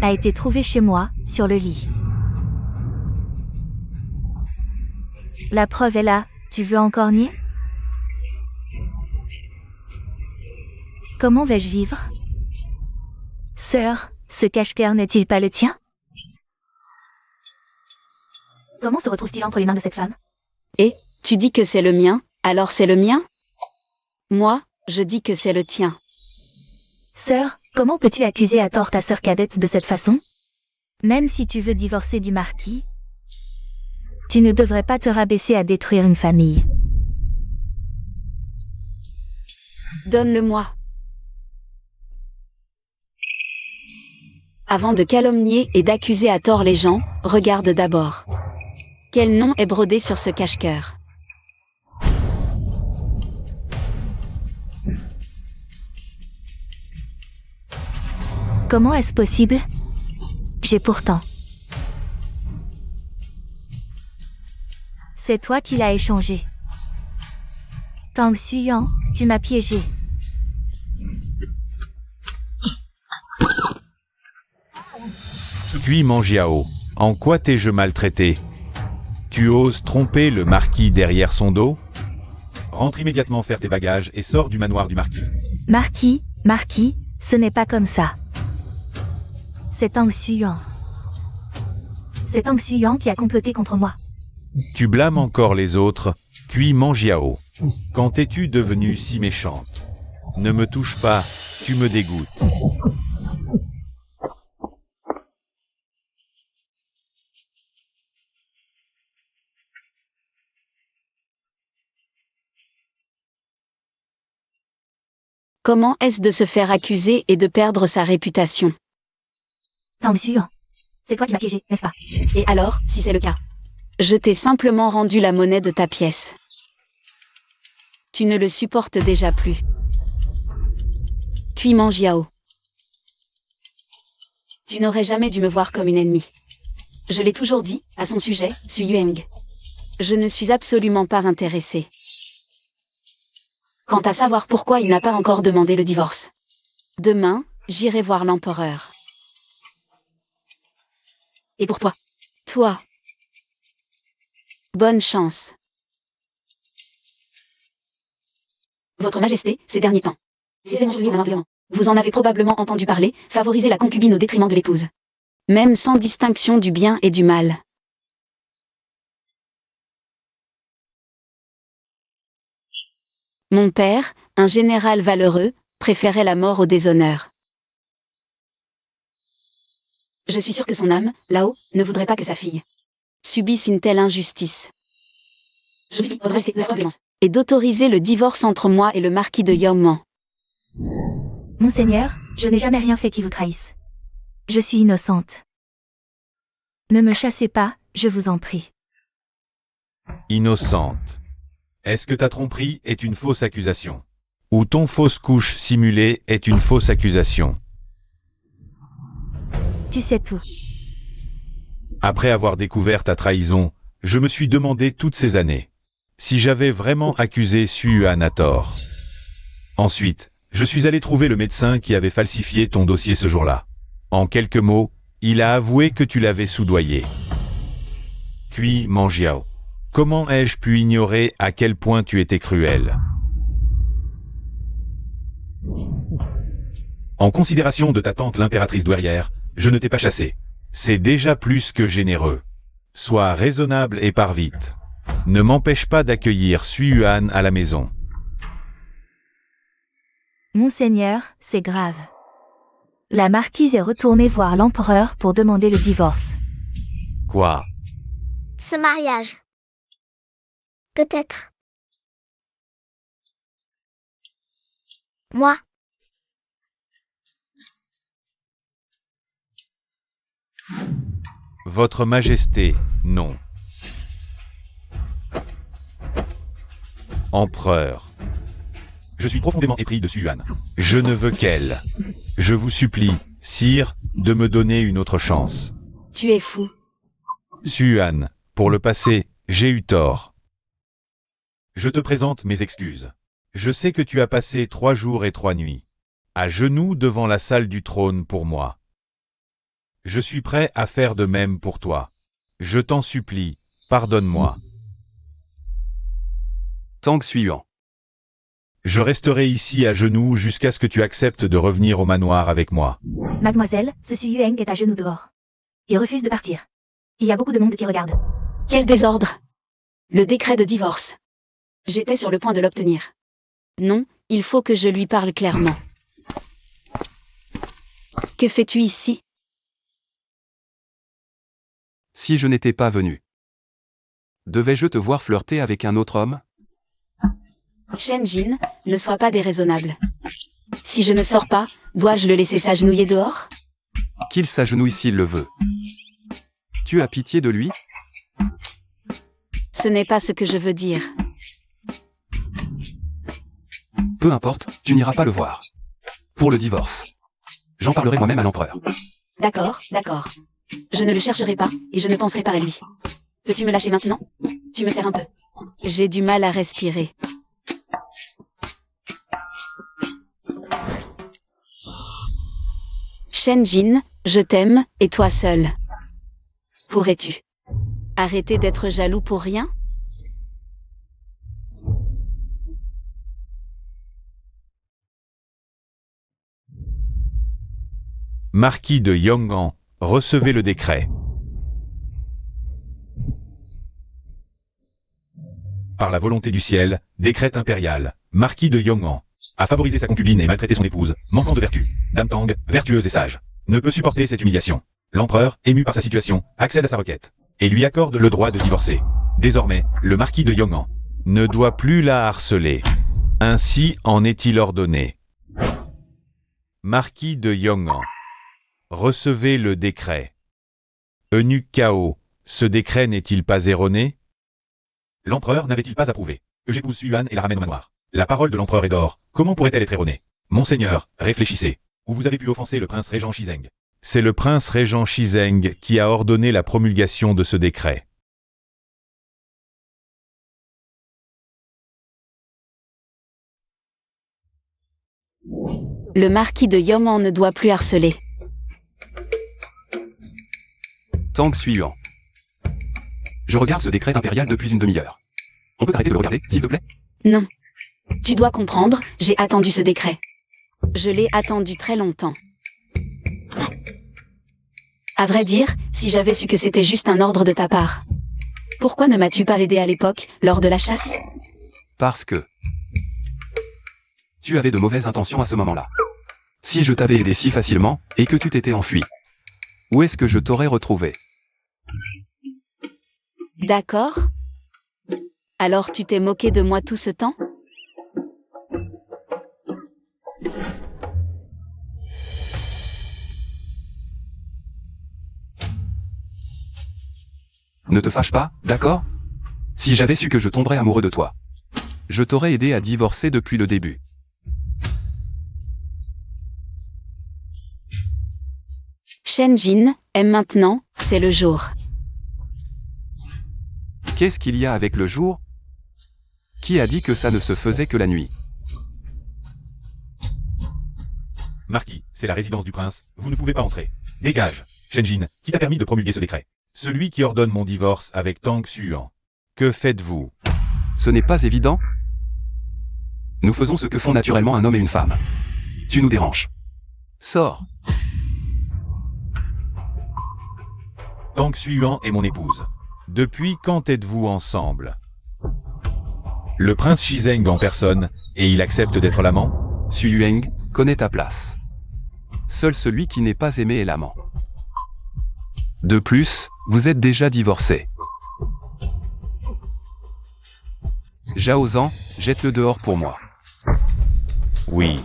a été trouvé chez moi, sur le lit. La preuve est là, tu veux encore nier? Comment vais-je vivre? Sœur, ce cache-cœur n'est-il pas le tien? Comment se retrouve-t-il entre les mains de cette femme? Et, tu dis que c'est le mien, alors c'est le mien? Moi, je dis que c'est le tien. Sœur, comment peux-tu accuser à tort ta sœur cadette de cette façon? Même si tu veux divorcer du marquis, tu ne devrais pas te rabaisser à détruire une famille. Donne-le-moi. Avant de calomnier et d'accuser à tort les gens, regarde d'abord. Quel nom est brodé sur ce cache-cœur? Comment est-ce possible? J'ai pourtant C'est toi qui l'as échangé. Tang Xuyang, tu m'as piégé. Puis Mangiao, en quoi t'ai-je maltraité? Tu oses tromper le marquis derrière son dos? Rentre immédiatement faire tes bagages et sors du manoir du marquis. Marquis, ce n'est pas comme ça. C'est Tang Xuyang. C'est Tang Xuyang qui a comploté contre moi. Tu blâmes encore les autres, puis Mangiao. Quand es-tu devenue si méchante? Ne me touche pas, tu me dégoûtes. Comment est-ce de se faire accuser et de perdre sa réputation? Tang Xuyang. C'est toi qui m'as piégé, n'est-ce pas? Et alors, si c'est le cas? Je t'ai simplement rendu la monnaie de ta pièce. Tu ne le supportes déjà plus. Puis Mangiao. Tu n'aurais jamais dû me voir comme une ennemie. Je l'ai toujours dit, à son sujet, Su Yueng. Je ne suis absolument pas intéressée. Quant à savoir pourquoi il n'a pas encore demandé le divorce. Demain, j'irai voir l'empereur. Et pour toi? Toi. Bonne chance. Votre Majesté, ces derniers temps. Les événements, vous en avez probablement entendu parler, favoriser la concubine au détriment de l'épouse. Même sans distinction du bien et du mal. Mon père, un général valeureux, préférait la mort au déshonneur. Je suis sûr que son âme, là-haut, ne voudrait pas que sa fille subisse une telle injustice. Je suis redressée de la et d'autoriser le divorce entre moi et le marquis de Yongman. Monseigneur, je n'ai jamais rien fait qui vous trahisse. Je suis innocente. Ne me chassez pas, je vous en prie. Innocente. Est-ce que ta tromperie est une fausse accusation? Ou ton fausse couche simulée est une fausse accusation? Tu sais tout. Après avoir découvert ta trahison, je me suis demandé toutes ces années si j'avais vraiment accusé Su Yuan à tort. Ensuite, je suis allé trouver le médecin qui avait falsifié ton dossier ce jour-là. En quelques mots, il a avoué que tu l'avais soudoyé. Puis Mangiao. Comment ai-je pu ignorer à quel point tu étais cruel? En considération de ta tante l'impératrice douairière, je ne t'ai pas chassé. C'est déjà plus que généreux. Sois raisonnable et pars vite. Ne m'empêche pas d'accueillir Su Yuan à la maison. Monseigneur, c'est grave. La marquise est retournée voir l'empereur pour demander le divorce. Quoi? Ce mariage. Peut-être. Moi. Votre Majesté, non. Empereur. Je suis profondément épris de Su Yuan. Je ne veux qu'elle. Je vous supplie, sire, de me donner une autre chance. Tu es fou. Su Yuan, pour le passé, j'ai eu tort. Je te présente mes excuses. Je sais que tu as passé 3 jours et 3 nuits à genoux devant la salle du trône pour moi. Je suis prêt à faire de même pour toi. Je t'en supplie, pardonne-moi. Tang Xuyang. Je resterai ici à genoux jusqu'à ce que tu acceptes de revenir au manoir avec moi. Mademoiselle, ce Su Yueng est à genoux dehors. Il refuse de partir. Il y a beaucoup de monde qui regarde. Quel désordre! Le décret de divorce. J'étais sur le point de l'obtenir. Non, il faut que je lui parle clairement. Que fais-tu ici? Si je n'étais pas venu, devais-je te voir flirter avec un autre homme? Shen Jin, ne sois pas déraisonnable. Si je ne sors pas, dois-je le laisser s'agenouiller dehors? Qu'il s'agenouille s'il le veut. Tu as pitié de lui? Ce n'est pas ce que je veux dire. Peu importe, tu n'iras pas le voir. Pour le divorce. J'en parlerai moi-même à l'empereur. D'accord, d'accord. Je ne le chercherai pas, et je ne penserai pas à lui. Peux-tu me lâcher maintenant? Tu me sers un peu. J'ai du mal à respirer. Shenjin, je t'aime, et toi seul. Pourrais-tu arrêter d'être jaloux pour rien? Marquis de Yong'an, recevez le décret. Par la volonté du ciel, décret impérial, Marquis de Yong'an a favorisé sa concubine et maltraité son épouse, manquant de vertu. Dame Tang, vertueuse et sage, ne peut supporter cette humiliation. L'empereur, ému par sa situation, accède à sa requête et lui accorde le droit de divorcer. Désormais, le marquis de Yong'an ne doit plus la harceler. Ainsi en est-il ordonné. Marquis de Yong'an, recevez le décret. Eunuque Cao, ce décret n'est-il pas erroné? L'empereur n'avait-il pas approuvé que j'épouse Suyuan et la ramène au manoir? La parole de l'empereur est d'or, comment pourrait-elle être erronée? Monseigneur, réfléchissez. Où vous avez pu offenser le prince régent Shizeng? C'est le prince régent Shizeng qui a ordonné la promulgation de ce décret. Le marquis de Yong'an ne doit plus harceler. Tang Suyuan. Je regarde ce décret impérial depuis une demi-heure. On peut arrêter de le regarder, s'il te plaît? Non. Tu dois comprendre, j'ai attendu ce décret. Je l'ai attendu très longtemps. À vrai dire, si j'avais su que c'était juste un ordre de ta part. Pourquoi ne m'as-tu pas aidé à l'époque, lors de la chasse? Parce que tu avais de mauvaises intentions à ce moment-là. Si je t'avais aidé si facilement, et que tu t'étais enfui, où est-ce que je t'aurais retrouvé? D'accord. Alors tu t'es moqué de moi tout ce temps? Ne te fâche pas, d'accord? Si j'avais su que je tomberais amoureux de toi, je t'aurais aidé à divorcer depuis le début. Shenjin, aime maintenant, c'est le jour. Qu'est-ce qu'il y a avec le jour? Qui a dit que ça ne se faisait que la nuit? Marquis, c'est la résidence du prince, vous ne pouvez pas entrer. Dégage. Shenjin, qui t'a permis de promulguer ce décret? Celui qui ordonne mon divorce avec Tang Suyuan. Que faites-vous? Ce n'est pas évident? Nous faisons ce que font naturellement un homme et une femme. Tu nous déranges. Sors. Tang Suyuan est mon épouse. Depuis quand êtes-vous ensemble? Le prince Shizeng en personne, et il accepte d'être l'amant? Suyueng, connais ta place. Seul celui qui n'est pas aimé est l'amant. De plus, vous êtes déjà divorcés. Zhao, jette-le dehors pour moi. Oui.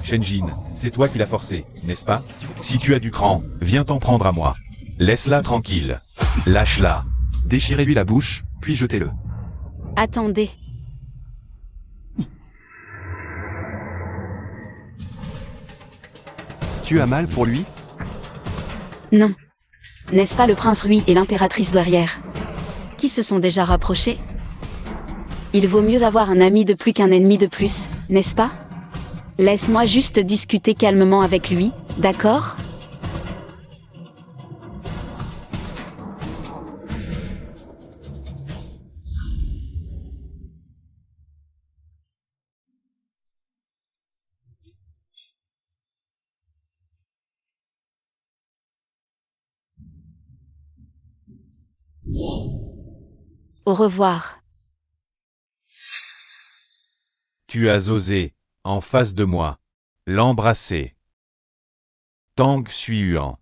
Shenjin, c'est toi qui l'as forcé, n'est-ce pas? Si tu as du cran, viens t'en prendre à moi. Laisse-la tranquille. Lâche-la. Déchirez-lui la bouche, puis jetez-le. Attendez. Tu as mal pour lui? Non. N'est-ce pas le prince Rui et l'impératrice douairière qui se sont déjà rapprochés? Il vaut mieux avoir un ami de plus qu'un ennemi de plus, n'est-ce pas? Laisse-moi juste discuter calmement avec lui, d'accord? Au revoir. Tu as osé, en face de moi, l'embrasser. Tang Suyuan.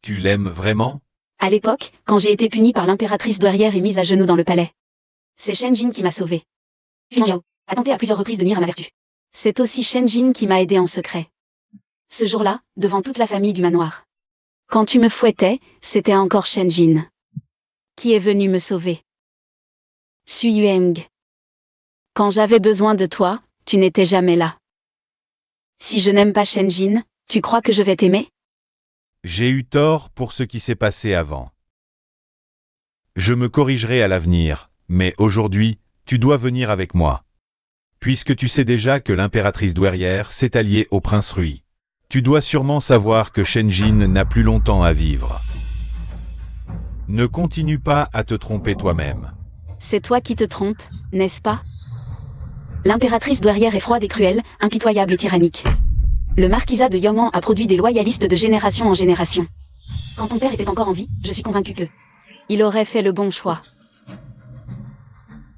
Tu l'aimes vraiment? À l'époque, quand j'ai été punie par l'impératrice douairière et mise à genoux dans le palais. C'est Shenjin qui m'a sauvée. Puis Yao a tenté à plusieurs reprises de nuire à ma vertu. C'est aussi Shenjin qui m'a aidé en secret. Ce jour-là, devant toute la famille du manoir. Quand tu me fouettais, c'était encore Shenjin qui est venu me sauver. Suyueng. Quand j'avais besoin de toi, tu n'étais jamais là. Si je n'aime pas Shenjin, tu crois que je vais t'aimer? J'ai eu tort pour ce qui s'est passé avant. Je me corrigerai à l'avenir, mais aujourd'hui, tu dois venir avec moi. Puisque tu sais déjà que l'impératrice douairière s'est alliée au prince Rui. Tu dois sûrement savoir que Shenjin n'a plus longtemps à vivre. Ne continue pas à te tromper toi-même. C'est toi qui te trompes, n'est-ce pas? L'impératrice douairière est froide et cruelle, impitoyable et tyrannique. Le marquisat de Yoman a produit des loyalistes de génération en génération. Quand ton père était encore en vie, je suis convaincue que il aurait fait le bon choix.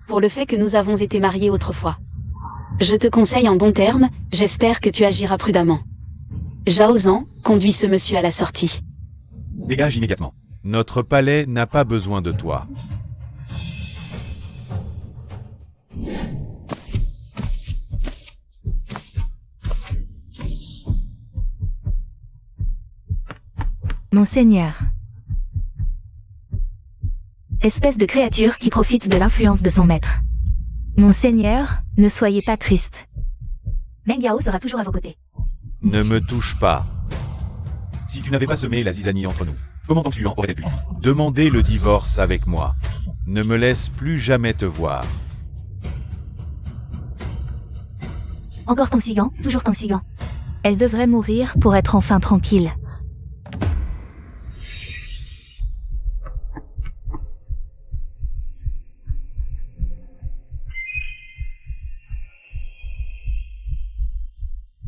Pour le fait que nous avons été mariés autrefois. Je te conseille en bons termes, j'espère que tu agiras prudemment. Zhao Zhan, conduis ce monsieur à la sortie. Dégage immédiatement. Notre palais n'a pas besoin de toi. Monseigneur. Espèce de créature qui profite de l'influence de son maître. Monseigneur, ne soyez pas triste. Meng Yao sera toujours à vos côtés. Ne me touche pas. Si tu n'avais pas semé la zizanie entre nous, comment Tang Xuan aurait-elle pu demander le divorce avec moi? Ne me laisse plus jamais te voir. Encore Tang Xuan, toujours Tang Xuan. Elle devrait mourir pour être enfin tranquille.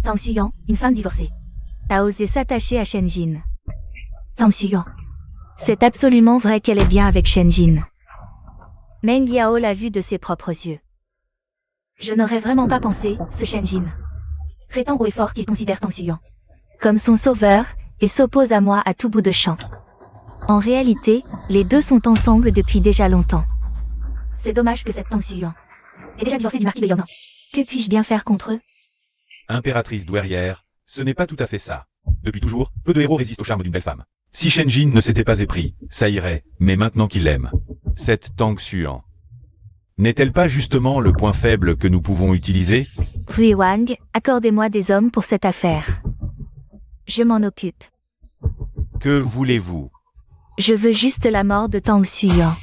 Tang Xuan, une femme divorcée, a osé s'attacher à Shenjin. Tang Xuan. C'est absolument vrai qu'elle est bien avec Shenjin. Meng Yao l'a vu de ses propres yeux. Je n'aurais vraiment pas pensé, ce Shenjin prétend haut et fort qu'il considère Tang Xuan comme son sauveur, et s'oppose à moi à tout bout de champ. En réalité, les deux sont ensemble depuis déjà longtemps. C'est dommage que cette Tang Xuan est déjà divorcée du marquis de Yonan. Que puis-je bien faire contre eux? Impératrice douairière, ce n'est pas tout à fait ça. Depuis toujours, peu de héros résistent au charme d'une belle femme. Si Shenjin ne s'était pas épris, ça irait, mais maintenant qu'il l'aime. Cette Tang Xuan n'est-elle pas justement le point faible que nous pouvons utiliser? Rui Wang, accordez-moi des hommes pour cette affaire. Je m'en occupe. Que voulez-vous? Je veux juste la mort de Tang Xuan.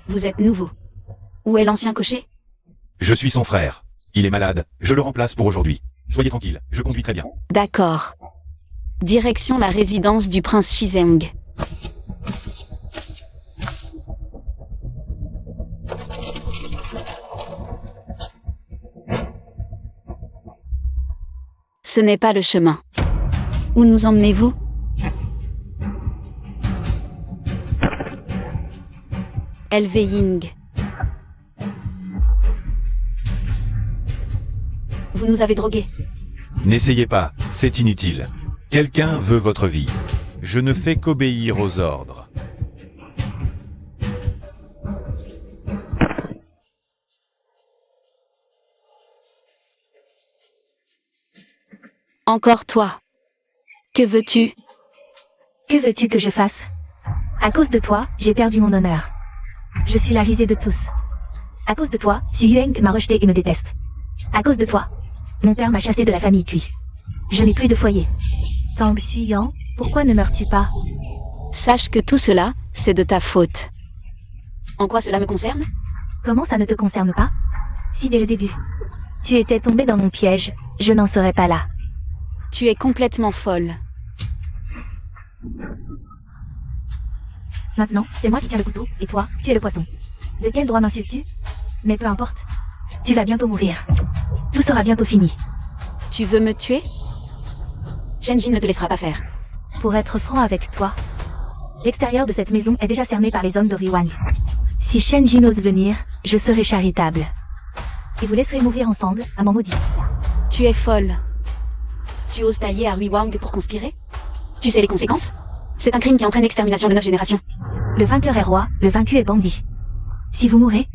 Vous êtes nouveau. Où est l'ancien cocher? Je suis son frère. Il est malade, je le remplace pour aujourd'hui. Soyez tranquille, je conduis très bien. D'accord. Direction la résidence du prince Shizeng. Ce n'est pas le chemin. Où nous emmenez-vous? LV Ying. Vous nous avez drogués. N'essayez pas, c'est inutile. Quelqu'un veut votre vie. Je ne fais qu'obéir aux ordres. Encore toi. Que veux-tu? Que veux-tu que je fasse? À cause de toi, j'ai perdu mon honneur. Je suis la risée de tous. À cause de toi, Xu Yueng m'a rejeté et me déteste. À cause de toi, mon père m'a chassé de la famille Cui. Je n'ai plus de foyer. Tang Xuan, pourquoi ne meurs-tu pas? Sache que tout cela, c'est de ta faute. En quoi cela me concerne? Comment ça ne te concerne pas? Si dès le début, tu étais tombé dans mon piège, je n'en serais pas là. Tu es complètement folle. Maintenant, c'est moi qui tiens le couteau, et toi, tu es le poisson. De quel droit m'insultes-tu? Mais peu importe. Tu vas bientôt mourir. Tout sera bientôt fini. Tu veux me tuer? Shenjin ne te laissera pas faire. Pour être franc avec toi, l'extérieur de cette maison est déjà cerné par les hommes de Rui Wang. Si Shenjin ose venir, je serai charitable. Et vous laisserez mourir ensemble, à m'en maudit. Tu es folle. Tu oses t'allier à Rui Wang pour conspirer? Tu sais les conséquences? C'est un crime qui entraîne l'extermination de 9 générations. Le vainqueur est roi, le vaincu est bandit. Si vous mourrez,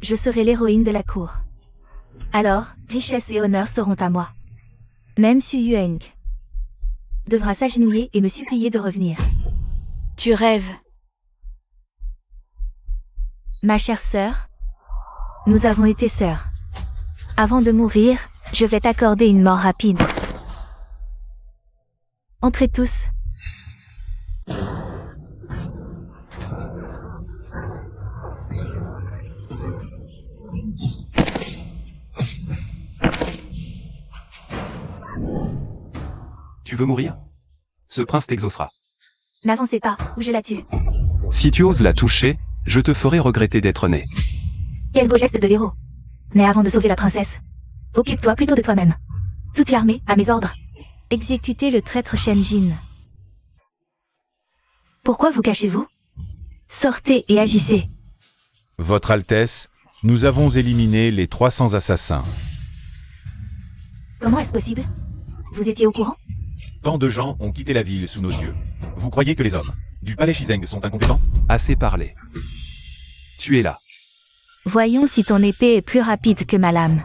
je serai l'héroïne de la cour. Alors, richesse et honneur seront à moi. Même Xu Yueng devra s'agenouiller et me supplier de revenir. Tu rêves. Ma chère sœur, Nous avons été sœurs. Avant de mourir, je vais t'accorder une mort rapide. Entrez tous. Tu veux mourir? Ce prince t'exaucera. N'avancez pas, ou je la tue. Si tu oses la toucher, je te ferai regretter d'être né. Quel beau geste de héros. Mais avant de sauver la princesse, occupe-toi plutôt de toi-même. Toute l'armée, à mes ordres. Exécutez le traître Shenjin. Pourquoi vous cachez-vous? Sortez et agissez. Votre Altesse, nous avons éliminé les 300 assassins. Comment est-ce possible? Vous étiez au courant? Tant de gens ont quitté la ville sous nos yeux. Vous croyez que les hommes du palais Shizeng sont incompétents? Assez parlé. Tu es là. Voyons si ton épée est plus rapide que ma lame.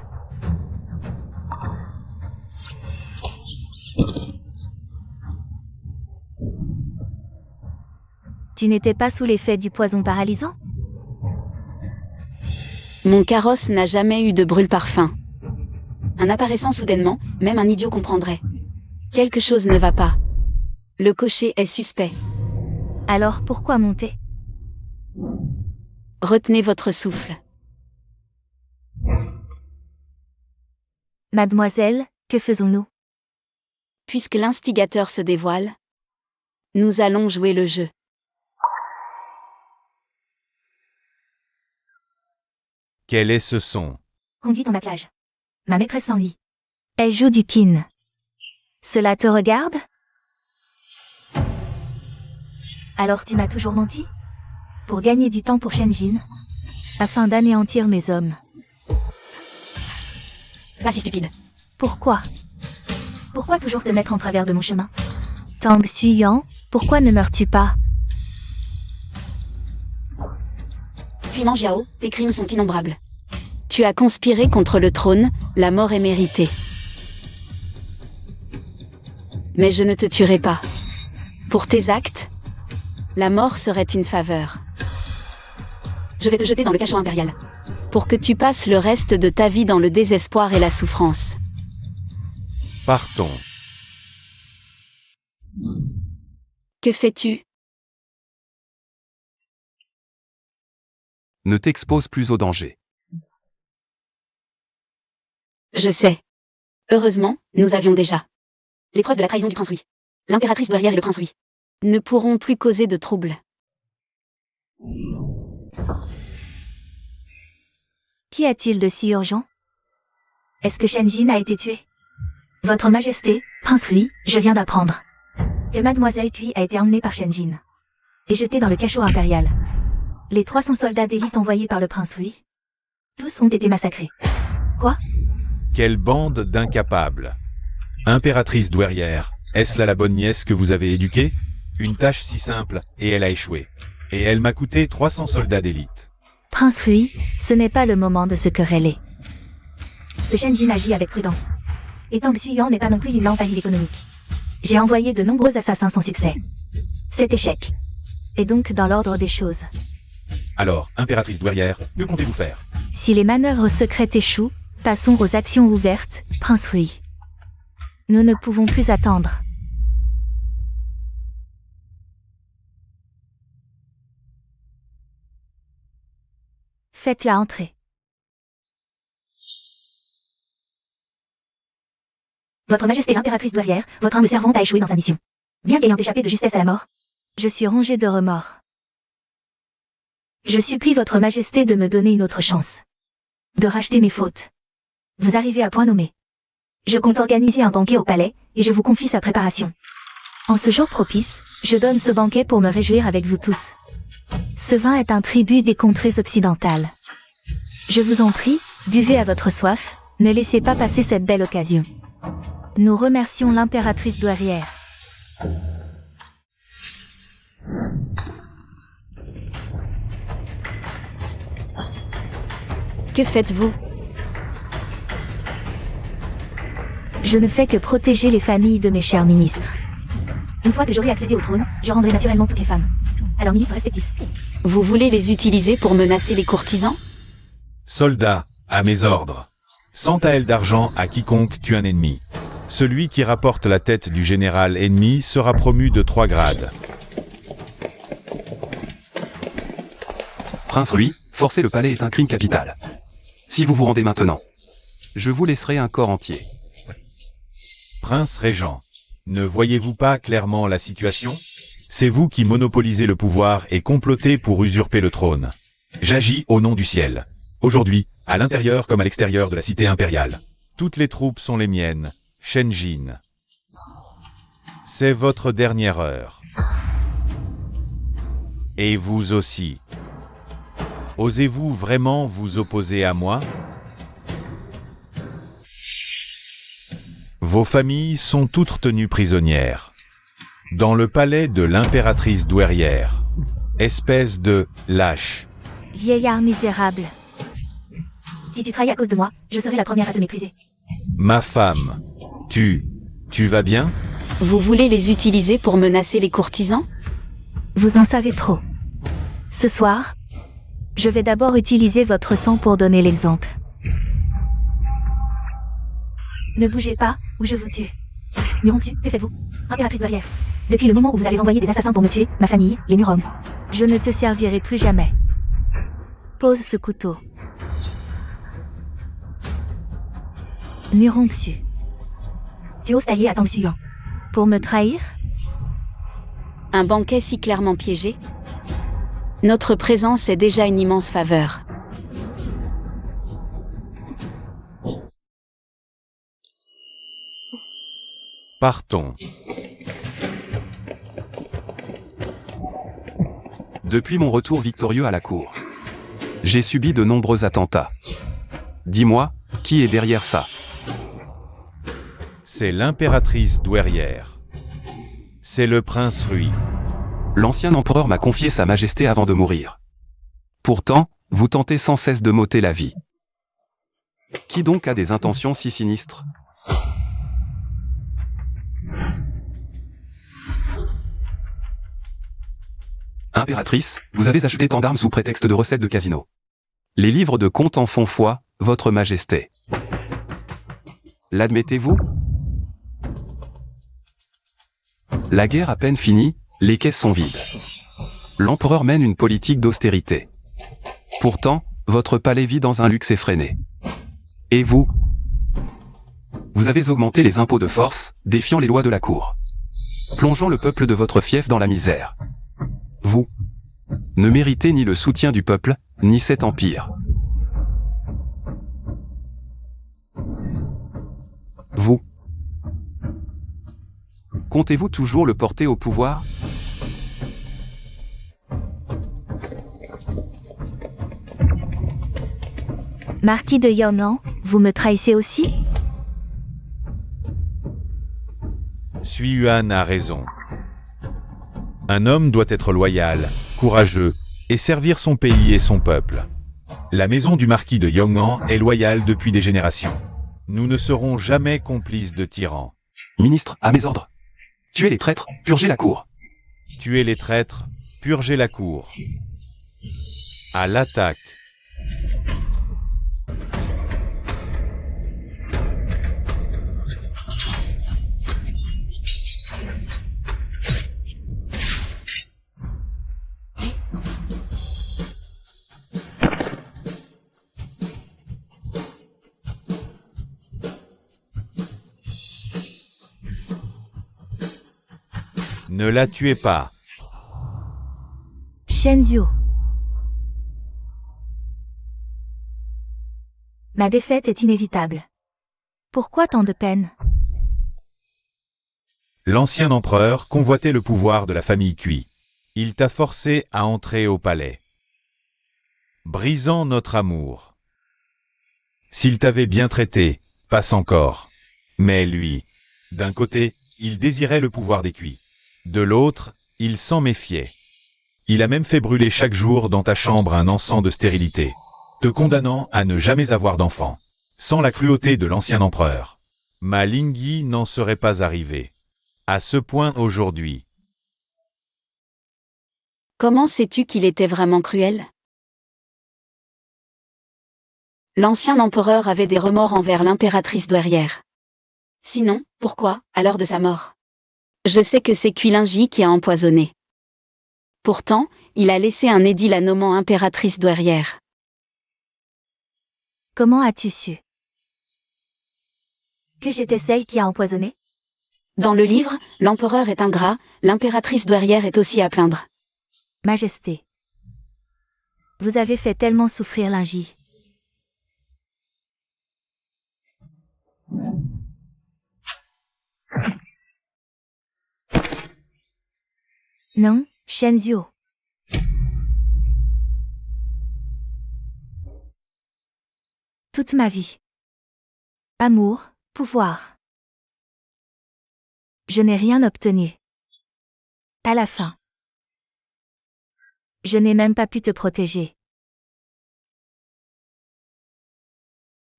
Tu n'étais pas sous l'effet du poison paralysant? Mon carrosse n'a jamais eu de brûle-parfum. En apparaissant soudainement, même un idiot comprendrait. Quelque chose ne va pas. Le cocher est suspect. Alors pourquoi monter? Retenez votre souffle. Mademoiselle, que faisons-nous? Puisque l'instigateur se dévoile, nous allons jouer le jeu. Quel est ce son? Conduis ton attelage. Ma maîtresse s'ennuie. Elle joue du kin. Cela te regarde? Alors tu m'as toujours menti? Pour gagner du temps pour Shenjin, afin d'anéantir mes hommes. Pas si stupide. Pourquoi? Pourquoi toujours te mettre en travers de mon chemin? Tang Suyang, pourquoi ne meurs-tu pas? Puis Jiao, tes crimes sont innombrables. Tu as conspiré contre le trône, la mort est méritée. Mais je ne te tuerai pas. Pour tes actes, la mort serait une faveur. Je vais te jeter dans le cachot impérial, pour que tu passes le reste de ta vie dans le désespoir et la souffrance. Partons. Que fais-tu? Ne t'expose plus au danger. Je sais. Heureusement, nous avions déjà l'épreuve de la trahison du prince Louis. L'impératrice douairière et le prince Louis ne pourront plus causer de troubles. Qu'y a-t-il de si urgent? Est-ce que Shenjin a été tué? Votre Majesté, Prince Louis, je viens d'apprendre que Mademoiselle Cui a été emmenée par Shenjin et jetée dans le cachot impérial. Les 300 soldats d'élite envoyés par le Prince Louis, tous ont été massacrés. Quoi? Quelle bande d'incapables! Impératrice douairière, est-ce là la bonne nièce que vous avez éduquée? Une tâche si simple, et elle a échoué. Et elle m'a coûté 300 soldats d'élite. Prince Louis, ce n'est pas le moment de se quereller. Ce Shenjin agit avec prudence. Et Tang Suyang n'est pas non plus une lampe à huile économique. J'ai envoyé de nombreux assassins sans succès. C'est échec. Et donc dans l'ordre des choses. Alors, impératrice douairière, que comptez-vous faire? Si les manœuvres secrètes échouent, passons aux actions ouvertes, Prince Louis. Nous ne pouvons plus attendre. Faites-la entrer. Votre Majesté l'impératrice douairière, votre humble servante a échoué dans sa mission. Bien qu'ayant échappé de justesse à la mort, je suis rongée de remords. Je supplie votre Majesté de me donner une autre chance. De racheter mes fautes. Vous arrivez à point nommé. Je compte organiser un banquet au palais, et je vous confie sa préparation. En ce jour propice, je donne ce banquet pour me réjouir avec vous tous. Ce vin est un tribut des contrées occidentales. Je vous en prie, buvez à votre soif, ne laissez pas passer cette belle occasion. Nous remercions l'impératrice douairière. Que faites-vous? Je ne fais que protéger les familles de mes chers ministres. Une fois que j'aurai accédé au trône, je rendrai naturellement toutes les femmes à leurs ministres respectifs. Vous voulez les utiliser pour menacer les courtisans? Soldats, à mes ordres. 100 taels d'argent à quiconque tue un ennemi. Celui qui rapporte la tête du général ennemi sera promu de 3 grades. Prince Rui, forcer le palais est un crime capital. Si vous vous rendez maintenant, je vous laisserai un corps entier. Prince Régent, ne voyez-vous pas clairement la situation? C'est vous qui monopolisez le pouvoir et complotez pour usurper le trône. J'agis au nom du ciel. Aujourd'hui, à l'intérieur comme à l'extérieur de la cité impériale. Toutes les troupes sont les miennes. Shenjin. C'est votre dernière heure. Et vous aussi. Osez-vous vraiment vous opposer à moi? Vos familles sont toutes tenues prisonnières. Dans le palais de l'impératrice douairière. Espèce de lâche. Vieillard misérable. Si tu trahis à cause de moi, je serai la première à te mépriser. Ma femme. Tu vas bien? Vous voulez les utiliser pour menacer les courtisans? Vous en savez trop. Ce soir, je vais d'abord utiliser votre sang pour donner l'exemple. Ne bougez pas, ou je vous tue. Muron-tu, que faites-vous? Impératrice douairière. Depuis le moment où vous avez envoyé des assassins pour me tuer, ma famille, les Murom. Je ne te servirai plus jamais. Pose ce couteau. Muron-tu. Tu oses tailler à temps suivant. Pour me trahir? Un banquet si clairement piégé? Notre présence est déjà une immense faveur. Partons. Depuis mon retour victorieux à la cour, j'ai subi de nombreux attentats. Dis-moi, qui est derrière ça? C'est l'impératrice douairière. C'est le prince Rui. L'ancien empereur m'a confié sa majesté avant de mourir. Pourtant, vous tentez sans cesse de m'ôter la vie. Qui donc a des intentions si sinistres? Impératrice, vous avez acheté tant d'armes sous prétexte de recettes de casino. Les livres de comptes en font foi, votre majesté. L'admettez-vous? La guerre à peine finie, les caisses sont vides. L'empereur mène une politique d'austérité. Pourtant, votre palais vit dans un luxe effréné. Et vous? Vous avez augmenté les impôts de force, défiant les lois de la cour. Plongeant le peuple de votre fief dans la misère. Vous ne méritez ni le soutien du peuple, ni cet empire. Vous comptez-vous toujours le porter au pouvoir? Marquis de Yongan, vous me trahissez aussi? Sui Yuan a raison. Un homme doit être loyal, courageux, et servir son pays et son peuple. La maison du marquis de Yongan est loyale depuis des générations. Nous ne serons jamais complices de tyrans. Ministre, à mes ordres. Tuez les traîtres, purgez la cour. Tuez les traîtres, purgez la cour. À l'attaque. Ne la tuez pas. Shenzhou. Ma défaite est inévitable. Pourquoi tant de peine? L'ancien empereur convoitait le pouvoir de la famille Cui. Il t'a forcé à entrer au palais, brisant notre amour. S'il t'avait bien traité, passe encore. Mais lui, d'un côté, il désirait le pouvoir des Cui. De l'autre, il s'en méfiait. Il a même fait brûler chaque jour dans ta chambre un encens de stérilité, te condamnant à ne jamais avoir d'enfant. Sans la cruauté de l'ancien empereur, ma Lingyi n'en serait pas arrivée. À ce point aujourd'hui. Comment sais-tu qu'il était vraiment cruel? L'ancien empereur avait des remords envers l'impératrice douairière. Sinon, pourquoi, à l'heure de sa mort? Je sais que c'est Kuilingi qui a empoisonné. Pourtant, il a laissé un édit la nommant impératrice douairière. Comment as-tu su que j'étais celle qui a empoisonné? Dans le livre, l'empereur est ingrat, l'impératrice douairière est aussi à plaindre. Majesté. Vous avez fait tellement souffrir Lingi. Non, Shenzhou. Toute ma vie. Amour, pouvoir. Je n'ai rien obtenu. À la fin. Je n'ai même pas pu te protéger.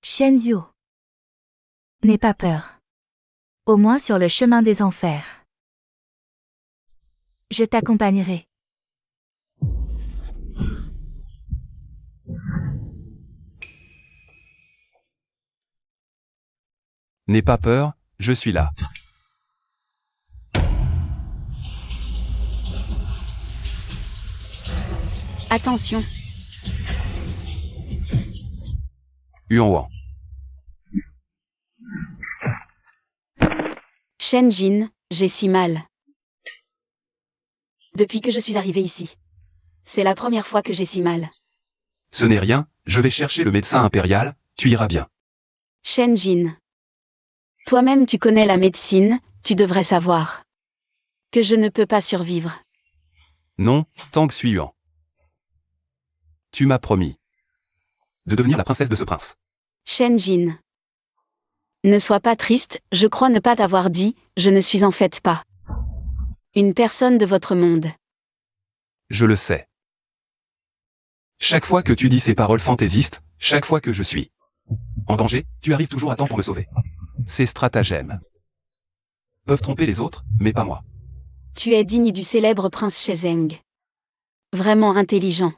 Shenzhou. N'aie pas peur. Au moins sur le chemin des enfers. Je t'accompagnerai. N'aie pas peur, je suis là. Attention. Yuan. Shen Jin, j'ai si mal. Depuis que je suis arrivée ici. C'est la première fois que j'ai si mal. Ce n'est rien, je vais chercher le médecin impérial, tu iras bien. Shen Jin. Toi-même tu connais la médecine, tu devrais savoir. Que je ne peux pas survivre. Non, Tang Xuan. Tu m'as promis de devenir la princesse de ce prince. Shen Jin. Ne sois pas triste, je crois ne pas t'avoir dit, je ne suis en fait pas une personne de votre monde. Je le sais. Chaque fois que tu dis ces paroles fantaisistes, chaque fois que je suis en danger, tu arrives toujours à temps pour me sauver. Ces stratagèmes peuvent tromper les autres, mais pas moi. Tu es digne du célèbre prince Shezeng. Vraiment intelligent.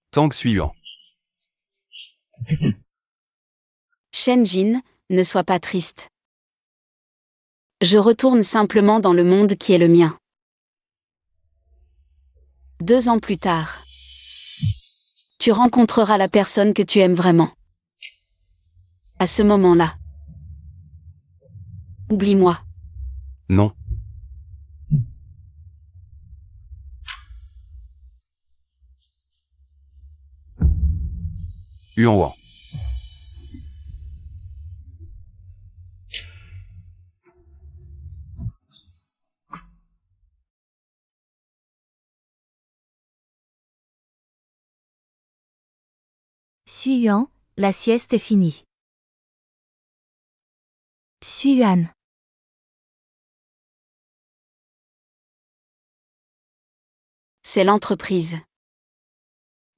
Tang Xuan. Shen Jin, ne sois pas triste. Je retourne simplement dans le monde qui est le mien. 2 ans plus tard. Tu rencontreras la personne que tu aimes vraiment. À ce moment-là. Oublie-moi. Non. Yuan. Suyuan, la sieste est finie. Suyuan. C'est l'entreprise.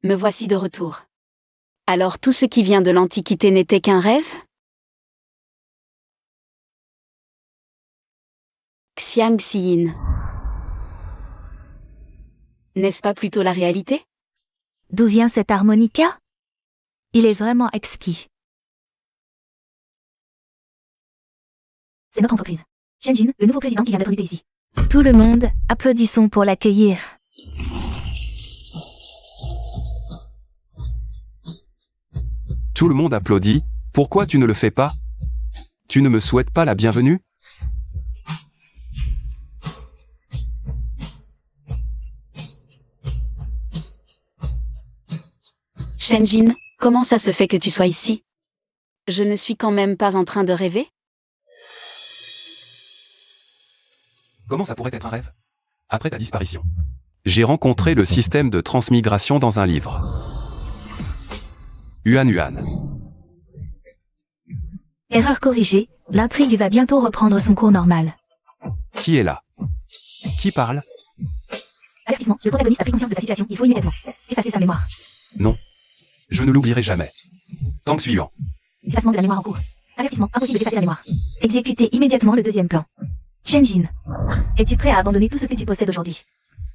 Me voici de retour. Alors tout ce qui vient de l'Antiquité n'était qu'un rêve? Xiang Xiyin. N'est-ce pas plutôt la réalité? D'où vient cet harmonica? Il est vraiment exquis. C'est notre entreprise. Shen Jin, le nouveau président qui vient d'être muté ici. Tout le monde, applaudissons pour l'accueillir. Tout le monde applaudit, pourquoi tu ne le fais pas? Tu ne me souhaites pas la bienvenue? Shen Jin, comment ça se fait que tu sois ici? Je ne suis quand même pas en train de rêver? Comment ça pourrait être un rêve? Après ta disparition, j'ai rencontré le système de transmigration dans un livre. Yuan. Erreur corrigée, l'intrigue va bientôt reprendre son cours normal. Qui est là? Qui parle? Avertissement, le protagoniste a pris conscience de sa situation, il faut immédiatement effacer sa mémoire. Non. Je ne l'oublierai jamais. Tang Xuan. Effacement de la mémoire en cours. Avertissement, impossible d'effacer la mémoire. Exécutez immédiatement le deuxième plan. Shen Jin, es-tu prêt à abandonner tout ce que tu possèdes aujourd'hui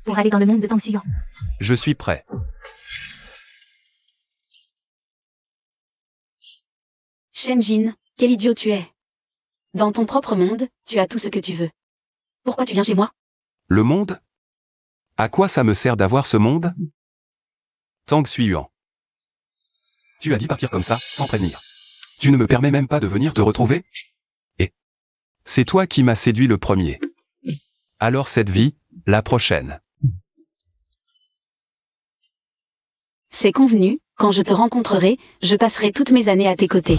pour aller dans le monde de Tang Xuan? Je suis prêt. Shenjin, quel idiot tu es. Dans ton propre monde, tu as tout ce que tu veux. Pourquoi tu viens chez moi? Le monde? À quoi ça me sert d'avoir ce monde? Tang Suiyuan. Tu as dit partir comme ça, sans prévenir. Tu ne me permets même pas de venir te retrouver? Et c'est toi qui m'as séduit le premier. Alors cette vie, la prochaine. C'est convenu, quand je te rencontrerai, je passerai toutes mes années à tes côtés.